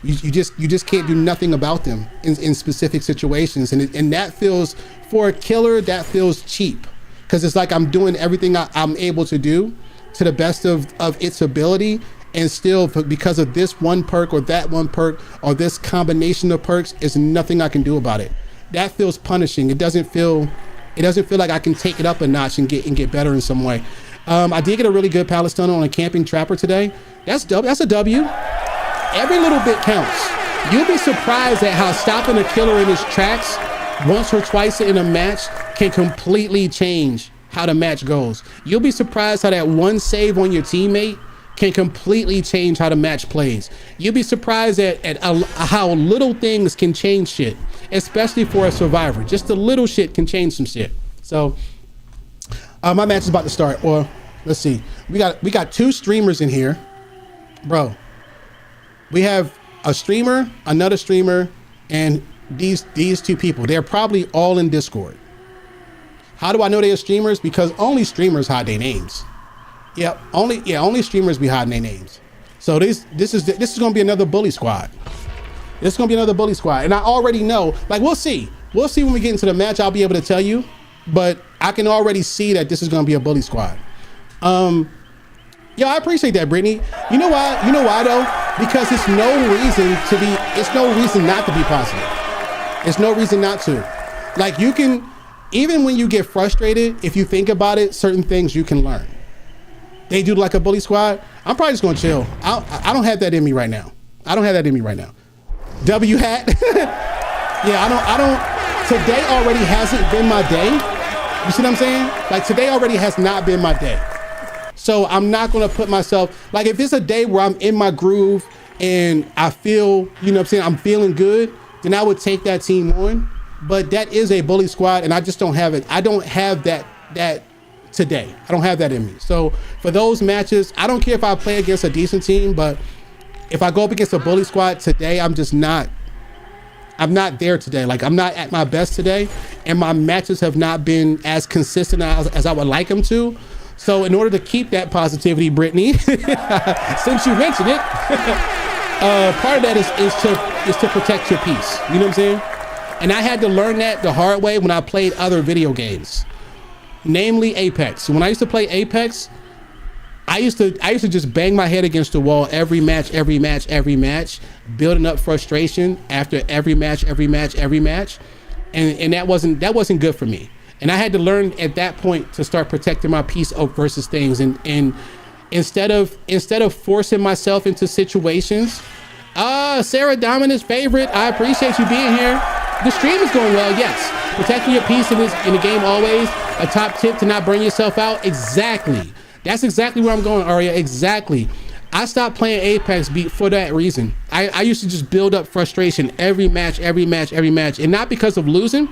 B: You just can't do nothing about them in specific situations. And that feels, for a killer, that feels cheap, because it's like I'm doing everything I'm able to do to the best of its ability, and still, because of this one perk or that one perk or this combination of perks, is nothing I can do about it. That feels punishing. It doesn't feel like I can take it up a notch and get better in some way. I did get a really good palace tunnel on a camping trapper today. That's a W. Every little bit counts. You'll be surprised at how stopping a killer in his tracks once or twice in a match can completely change how the match goes. You'll be surprised how that one save on your teammate can completely change how the match plays. You'll be surprised at how little things can change shit, especially for a survivor. Just the little shit can change some shit. So my match is about to start. Well, let's see. We got 2 streamers in here, bro. We have a streamer, another streamer, and these 2 people. They're probably all in Discord. How do I know they're streamers? Because only streamers hide their names. Yep, only streamers be hiding their names. So this is gonna be another bully squad. This is gonna be another bully squad, and I already know. Like, we'll see when we get into the match. I'll be able to tell you, but I can already see that this is gonna be a bully squad. I appreciate that, Brittany. You know why? You know why though? Because it's no reason not to be positive. It's no reason not to. Like, you can, even when you get frustrated, if you think about it, certain things you can learn. They do like a bully squad. I'm probably just gonna chill. I don't have that in me right now. W hat. Yeah, I don't, today already hasn't been my day. You see what I'm saying? Like today already has not been my day. So I'm not gonna put myself, like if it's a day where I'm in my groove and I feel, you know what I'm saying, I'm feeling good, then I would take that team on. But that is a bully squad and I just don't have it. I don't have that today. I don't have that in me. So for those matches, I don't care if I play against a decent team, but if I go up against a bully squad today, I'm not there today. Like I'm not at my best today and my matches have not been as consistent as I would like them to. So in order to keep that positivity, Brittany, since you mentioned it, part of that is to protect your peace. You know what I'm saying? And I had to learn that the hard way when I played other video games, namely Apex. When I used to play Apex, I used to just bang my head against the wall every match, building up frustration after every match. And that wasn't good for me. And I had to learn at that point to start protecting my peace versus things. And instead of forcing myself into situations, Sarah Dominant's favorite, I appreciate you being here. The stream is going well, yes. Protecting your peace in the game always. A top tip to not burn yourself out. Exactly. That's exactly where I'm going, Aria. Exactly. I stopped playing Apex for that reason. I used to just build up frustration every match. And not because of losing,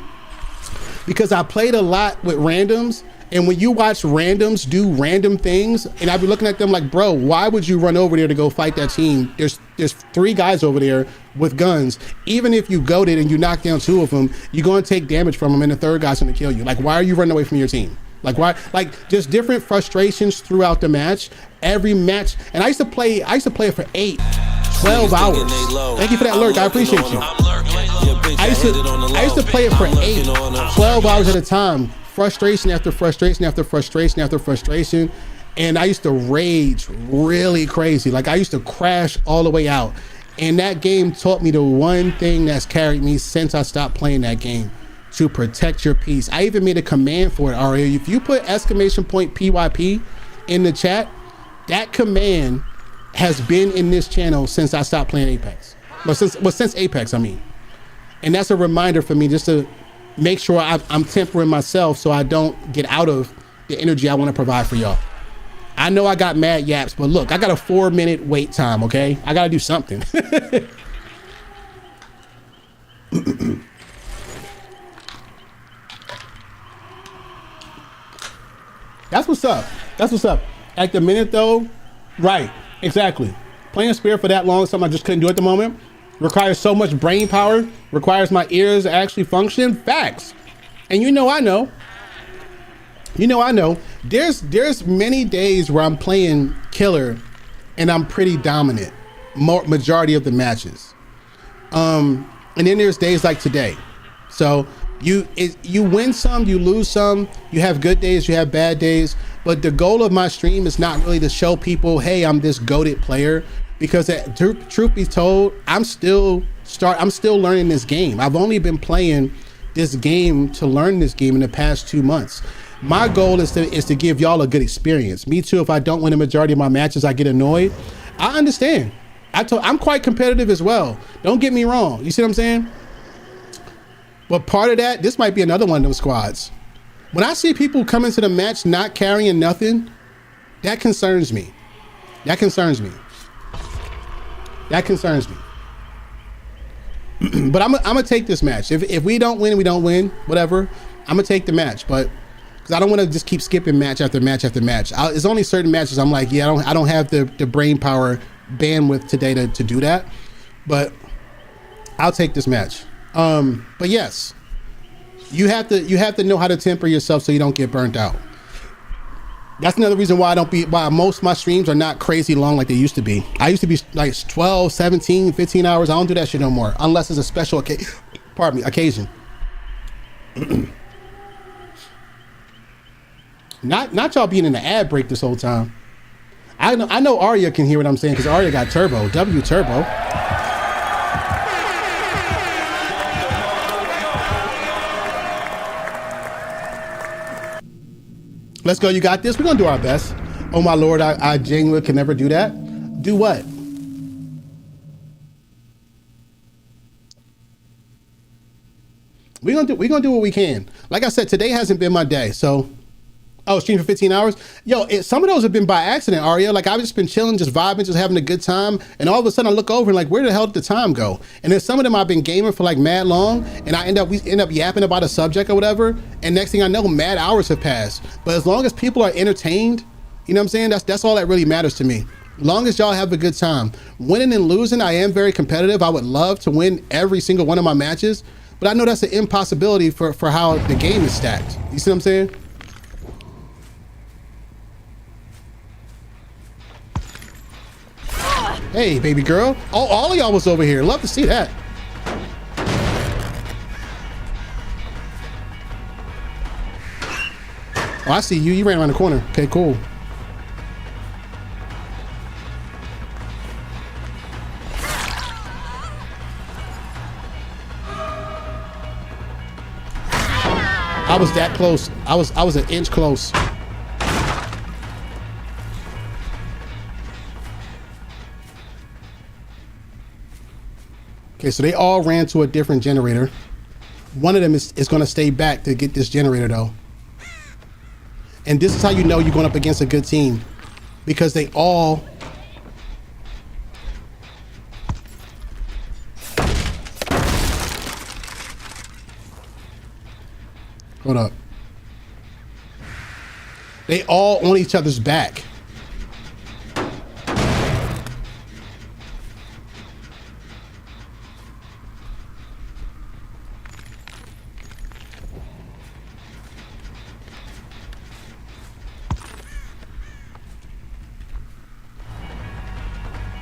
B: because I played a lot with randoms. And when you watch randoms do random things, and I'd be looking at them like, bro, why would you run over there to go fight that team? There's 3 guys over there with guns. Even if you goaded and you knock down 2 of them, you're going to take damage from them and the 3rd guy's going to kill you. Like, why are you running away from your team? Like, why? Like, just different frustrations throughout the match. Every match. And I used to play it for 8, 12 hours. Thank you for that lurk. I appreciate you. I used to play it for 8, 12 hours at a time. Frustration after frustration. And I used to rage really crazy. Like I used to crash all the way out. And that game taught me the one thing that's carried me since I stopped playing that game: to protect your peace. I even made a command for it, Aria. If you put !PYP in the chat, that command has been in this channel since I stopped playing Apex. Since Apex, I mean. And that's a reminder for me just to make sure I'm tempering myself so I don't get out of the energy I want to provide for y'all. I know I got mad yaps, but look, I got a 4-minute wait time, okay? I got to do something. That's what's up. At the minute though, right, exactly. Playing Spirit for that long is something I just couldn't do at the moment. Requires so much brain power, requires my ears to actually function. Facts. And I know. There's many days where I'm playing killer and I'm pretty dominant, majority of the matches. And then there's days like today. So you win some, you lose some, you have good days, you have bad days. But the goal of my stream is not really to show people, hey, I'm this goated player. Because truth be told, I'm still learning this game. I've only been playing this game to learn this game in the past 2 months. My goal is to give y'all a good experience. Me too, if I don't win the majority of my matches, I get annoyed. I understand. I'm quite competitive as well. Don't get me wrong. You see what I'm saying? But part of that, this might be another one of those squads. When I see people come into the match not carrying nothing, that concerns me. But I'm gonna take this match. If we don't win, we don't win. Whatever. I'm gonna take the match, but because I don't want to just keep skipping match after match. There's only certain matches I'm like, yeah, I don't have the brain power bandwidth today to do that. But I'll take this match. But yes, you have to know how to temper yourself so you don't get burnt out. That's another reason why why most of my streams are not crazy long like they used to be. I used to be like 12, 17, 15 hours. I don't do that shit no more unless it's a special occasion. Not y'all being in the ad break this whole time. I know Arya can hear what I'm saying because Arya got turbo, W turbo. Let's go, you got this. We're gonna do our best. Oh my Lord, I genuinely can never do that. Do what? We're gonna do what we can. Like I said, today hasn't been my day. So, oh, stream for 15 hours. Yo, some of those have been by accident, Aria. Like I've just been chilling, just vibing, just having a good time. And all of a sudden I look over and like, where the hell did the time go? And then some of them I've been gaming for like mad long, and we end up yapping about a subject or whatever. And next thing I know, mad hours have passed. But as long as people are entertained, you know what I'm saying? That's all that really matters to me. Long as y'all have a good time. Winning and losing, I am very competitive. I would love to win every single one of my matches, but I know that's an impossibility for how the game is stacked. You see what I'm saying? Hey, baby girl. Oh, all of y'all was over here. Love to see that. Oh, I see you. You ran around the corner. Okay, cool. I was that close. I was an inch close. Okay, so they all ran to a different generator. One of them is going to stay back to get this generator though. And this is how you know you're going up against a good team, because they all hold up. They all on each other's back.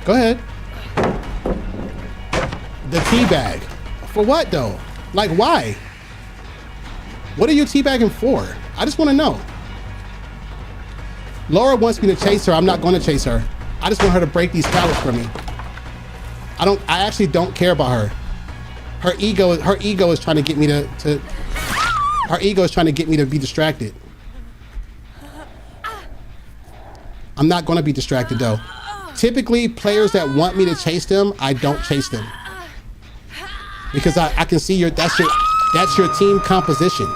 B: Go ahead. The tea bag. For what though? Like why? What are you teabagging for? I just want to know. Laura wants me to chase her. I'm not going to chase her. I just want her to break these pallets for me. I actually don't care about her. Her ego is trying to get me her ego is trying to get me to be distracted. I'm not going to be distracted though. Typically, players that want me to chase them, I don't chase them. Because I can see that's your team composition.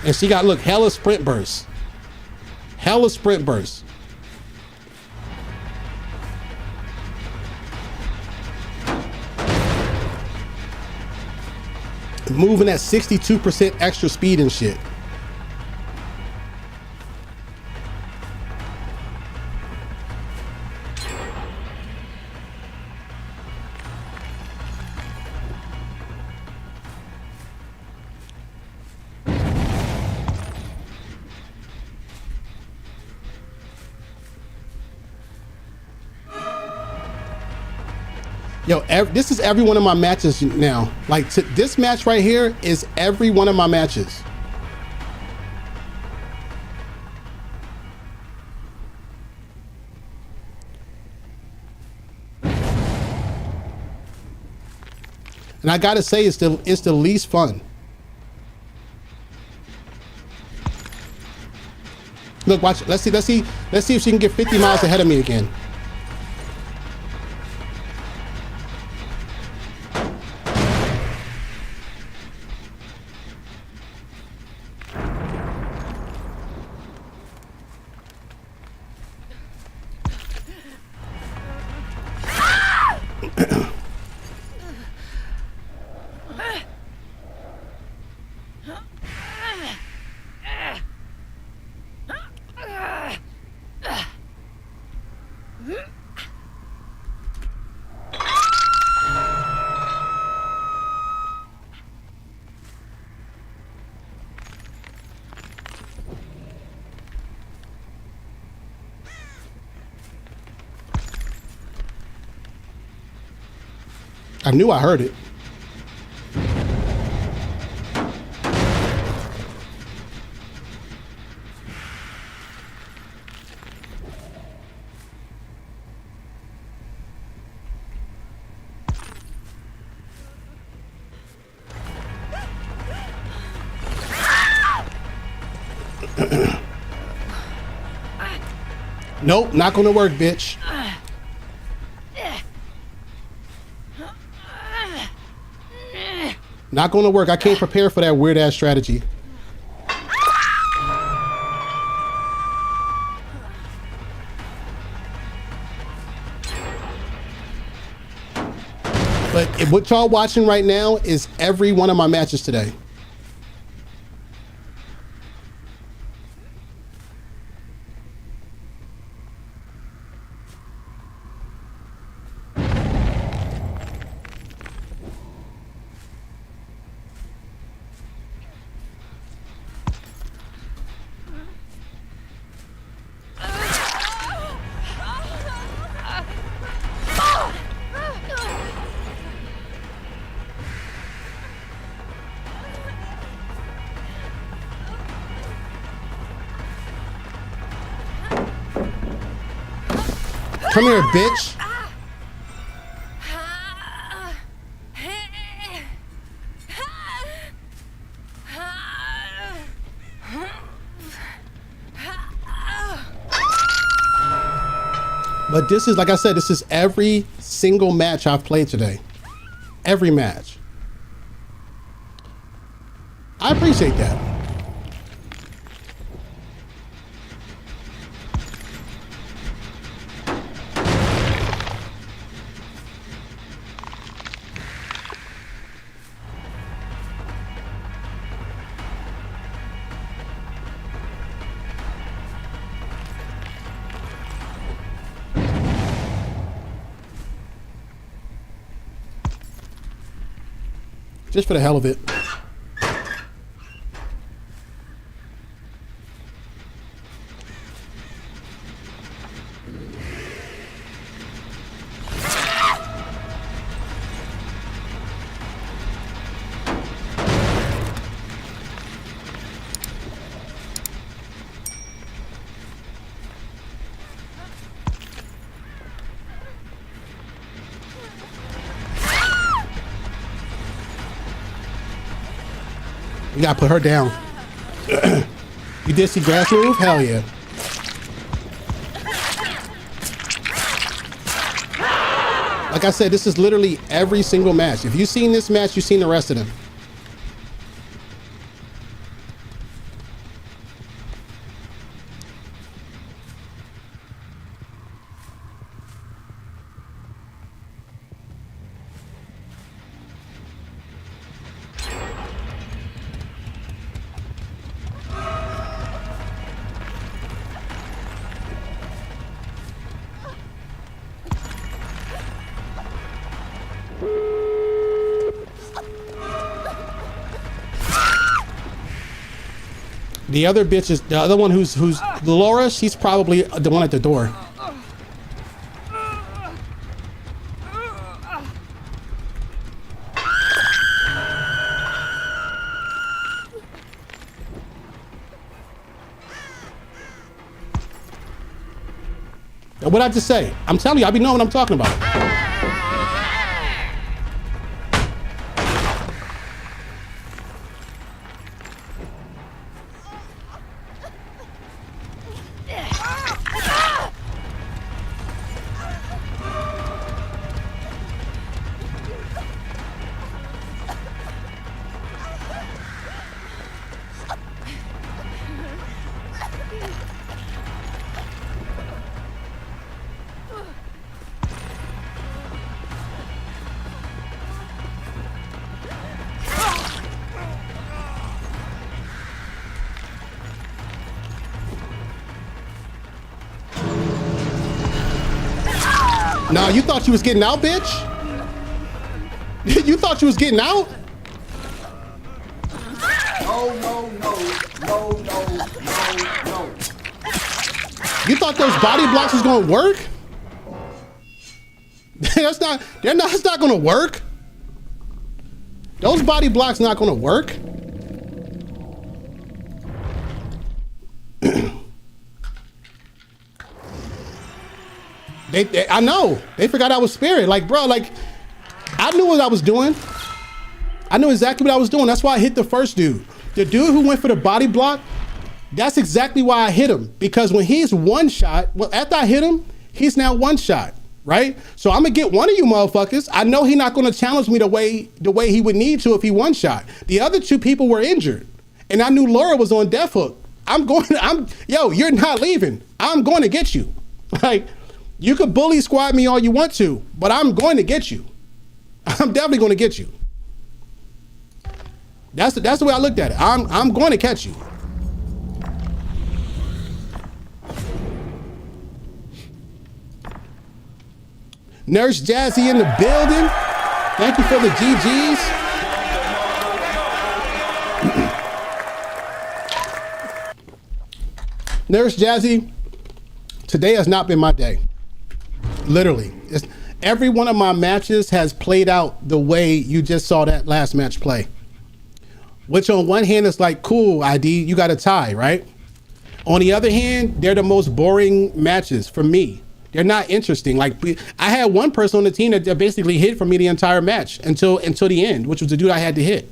B: And she got, look, hella sprint bursts. Hella sprint bursts. Moving at 62% extra speed and shit. Yo, this is every one of my matches now. Like, this match right here is every one of my matches. And I gotta say, it's the least fun. Look, watch. Let's see if she can get 50 miles ahead of me again. I knew I heard it. Nope, not gonna work, bitch. Not gonna work. I can't prepare for that weird ass strategy. But what y'all watching right now is every one of my matches today. Come here, bitch. But this is, like I said, this is every single match I've played today. Every match. I appreciate that. Just for the hell of it. You gotta put her down. You did see grass move? Hell yeah. Like I said, this is literally every single match. If you've seen this match, you've seen the rest of them. The other bitch is the other one who's Laura. She's probably the one at the door. What'd I just say? I'm telling you, I be knowing what I'm talking about. Nah, you thought you was getting out, bitch? You thought you was getting out?
I: No.
B: You thought those body blocks was gonna work? That's not gonna work. Those body blocks not gonna work. I know. They forgot I was Spirit. Like, bro, like, I knew what I was doing. I knew exactly what I was doing. That's why I hit the first dude. The dude who went for the body block That's exactly why I hit him, because when he's one shot, well, after I hit him, he's now one shot, right? So I'm gonna get one of you motherfuckers. I know he's not gonna challenge me the way he would need to if he one shot. The other two people were injured, and I knew Laura was on death hook. Yo, you're not leaving. I'm going to get you. Like, you could bully squad me all you want to, but I'm going to get you. I'm definitely going to get you. That's the way I looked at it. I'm going to catch you. Nurse Jazzy in the building. Thank you for the GGs. Nurse Jazzy, today has not been my day. Literally. Every one of my matches has played out the way you just saw that last match play. Which on one hand is like, cool, ID, you got a tie, right? On the other hand, they're the most boring matches for me. They're not interesting. Like, I had one person on the team that basically hit for me the entire match until the end, which was the dude I had to hit.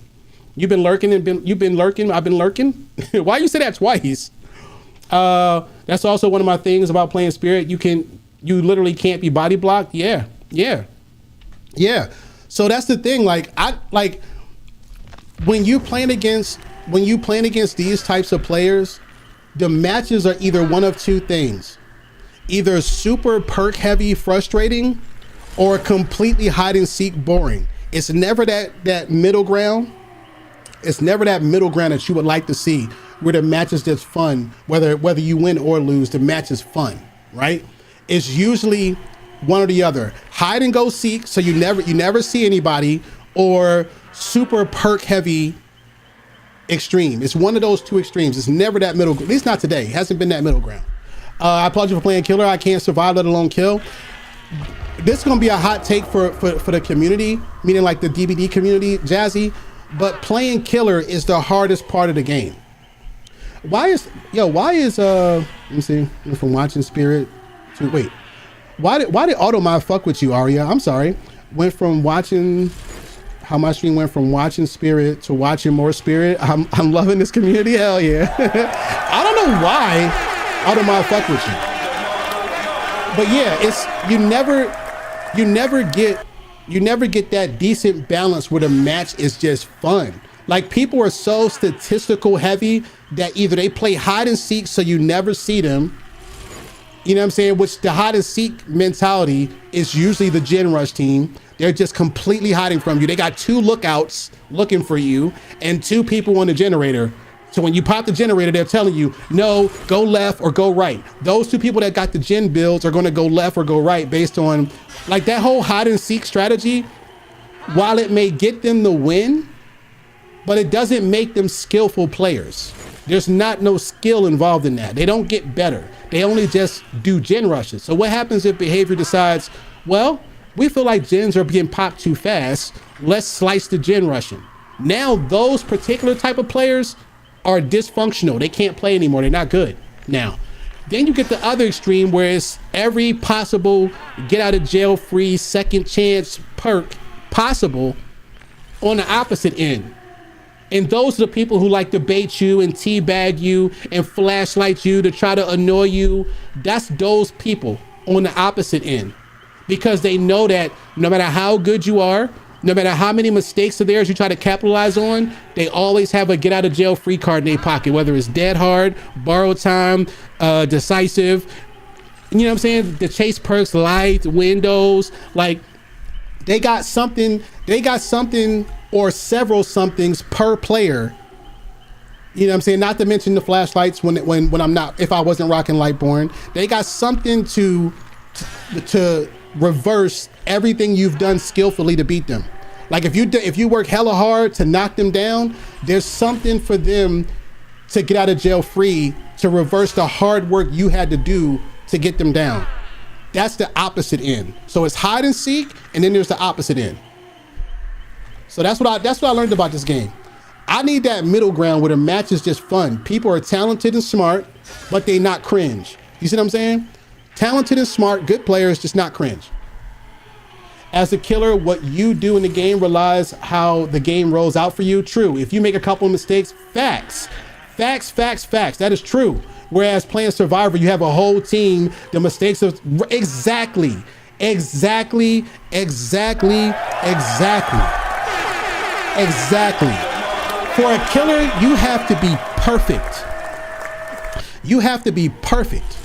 B: You've been lurking you've been lurking, I've been lurking. Why you say that twice? That's also one of my things about playing Spirit. You literally can't be body blocked. Yeah. So that's the thing. When you playing against these types of players, the matches are either one of two things. Either super perk heavy, frustrating, or completely hide and seek boring. It's never that middle ground. It's never that middle ground that you would like to see, where the match is just fun. Whether you win or lose, the match is fun, right? It's usually one or the other. Hide and go seek, so you never see anybody, or super perk heavy extreme. It's one of those two extremes. It's never that middle, at least not today. It hasn't been that middle ground. I applaud you for playing killer. I can't survive, let alone kill. This is gonna be a hot take for the community, meaning like the DBD community, Jazzy, but playing killer is the hardest part of the game. Why is let me see, from watching Spirit to, wait, why did Automod fuck with you, Aria? I'm sorry. Went from watching, how my stream went from watching Spirit to watching more Spirit. I'm loving this community, hell yeah. I don't know why Automod fuck with you. But yeah, it's you never get that decent balance where the match is just fun. Like, people are so statistical heavy that either they play hide and seek so you never see them, you know what I'm saying, which the hide and seek mentality is usually the Gen Rush team. They're just completely hiding from you. They got two lookouts looking for you and two people on the generator. So when you pop the generator, they're telling you, no, go left or go right. Those two people that got the gen builds are going to go left or go right based on, like, that whole hide and seek strategy. While it may get them the win, but it doesn't make them skillful players. There's no skill involved in that. They don't get better. They only just do gen rushes. So what happens if behavior decides, well, we feel like gens are being popped too fast, let's slice the gen rushing. Now those particular type of players are dysfunctional. They can't play anymore. They're not good now. Then you get the other extreme where it's every possible get out of jail free second chance perk possible on the opposite end. And those are the people who like to bait you and teabag you and flashlight you to try to annoy you. That's those people on the opposite end, because they know that no matter how good you are, no matter how many mistakes of theirs you try to capitalize on, they always have a get out of jail free card in their pocket, whether it's dead hard, borrow time, decisive, you know what I'm saying? The chase perks, light, windows, like they got something or several somethings per player. You know what I'm saying? Not to mention the flashlights when I'm not, if I wasn't rocking Lightborn. They got something to reverse everything you've done skillfully to beat them. Like if you work hella hard to knock them down, there's something for them to get out of jail free to reverse the hard work you had to do to get them down. That's the opposite end. So it's hide and seek, and then there's the opposite end. So that's what I learned about this game. I need that middle ground where the match is just fun. People are talented and smart, but they not cringe. You see what I'm saying? Talented and smart, good players, just not cringe. As a killer, what you do in the game relies how the game rolls out for you. True, if you make a couple of mistakes, facts. Facts, facts, facts. That is true. Whereas playing Survivor, you have a whole team. The mistakes of exactly. For a killer, you have to be perfect. You have to be perfect.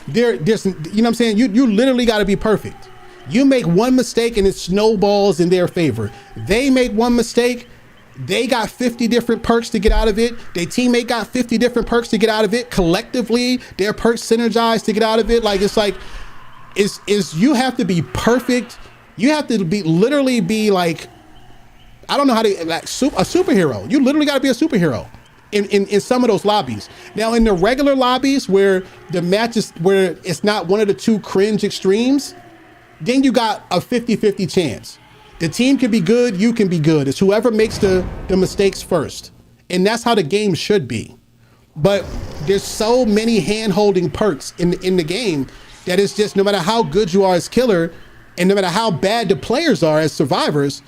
B: There's, you know what I'm saying? You literally got to be perfect. You make one mistake and it snowballs in their favor. They make one mistake, they got 50 different perks to get out of it. Their teammate got 50 different perks to get out of it. Collectively, their perks synergize to get out of it. Like, it's like, you have to be perfect. You have to be literally be like, I don't know how to, like, a superhero. You literally got to be a superhero in some of those lobbies. Now, in the regular lobbies where the match is, where it's not one of the two cringe extremes, then you got a 50-50 chance. The team can be good, you can be good. It's whoever makes the mistakes first. And that's how the game should be. But there's so many hand-holding perks in the game that it's just, no matter how good you are as killer, and no matter how bad the players are as survivors,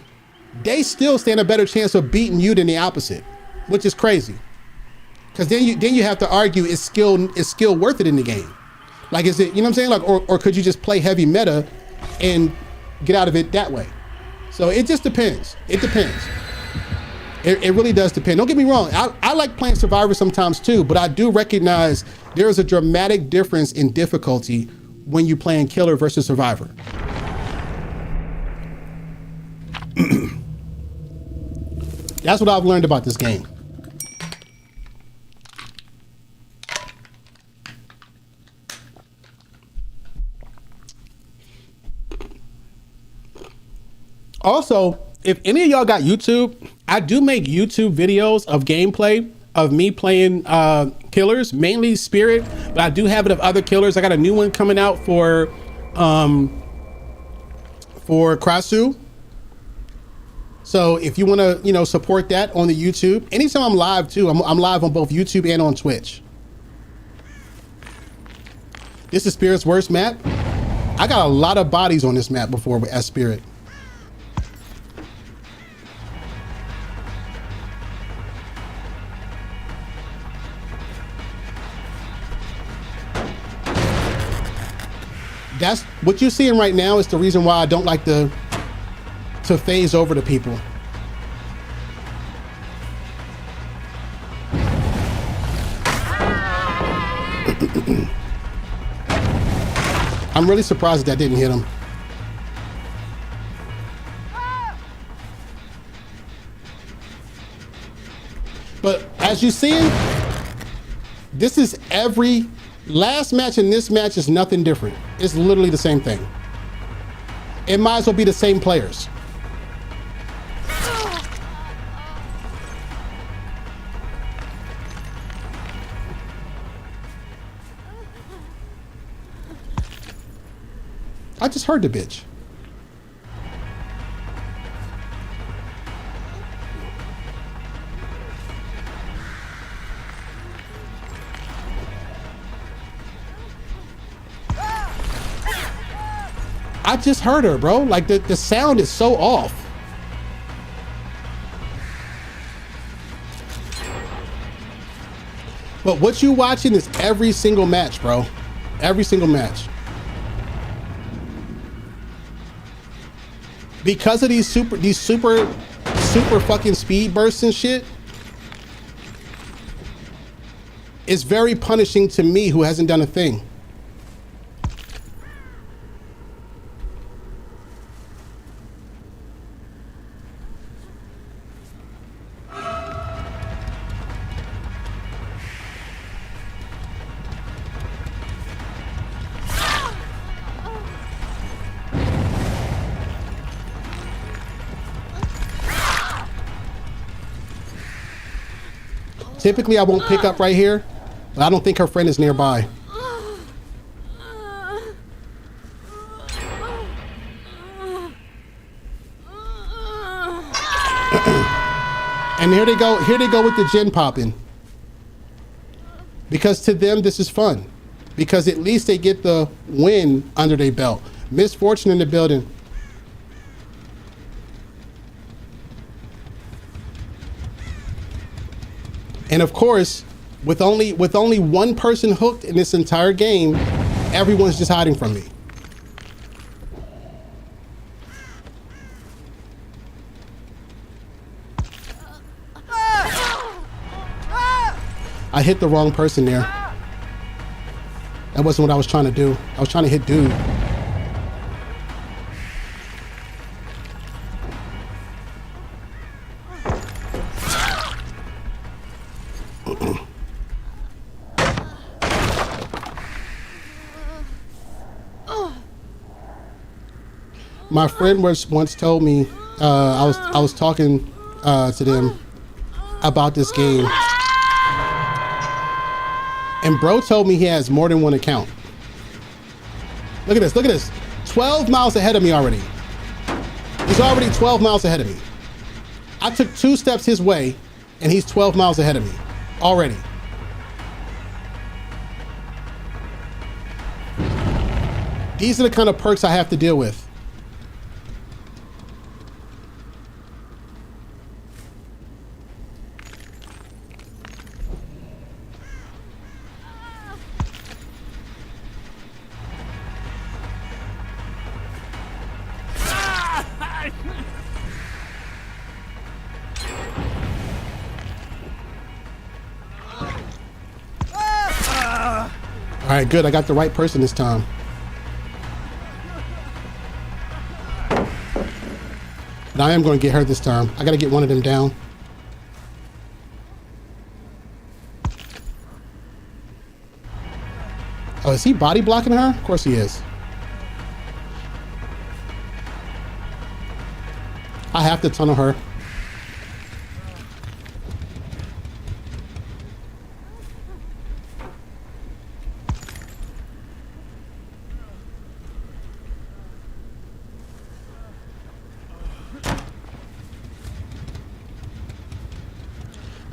B: they still stand a better chance of beating you than the opposite, which is crazy. Because then you have to argue, is skill worth it in the game? Like, is it, you know what I'm saying? Like, or could you just play heavy meta and get out of it that way? So it just depends. It depends. It really does depend. Don't get me wrong. I like playing Survivor sometimes too, but I do recognize there is a dramatic difference in difficulty when you're playing killer versus Survivor. That's what I've learned about this game. Also, if any of y'all got YouTube, I do make YouTube videos of gameplay of me playing killers, mainly Spirit, but I do have it of other killers. I got a new one coming out for Krasu. So if you want to, you know, support that on the YouTube, anytime I'm live too, I'm live on both YouTube and on Twitch. This is Spirit's worst map. I got a lot of bodies on this map before as Spirit. That's what you're seeing right now is the reason why I don't like to phase over to people. I'm really surprised that didn't hit him. But as you're seeing, this is every last match and this match is nothing different. It's literally the same thing. It might as well be the same players. I just heard the bitch. I just heard her, bro. Like the sound is so off. But what you watching is every single match, bro. Every single match. Because of these super fucking speed bursts and shit, it's very punishing to me who hasn't done a thing. Typically, I won't pick up right here, but I don't think her friend is nearby. And here they go with the gin popping. Because to them, this is fun. Because at least they get the win under their belt. Misfortune in the building. And of course, With only one person hooked in this entire game, everyone's just hiding from me. I hit the wrong person there. That wasn't what I was trying to do. I was trying to hit dude. My friend once told me, I was talking to them about this game, and bro told me he has more than one account. Look at this, look at this. 12 miles ahead of me already. He's already 12 miles ahead of me. I took 2 steps his way, and he's 12 miles ahead of me already. These are the kind of perks I have to deal with. All right, good. I got the right person this time. But I am going to get her this time. I got to get one of them down. Oh, is he body blocking her? Of course he is. I have to tunnel her.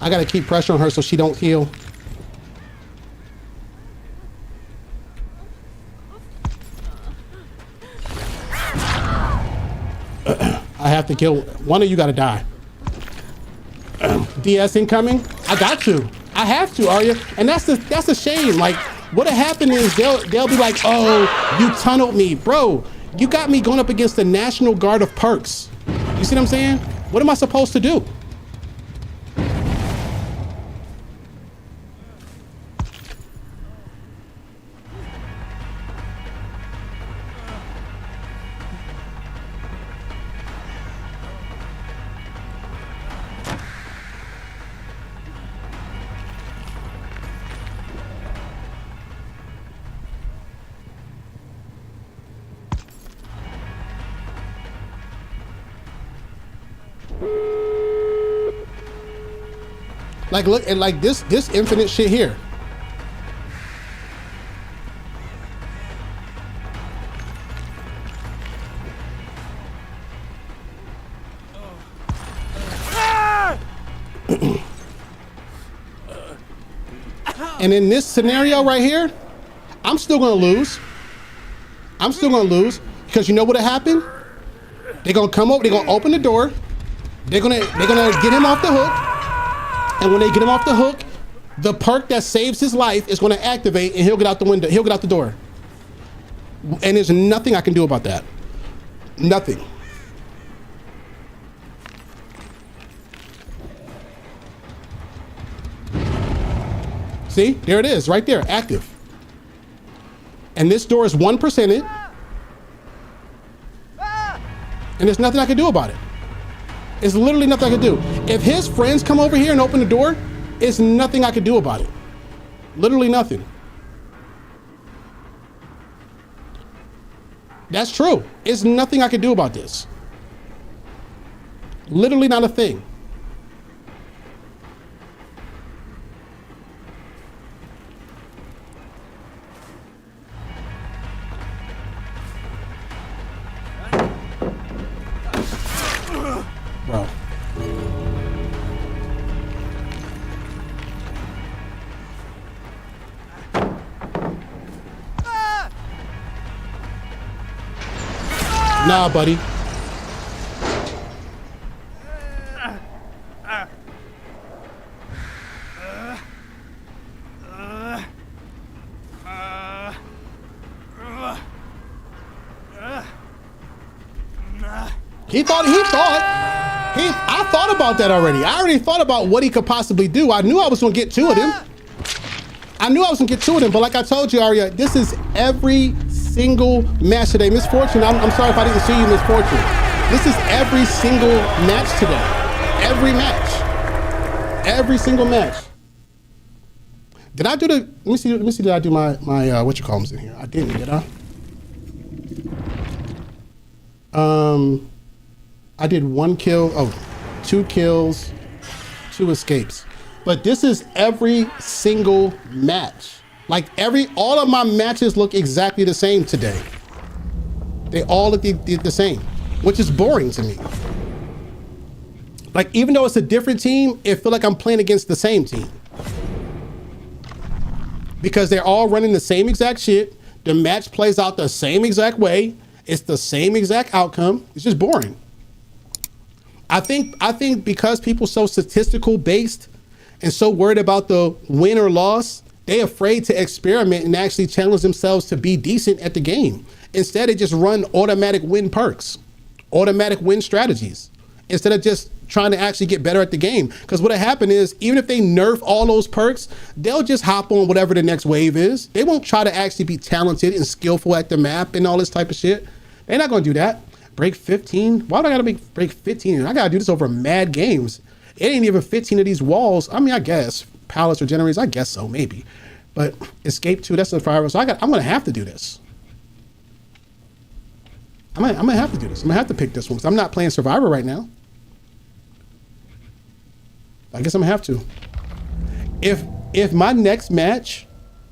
B: I gotta keep pressure on her so she don't heal. I have to kill one of you. Gotta die. DS incoming. I got to. I have to, Arya. And that's a shame. Like, what'll happen is they'll be like, oh, you tunneled me, bro. You got me going up against the National Guard of perks. You see what I'm saying? What am I supposed to do? Like, look at like this infinite shit here. And in this scenario right here, I'm still gonna lose. I'm still gonna lose because you know what'll happen? They're gonna come over, they're gonna open the door, they're gonna get him off the hook. And when they get him off the hook, the perk that saves his life is going to activate and he'll get out the window. He'll get out the door. And there's nothing I can do about that. Nothing. See, there it is right there, active. And this door is 1%ed. And there's nothing I can do about it. It's literally nothing I can do. If his friends come over here and open the door, it's nothing I can do about it. Literally nothing. That's true. It's nothing I can do about this. Literally not a thing. Bro. Nah, buddy. I thought about that already. I already thought about what he could possibly do. I knew I was gonna get two of them. But like I told you, Aria, this is every single match today. Miss Fortune, I'm sorry if I didn't see you, Miss Fortune. This is every single match today. Every match. Every single match. Did I do the, let me see, did I do my what you call them in here? I didn't, did I? I did 1 kill, 2 kills, 2 escapes. But this is every single match. Like all of my matches look exactly the same today. They all look the same, which is boring to me. Like, even though it's a different team, it feels like I'm playing against the same team. Because they're all running the same exact shit. The match plays out the same exact way. It's the same exact outcome. It's just boring. I think because people so statistical based and so worried about the win or loss, they're afraid to experiment and actually challenge themselves to be decent at the game. Instead, they just run automatic win perks, automatic win strategies, instead of just trying to actually get better at the game. Because what'll happen is, even if they nerf all those perks, they'll just hop on whatever the next wave is. They won't try to actually be talented and skillful at the map and all this type of shit. They're not gonna do that. Break 15? Why do I gotta break 15? I gotta do this over mad games. It ain't even 15 of these walls. I mean, I guess pallets or generators, I guess so, maybe. But escape 2, that's a fire. So I'm gonna have to do this. I'm gonna have to do this. I'm gonna have to pick this one because I'm not playing Survivor right now. I guess I'm gonna have to. If my next match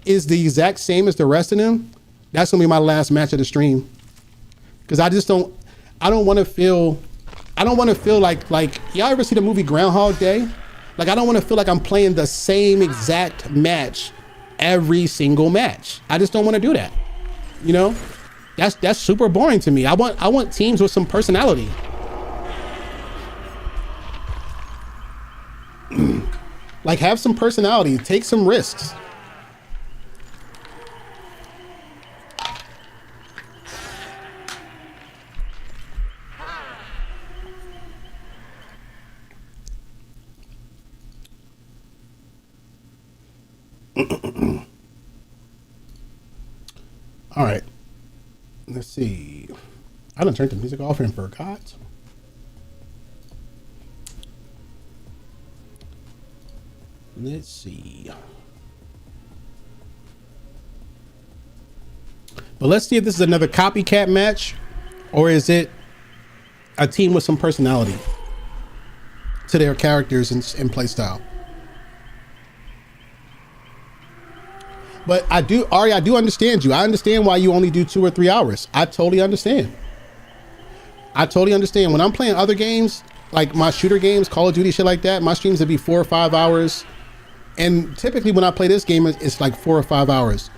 B: is the exact same as the rest of them, that's gonna be my last match of the stream. Because I don't want to feel like y'all ever see the movie Groundhog Day? Like, I don't want to feel like I'm playing the same exact match every single match. I just don't want to do that. You know, that's super boring to me. I want teams with some personality. Like, have some personality, take some risks. All right, let's see. I done turned the music off and forgot. Let's see. But let's see if this is another copycat match, or is it a team with some personality to their characters and play style. But Ari, I do understand you. I understand why you only do 2 or 3 hours. I totally understand. When I'm playing other games, like my shooter games, Call of Duty, shit like that, my streams would be 4 or 5 hours. And typically when I play this game, it's like 4 or 5 hours.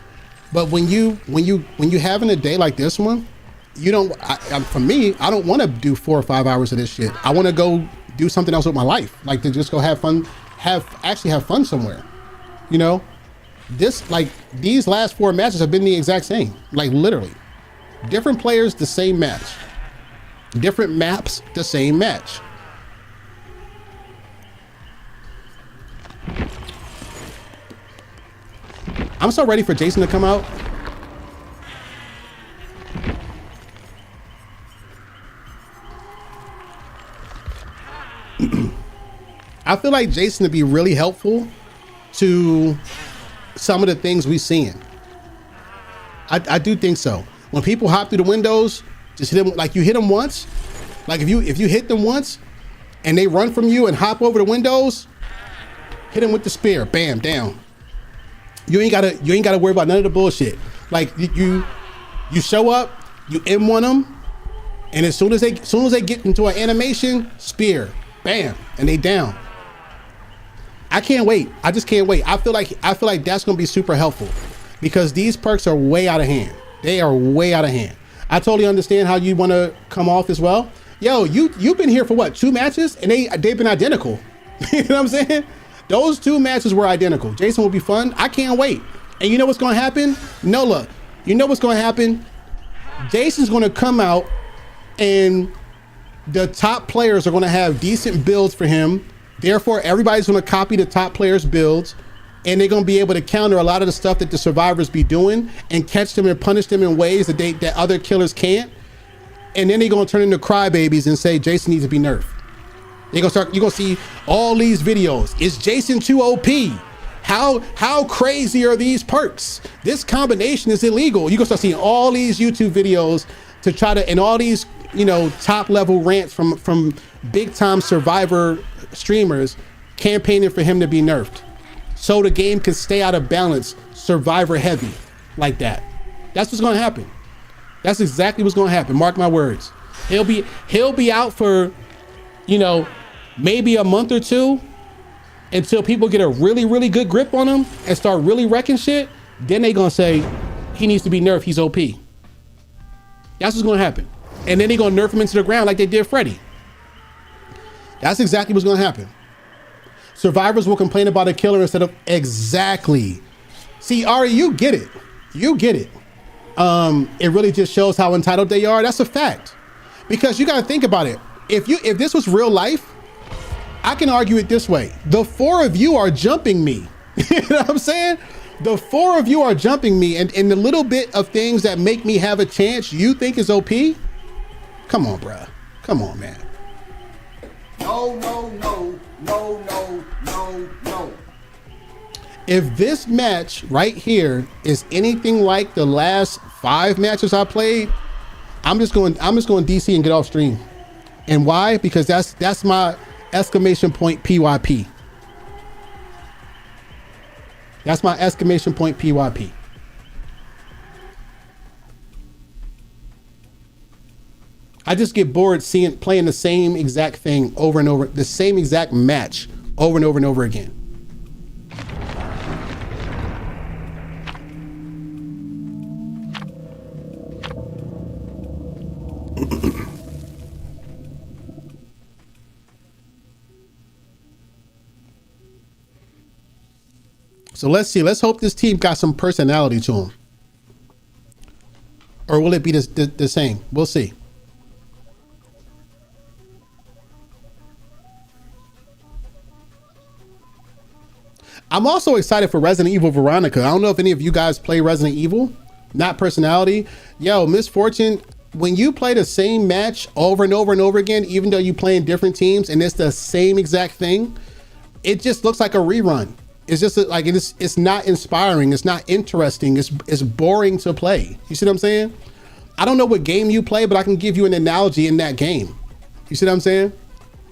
B: But when you having a day like this one, you don't, for me, I don't want to do 4 or 5 hours of this shit. I want to go do something else with my life. Like, to just go have fun, actually have fun somewhere, you know? These last 4 matches have been the exact same, like literally. Different players, the same match. Different maps, the same match. I'm so ready for Jason to come out. I feel like Jason would be really helpful to some of the things we're seeing. I do think so. When people hop through the windows, just hit them, like you hit them once. Like if you hit them once and they run from you and hop over the windows, hit them with the spear, bam, down. You ain't gotta worry about none of the bullshit. Like you show up, you M1 them, and as soon as they get into an animation, spear, bam, and they down. I can't wait. I just can't wait. I feel like that's gonna be super helpful because these perks are way out of hand. They are way out of hand. I totally understand how you want to come off as well. Yo, you've been here for what, 2 matches, and they've been identical. You know what I'm saying? Those 2 matches were identical. Jason will be fun. I can't wait. And you know what's gonna happen? Nola, you know what's gonna happen? Jason's gonna come out and the top players are going to have decent builds for him. Therefore, everybody's going to copy the top players' builds, and they're going to be able to counter a lot of the stuff that the survivors be doing and catch them and punish them in ways that other killers can't. And then they're going to turn into crybabies and say Jason needs to be nerfed. You're going to see all these videos. Is Jason too OP? How crazy are these perks? This combination is illegal. You're going to start seeing all these YouTube videos to try to, and all these, you know, top level rants from big time survivor streamers campaigning for him to be nerfed, so the game can stay out of balance, survivor heavy like that. That's what's going to happen. That's exactly what's going to happen. Mark my words. He'll be out for, you know, maybe a month or two until people get a really, really good grip on him and start really wrecking shit. Then they going to say he needs to be nerfed. He's OP. That's what's going to happen. And then they're going to nerf him into the ground like they did Freddy. That's exactly what's going to happen. Survivors will complain about a killer instead of exactly. See, Ari, you get it. You get it. It really just shows how entitled they are. That's a fact. Because you got to think about it. If this was real life, I can argue it this way. The four of you are jumping me. You know what I'm saying? The four of you are jumping me, and the little bit of things that make me have a chance you think is OP? Come on, bruh. Come on, man. No. If this match right here is anything like the last 5 matches I played, I'm just going DC and get off stream. And why? Because that's my exclamation point PYP. That's my exclamation point PYP. I just get bored playing the same exact thing over and over, the same exact match over and over and over again. So let's see. Let's hope this team got some personality to them. Or will it be the same? We'll see. I'm also excited for Resident Evil Veronica. I don't know if any of you guys play Resident Evil. Not personality. Yo, Misfortune, when you play the same match over and over and over again, even though you play in different teams and it's the same exact thing, it just looks like a rerun. It's just like it's not inspiring. It's not interesting. It's boring to play. You see what I'm saying? I don't know what game you play, but I can give you an analogy in that game. You see what I'm saying?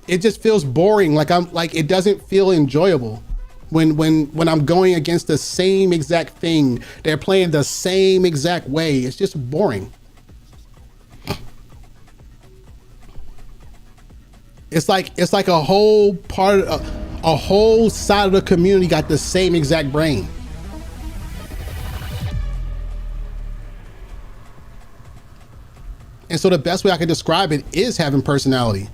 B: It just feels boring. Like it doesn't feel enjoyable when I'm going against the same exact thing. They're playing the same exact way. It's just boring. It's like a whole part of a whole side of the community got the same exact brain. And so the best way I can describe it is having personality.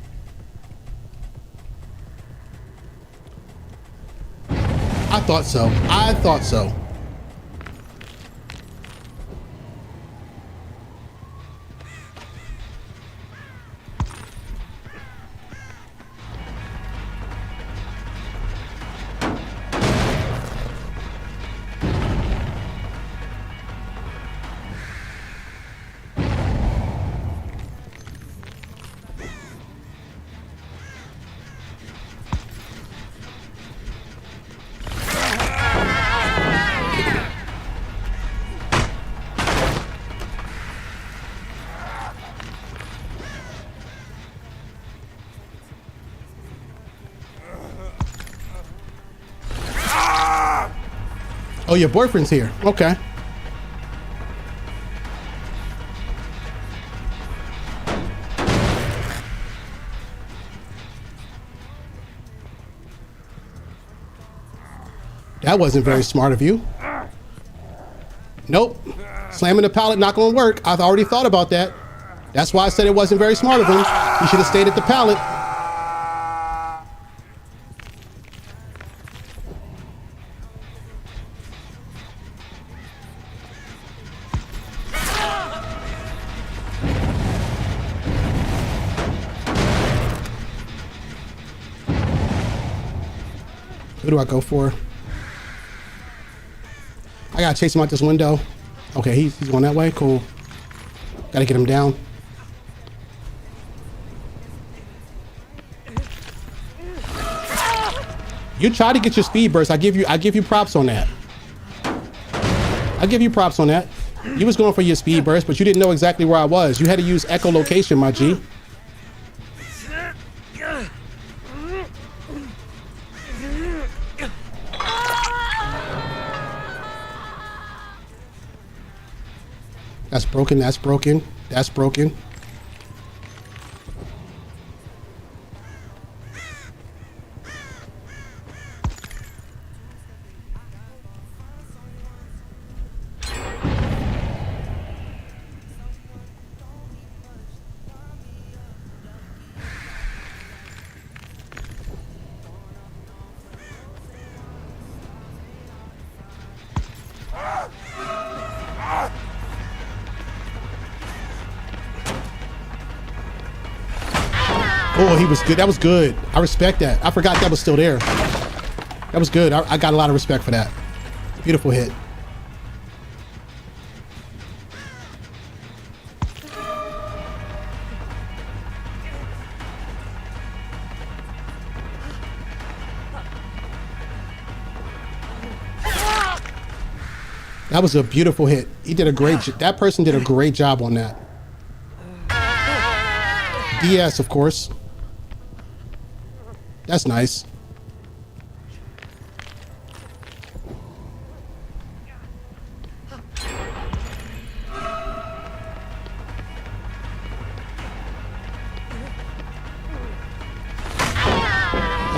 B: I thought so. Oh, your boyfriend's here. Okay. That wasn't very smart of you. Nope. Slamming the pallet not gonna work. I've already thought about that. That's why I said it wasn't very smart of him. He should have stayed at the pallet. Who do I go for? I gotta chase him out this window. Okay, he's going that way. Cool. Gotta get him down. You try to get your speed burst. I give you props on that. I give you props on that. You was going for your speed burst, but you didn't know exactly where I was. You had to use echolocation, my G. That's broken, that's broken, that's broken. Oh, he was good. That was good. I respect that. I forgot that was still there. That was good. I got a lot of respect for that. Beautiful hit. That was a beautiful hit. He did a great that person did a great job on that. DS, of course. That's nice.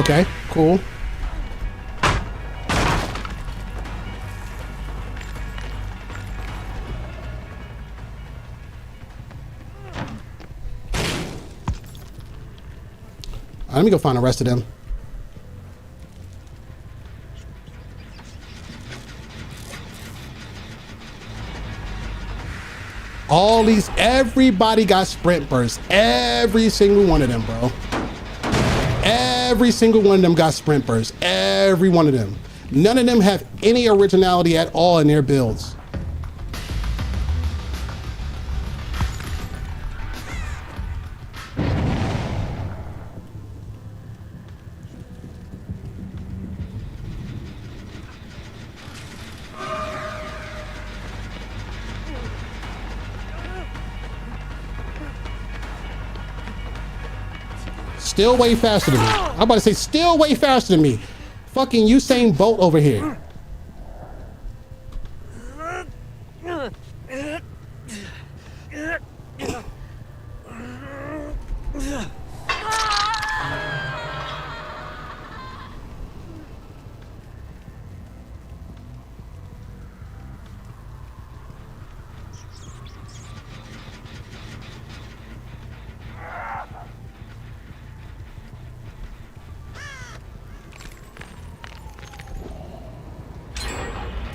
B: Okay, cool. Let me go find the rest of them. All these, everybody got sprint bursts. Every single one of them, bro. Every single one of them got sprint bursts. Every one of them. None of them have any originality at all in their builds. Still way faster than me. I'm about to say still way faster than me. Fucking Usain Bolt over here.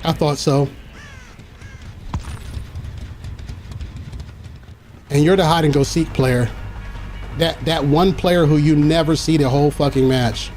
B: I thought so. And you're the hide and go seek player. That one player who you never see the whole fucking match.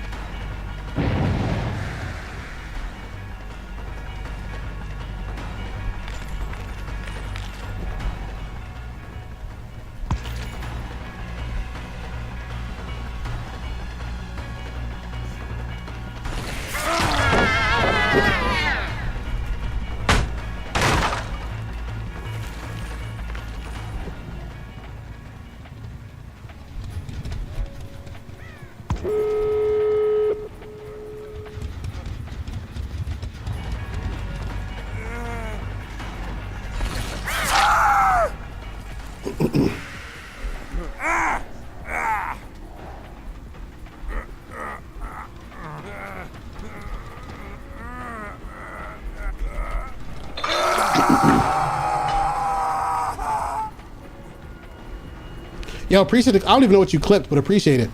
B: Yo, appreciate it. I don't even know what you clipped, but appreciate it.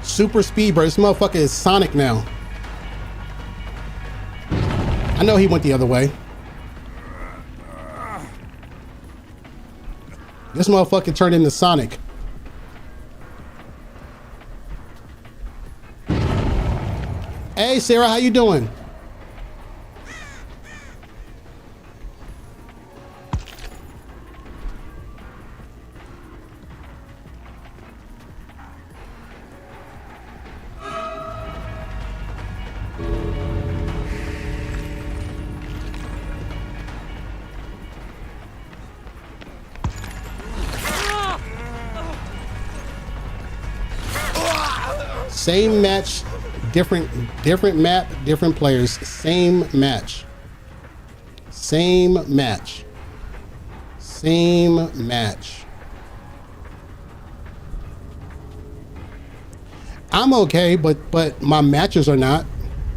B: Super speed, bro. This motherfucker is Sonic now. I know he went the other way. This motherfucker turned into Sonic. Hey, Sarah, how you doing? Same match, different map, different players. Same match. Same match. Same match. I'm okay, but my matches are not.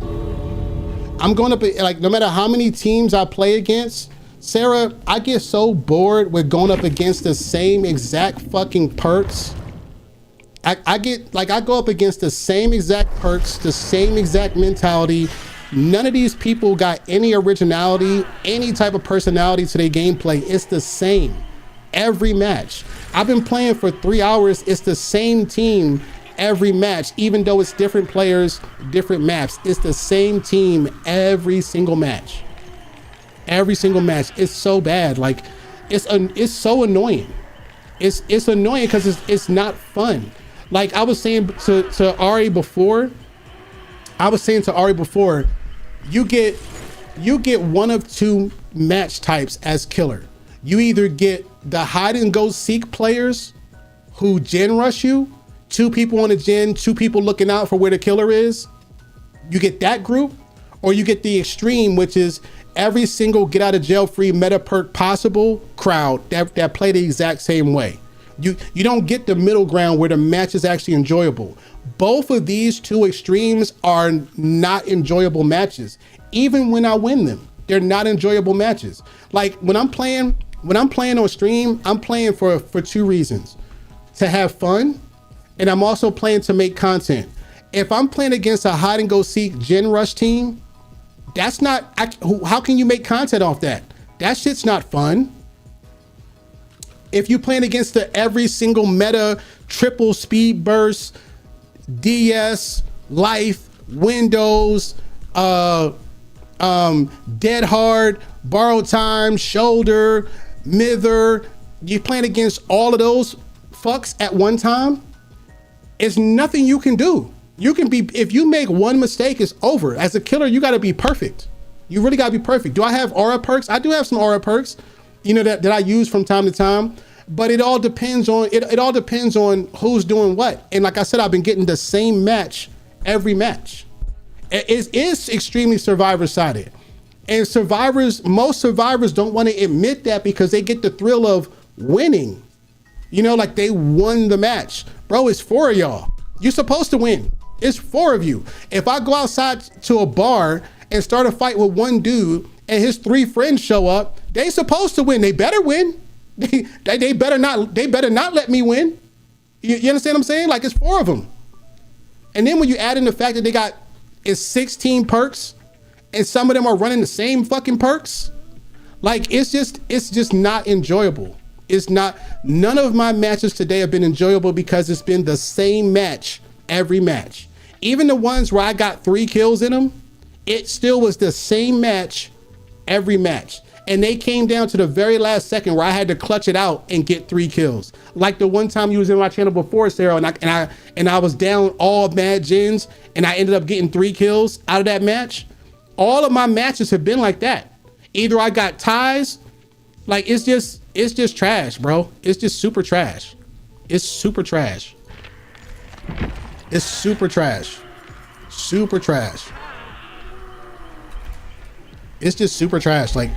B: I'm going up, like, no matter how many teams I play against, Sarah, I get so bored with going up against the same exact fucking perks. I get, like, I go up against the same exact perks, the same exact mentality. None of these people got any originality, any type of personality to their gameplay. It's the same every match. I've been playing for 3 hours. It's the same team every match, even though it's different players, different maps. It's the same team every single match. Every single match. It's so bad. Like, it's so annoying. It's annoying because it's not fun. Like I was saying to Ari before, you get one of two match types as killer. You either get the hide and go seek players who gen rush you, 2 people on a gen, 2 people looking out for where the killer is. You get that group, or you get the extreme, which is every single get out of jail free meta perk possible crowd that play the exact same way. You don't get the middle ground where the match is actually enjoyable. Both of these two extremes are not enjoyable matches. Even when I win them, they're not enjoyable matches. Like when I'm playing on stream, I'm playing for 2 reasons: to have fun, and I'm also playing to make content. If I'm playing against a hide and go seek gen rush team, that's not, how can you make content off that? That shit's not fun. If you're playing against the every single meta, triple speed burst, DS, life, windows, dead hard, borrowed time, shoulder, mither, you're playing against all of those fucks at one time, it's nothing you can do. You can be, if you make one mistake, it's over. As a killer, you gotta be perfect. You really gotta be perfect. Do I have aura perks? I do have some aura perks, you know, that I use from time to time, but it all depends on, it all depends on who's doing what. And like I said, I've been getting the same match every match. It is extremely survivor sided. And most survivors don't want to admit that because they get the thrill of winning. You know, like they won the match. Bro, it's 4 of y'all. You're supposed to win. It's 4 of you. If I go outside to a bar and start a fight with one dude and his 3 friends show up, they supposed to win. They better win. They better not let me win. You understand what I'm saying? Like it's 4 of them. And then when you add in the fact that it's 16 perks and some of them are running the same fucking perks, like it's just not enjoyable. It's not, none of my matches today have been enjoyable because it's been the same match every match. Even the ones where I got 3 kills in them, it still was the same match every match. And they came down to the very last second where I had to clutch it out and get 3 kills. Like the one time you was in my channel before, Sarah, and I was down all mad gens and I ended up getting 3 kills out of that match. All of my matches have been like that. Either I got ties, like it's just trash, bro. It's just super trash. It's super trash. It's super trash. Super trash. It's just super trash. Like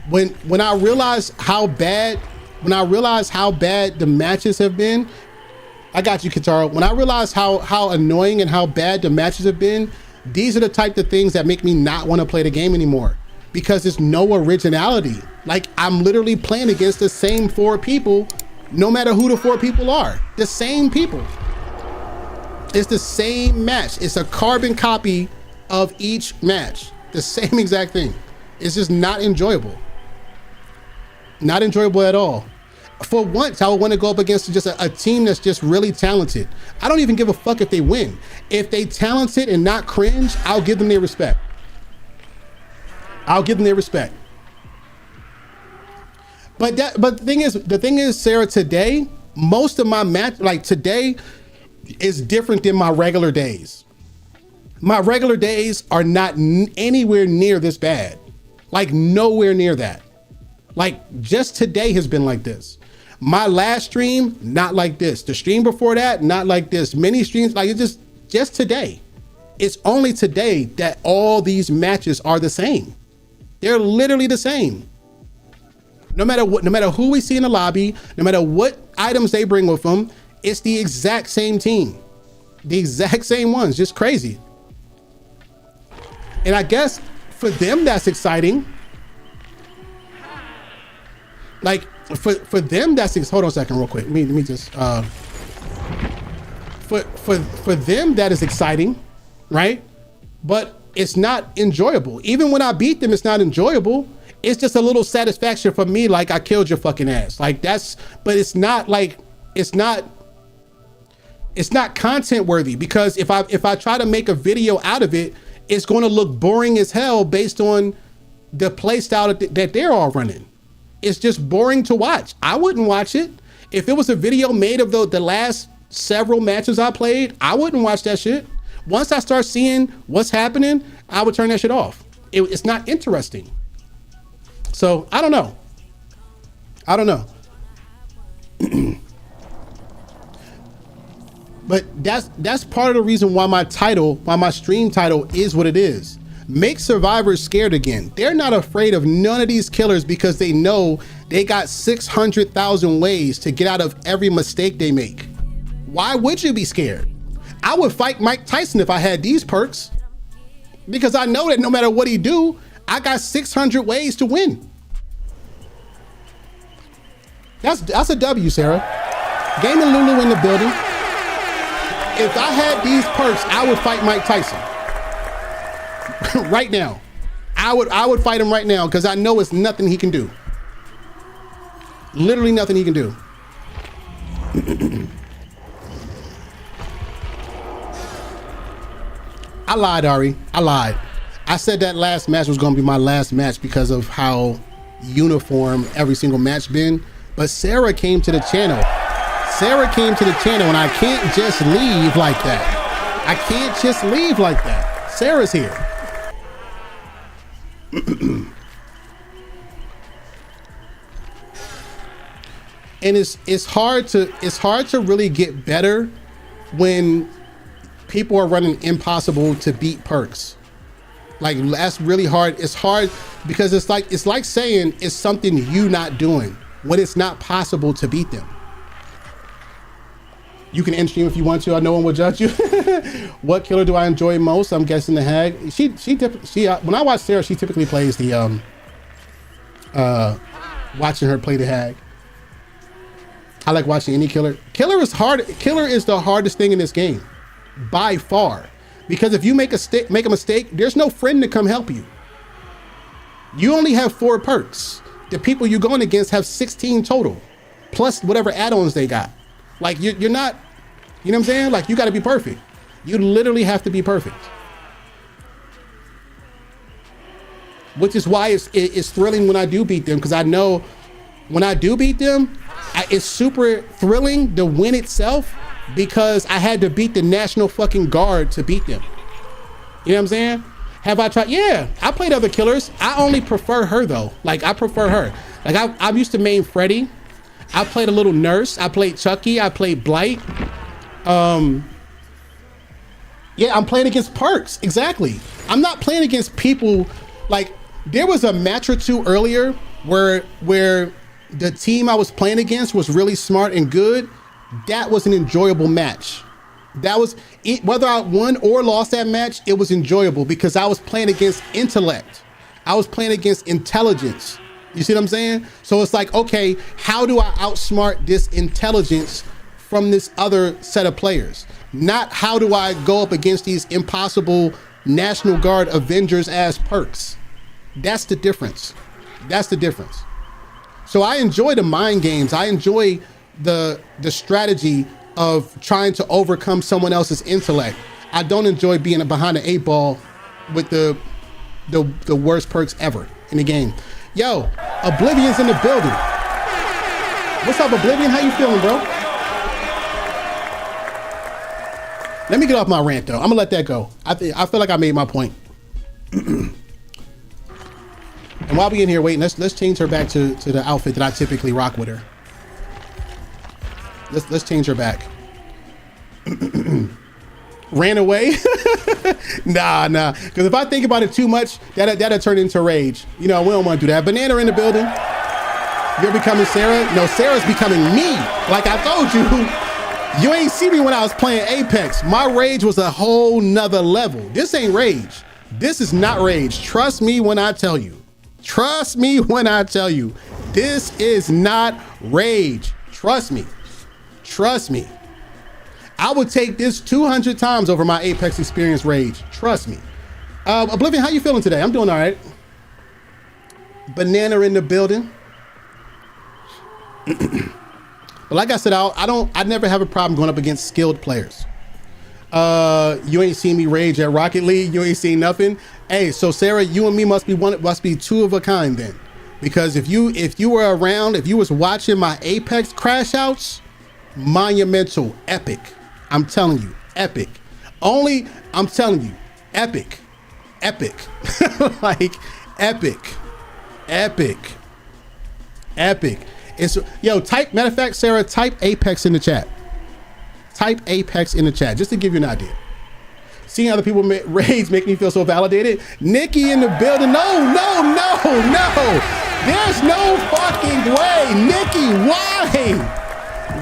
B: when I realized how bad the matches have been, I got you, Katara. When I realized how annoying and how bad the matches have been, these are the type of things that make me not want to play the game anymore. Because there's no originality. Like I'm literally playing against the same 4 people, no matter who the 4 people are. The same people. It's the same match. It's a carbon copy of each match. The same exact thing. It's just not enjoyable. Not enjoyable at all. For once, I would want to go up against just a team that's just really talented. I don't even give a fuck if they win. If they talented and not cringe, I'll give them their respect. I'll give them their respect. But the thing is, Sarah, today, most of my match, like today, is different than my regular days. My regular days are not anywhere near this bad. Like nowhere near that. Like just today has been like this. My last stream, not like this. The stream before that, not like this. Many streams, like it's just today. It's only today that all these matches are the same. They're literally the same. No matter what, no matter who we see in the lobby, no matter what items they bring with them, it's the exact same team. The exact same ones, just crazy. And I guess for them, that's exciting. Like for them, that's, hold on a second real quick. Let me just, for them, that is exciting, right? But it's not enjoyable. Even when I beat them, it's not enjoyable. It's just a little satisfaction for me, like I killed your fucking ass. Like that's, but it's not like, it's not content worthy, because if I try to make a video out of it, it's going to look boring as hell based on the play style that they're all running. It's just boring to watch. I wouldn't watch it. If it was a video made of the last several matches I played, I wouldn't watch that shit. Once I start seeing what's happening, I would turn that shit off. It's not interesting. So I don't know. But that's part of the reason why my stream title is what it is. Make survivors scared again. They're not afraid of none of these killers because they know they got 600,000 ways to get out of every mistake they make. Why would you be scared? I would fight Mike Tyson if I had these perks, because I know that no matter what he do, I got 600 ways to win. That's a W, Sarah. Game and Lulu in the building. If I had these perks, I would fight Mike Tyson. Right now. I would fight him right now because I know it's nothing he can do. Literally nothing he can do. I lied, Ari. I lied. I said that last match was going to be my last match because of how uniform every single match been. But Sarah came to the channel. Sarah came to the channel, and I can't just leave like that. I can't just leave like that. Sarah's here. And it's hard to really get better when people are running impossible to beat perks. Like that's really hard. It's hard because it's like saying it's something you not doing when it's not possible to beat them. You can end stream if you want to. No one will judge you. What killer do I enjoy most? I'm guessing the Hag. She when I watch Sarah, she typically plays the watching her play the Hag. I like watching any killer. Killer is hard. Killer is the hardest thing in this game, by far. Because if you make a mistake, there's no friend to come help you. You only have 4 perks. The people you're going against have 16 total, plus whatever add-ons they got. Like you're not, you know what I'm saying? Like you got to be perfect. You literally have to be perfect. Which is why it's thrilling when I do beat them, because I know when I do beat them, it's super thrilling the win itself, because I had to beat the National fucking Guard to beat them. You know what I'm saying? Have I tried? Yeah, I played other killers. I only prefer her though. Like I prefer her. Like I'm used to main Freddy. I played a little Nurse. I played Chucky. I played Blight. Yeah, I'm playing against perks. Exactly. I'm not playing against people. Like there was a match or two earlier where the team I was playing against was really smart and good. That was an enjoyable match. That was it. Whether I won or lost that match, it was enjoyable because I was playing against intellect. I was playing against intelligence. You see what I'm saying? So it's like, okay, how do I outsmart this intelligence from this other set of players? Not how do I go up against these impossible National Guard Avengers ass perks. That's the difference. That's the difference. So I enjoy the mind games. I enjoy the strategy of trying to overcome someone else's intellect. I don't enjoy being behind the 8-ball with the worst perks ever in the game. Yo, Oblivion's in the building. What's up, Oblivion? How you feeling, bro? Let me get off my rant, though. I'm gonna let that go. I feel like I made my point. And while we in here waiting, let's change her back to the outfit that I typically rock with her. Let's change her back. Ran away? Nah. Because if I think about it too much, that'll turn into rage. You know, we don't want to do that. Banana in the building. You're becoming Sarah? No, Sarah's becoming me. Like I told you, you ain't see me when I was playing Apex. My rage was a whole nother level. This ain't rage. This is not rage. Trust me when I tell you. Trust me when I tell you. This is not rage. Trust me. Trust me. I would take this 200 times over my Apex experience rage. Trust me. Oblivion, how you feeling today? I'm doing all right. Banana in the building. But like I said, I never have a problem going up against skilled players. You ain't seen me rage at Rocket League. You ain't seen nothing. Hey, so Sarah, you and me must be two of a kind then. Because if you were around, if you was watching my Apex crash outs, monumental, epic. I'm telling you, epic. I'm telling you, epic. Like epic. It's, yo, matter of fact, Sarah, type Apex in the chat. Type Apex in the chat, just to give you an idea. Seeing other people rage make me feel so validated. Nikki in the building. No. There's no fucking way. Nikki, why?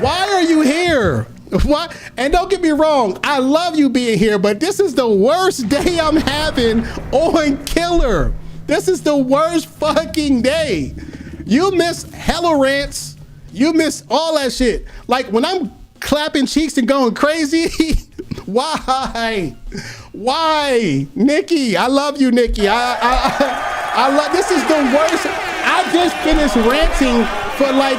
B: Why are you here? What? And don't get me wrong, I love you being here, but this is the worst day I'm having on Killer. This is the worst fucking day. You miss hella rants. You miss all that shit. Like when I'm clapping cheeks and going crazy, why? Nikki, I love you, Nikki. I love, this is the worst. I just finished ranting for like,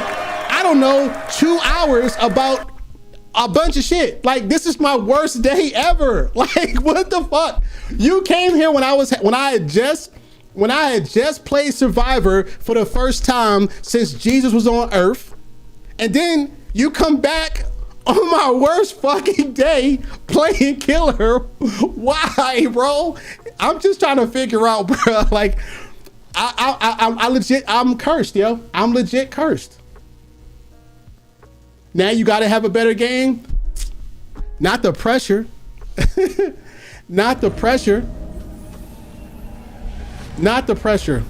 B: I don't know, 2 hours about a bunch of shit. Like, this is my worst day ever. Like, what the fuck? You came here when I had just played Survivor for the first time since Jesus was on Earth, and then you come back on my worst fucking day playing Killer. Why, bro? I'm just trying to figure out, bro. Like, I'm cursed, yo. I'm legit cursed. Now you got to have a better game. Not the pressure. Not the pressure. Not the pressure.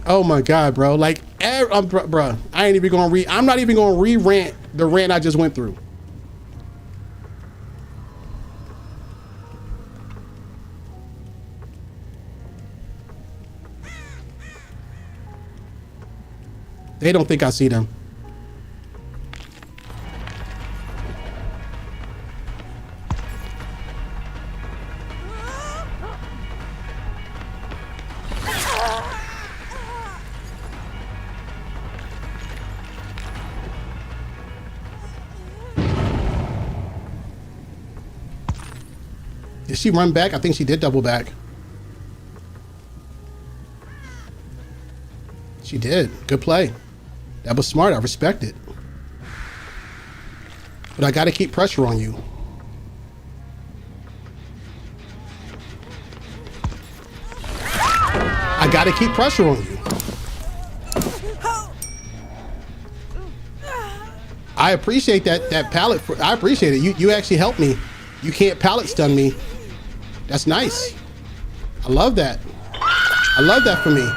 B: Oh my God, bro. Like, bro, I ain't even gonna I'm not even gonna re-rant the rant I just went through. They don't think I see them. Did she run back? I think she did double back. She did. Good play. That was smart. I respect it. But I got to keep pressure on you. I got to keep pressure on you. I appreciate that pallet. I appreciate it. You actually helped me. You can't pallet stun me. That's nice. I love that. I love that for me.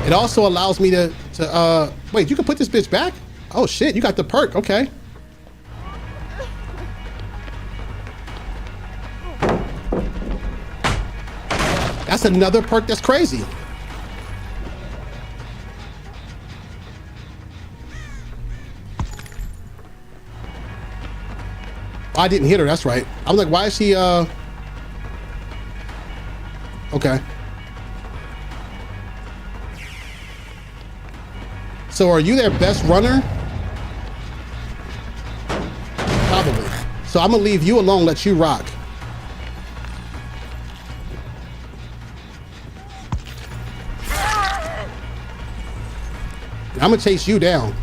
B: It also allows me to wait, you can put this bitch back? Oh shit, you got the perk, okay. That's another perk that's crazy. I didn't hit her, that's right. I'm like, why is she, Okay. So are you their best runner? Probably. So I'm gonna leave you alone, let you rock. I'm gonna chase you down.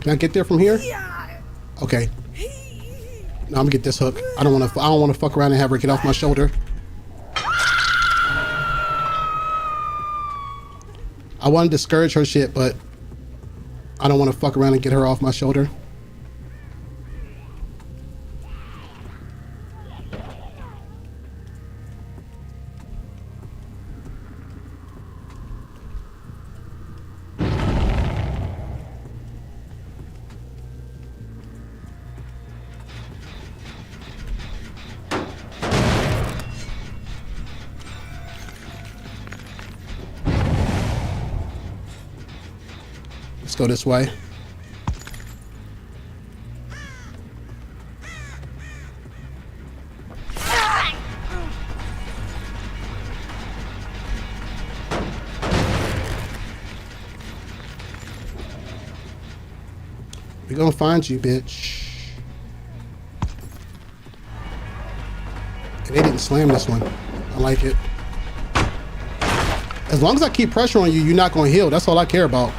B: Can I get there from here? Okay. Now I'm gonna get this hook. I don't want to fuck around and have her get off my shoulder. I want to discourage her shit, but I don't want to fuck around and get her off my shoulder. Let's go this way. We're gonna find you, bitch. And they didn't slam this one. I like it. As long as I keep pressure on you, you're not gonna heal. That's all I care about.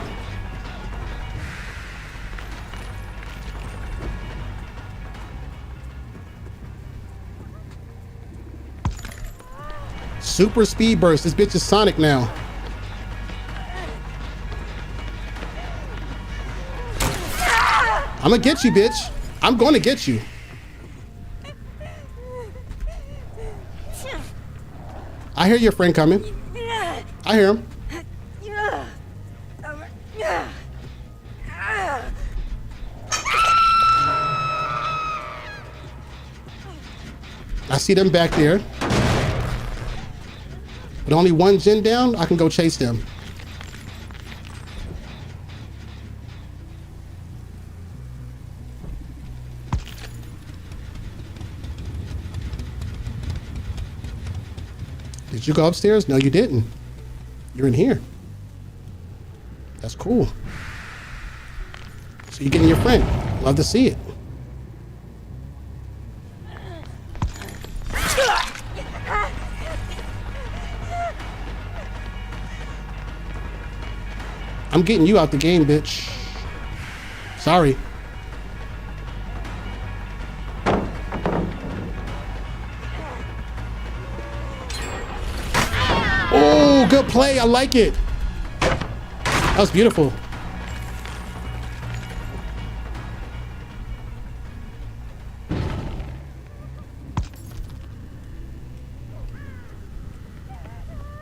B: Super speed burst. This bitch is Sonic now. I'm gonna get you, bitch. I'm gonna get you. I hear your friend coming. I hear him. I see them back there. With only one gen down, I can go chase them. Did you go upstairs? No, you didn't. You're in here. That's cool. So you're getting your friend. Love to see it. I'm getting you out the game, bitch. Sorry. Oh, good play. I like it. That was beautiful.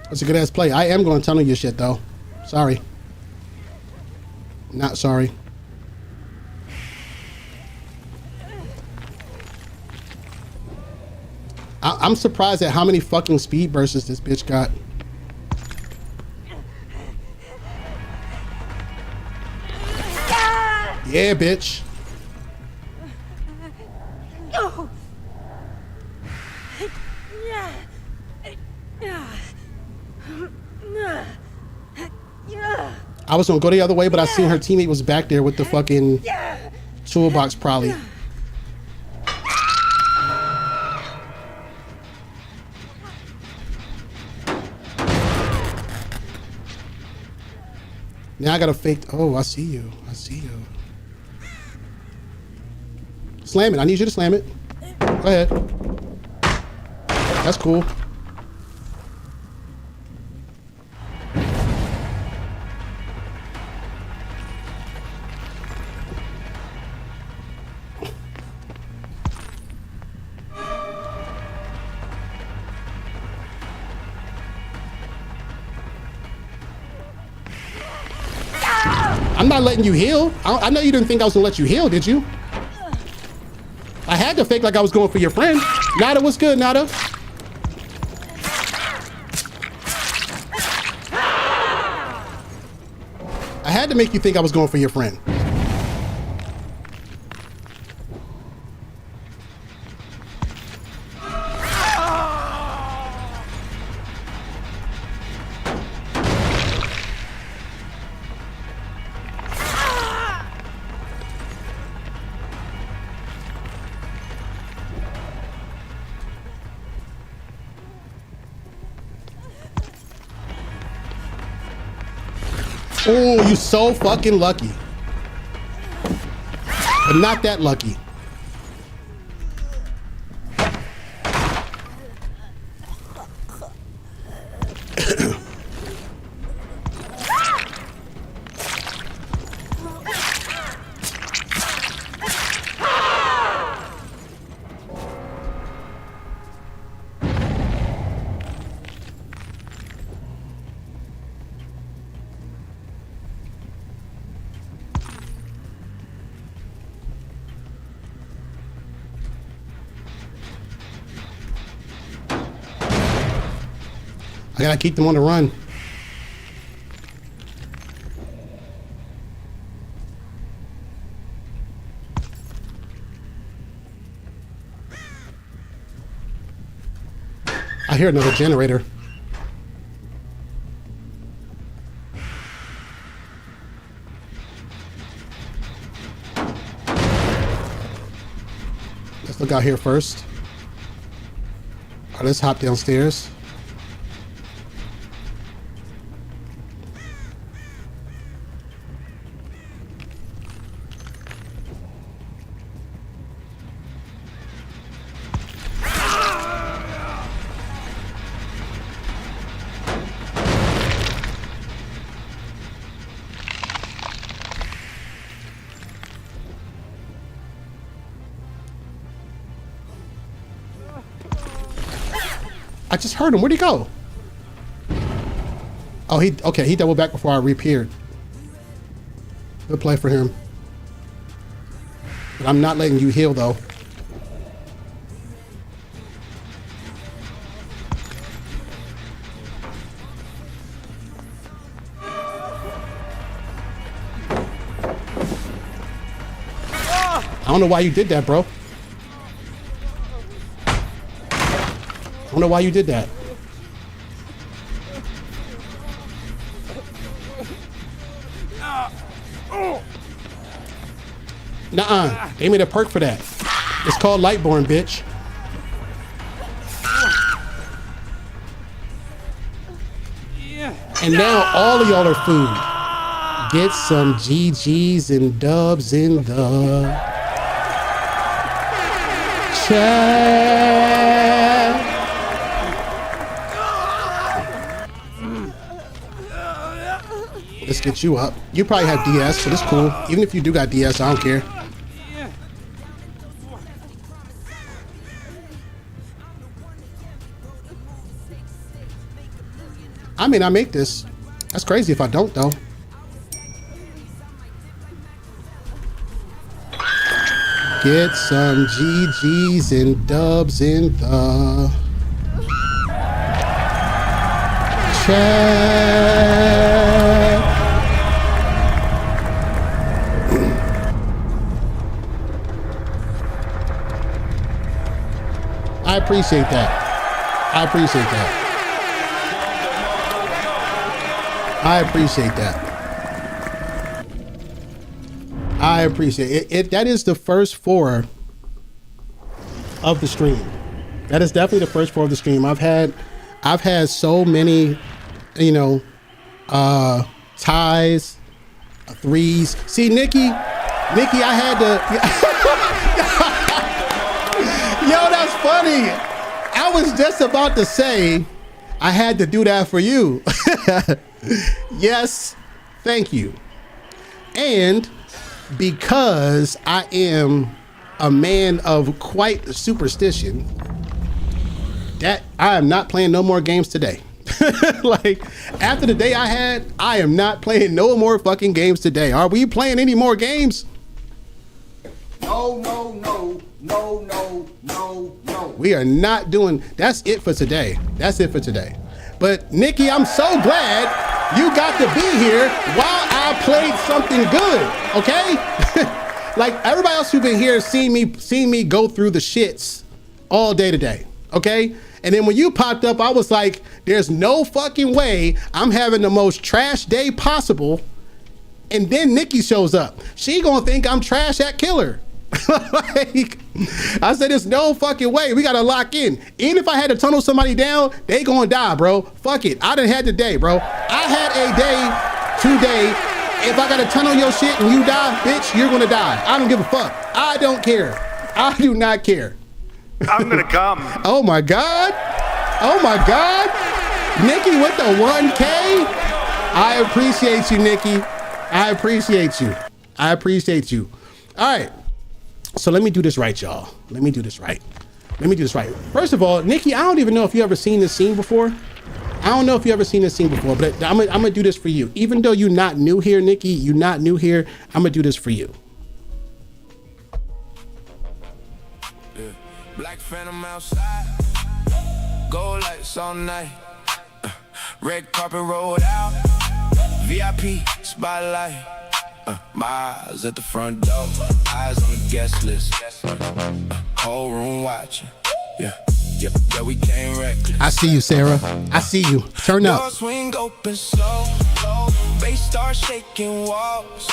B: That's a good ass play. I am going to tunnel your shit though. Sorry. Not sorry. I'm surprised at how many fucking speed bursts this bitch got. Yeah, bitch. I was gonna go the other way, but I seen her teammate was back there with the fucking toolbox probably. Now I gotta fake. Oh, I see you. I see you. Slam it. I need you to slam it. Go ahead. That's cool. I'm I'm not letting you heal. I know you didn't think I was gonna let you heal, did you? I had to fake like I was going for your friend. Nada, what's good, Nada? I had to make you think I was going for your friend. Oh, you so fucking lucky. But not that lucky. I gotta keep them on the run. I hear another generator. Let's look out here first. All right, let's hop downstairs. I just heard him. Where'd he go? Oh, he doubled back before I reappeared. Good play for him. But I'm not letting you heal though. I don't know why you did that, bro. I don't know why you did that. Nuh-uh. They made a perk for that. It's called Lightborn, bitch. And now all of y'all are food. Get some GGs and dubs in the chat. Let's get you up. You probably have DS, so that's cool. Even if you do got DS, I don't care. I mean, I make this. That's crazy if I don't, though. Get some GGs and dubs in the chat. I appreciate that. I appreciate that. I appreciate that. I appreciate it. That is the first 4 of the stream. That is definitely the first 4 of the stream. I've had so many, you know, ties, threes. See, Nikki, I had to. Yo, that's funny. I was just about to say I had to do that for you. Yes, thank you. And because I am a man of quite superstition, that I am not playing no more games today. Like, after the day I had, I am not playing no more fucking games today. Are we playing any more games? No, no, no, no, no, no, no. We are not doing, that's it for today. That's it for today. But Nikki, I'm so glad you got to be here while I played something good, okay? Like everybody else who's been here seen me go through the shits all day today, okay? And then when you popped up, I was like, there's no fucking way I'm having the most trash day possible. And then Nikki shows up. She gonna think I'm trash at killer. Like, I said, there's no fucking way. We gotta lock in. Even if I had to tunnel somebody down, they gonna die, bro. Fuck it. I done had the day, bro. I had a day today. If I gotta tunnel your shit and you die, bitch, you're gonna die. I don't give a fuck. I don't care. I do not care.
I: I'm gonna come.
B: Oh my God. Oh my God. Nikki with the 1K. I appreciate you, Nikki. I appreciate you. I appreciate you. All right. So let me do this right, y'all. Let me do this right. Let me do this right. First of all, Nikki, I don't even know if you ever seen this scene before. I don't know if you ever seen this scene before, but I'm gonna do this for you. Even though you're not new here, Nikki, you're not new here, I'm gonna do this for you.
A: Yeah. Black Phantom outside, gold lights all night, red carpet rolled out, VIP spotlight. Miles at the front door, eyes on the guest list, whole room watching. Yeah, we came reckless.
B: I see you, Sarah. I see you. Turn up.
A: Door swing open slow, bass start shaking walls.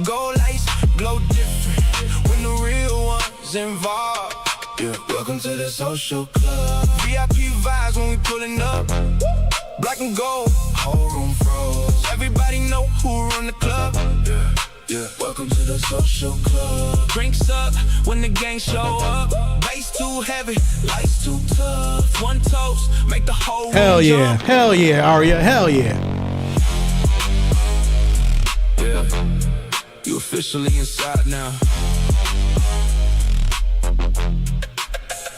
A: Gold lights glow different when the real ones involved. Yeah, welcome to the social club. VIP vibes when we pulling up. Black and gold, whole room froze. Everybody know who run the club. Yeah, welcome to the social club. Drinks up when the gang show up. Bass too heavy, lights too tough. One toast, make the whole room
B: Hell yeah,
A: jump.
B: hell yeah, Aria, hell yeah.
A: Yeah, you officially inside now.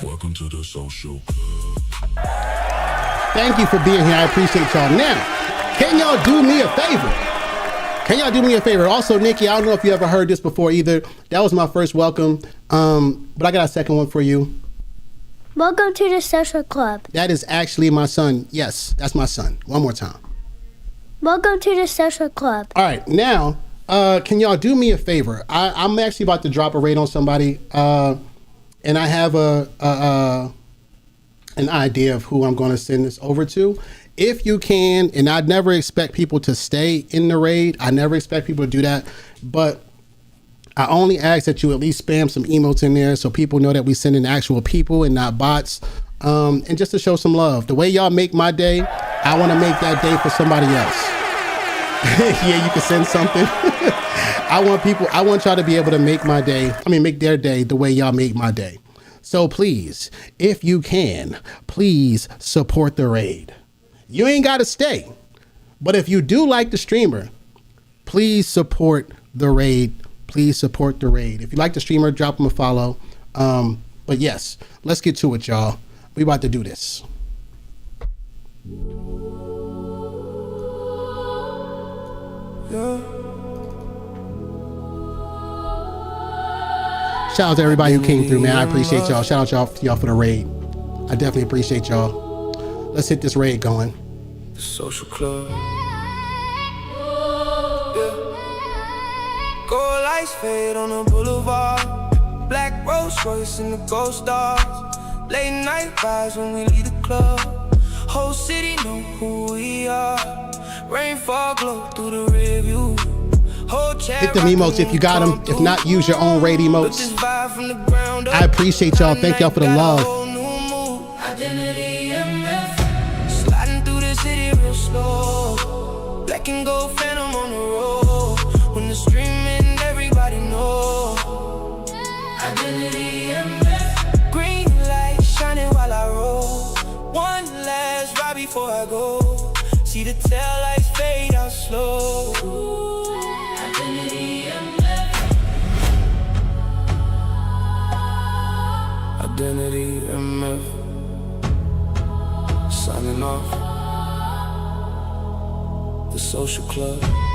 A: Welcome to the social club.
B: Thank you for being here. I appreciate y'all. Now, can y'all do me a favor? Can y'all do me a favor? Also, Nikki, I don't know if you ever heard this before either. That was my first welcome, but I got a second one for you.
C: Welcome to the social club.
B: That is actually my son. Yes, that's my son. One more time.
C: Welcome to the social club.
B: All right, now, can y'all do me a favor? I'm actually about to drop a raid on somebody, and I have an idea of who I'm going to send this over to. If you can, and I'd never expect people to stay in the raid. I never expect people to do that, but I only ask that you at least spam some emotes in there so people know that we send in actual people and not bots, and just to show some love. The way y'all make my day, I want to make that day for somebody else. Yeah, you can send something. I want y'all to be able to make my day, make their day the way y'all make my day. So please, if you can, please support the raid. You ain't got to stay, but if you do like the streamer, please support the raid. Please support the raid. If you like the streamer, drop him a follow. But yes, let's get to it, y'all. We about to do this. Shout out to everybody who came through, man. I appreciate y'all. Shout out y'all for the raid. I definitely appreciate y'all. Let's hit this raid going.
A: The social club. Gold lights fade on the boulevard. Black Rolls Royce and the gold stars. Late night vibes when we leave the club. Whole city know who we are. Rainfall glow through the rear view.
B: Hit them emotes if you got them. If not, use your own raid emotes. I appreciate y'all. Thank y'all for the love.
A: Sliding through the city real slow. Black and gold phantom on the road. When the streaming, everybody know. Identity MF. Green light shining while I roll. One last ride before I go. See the tail lights fade out slow. Identity MF. Signing off.
J: The social club.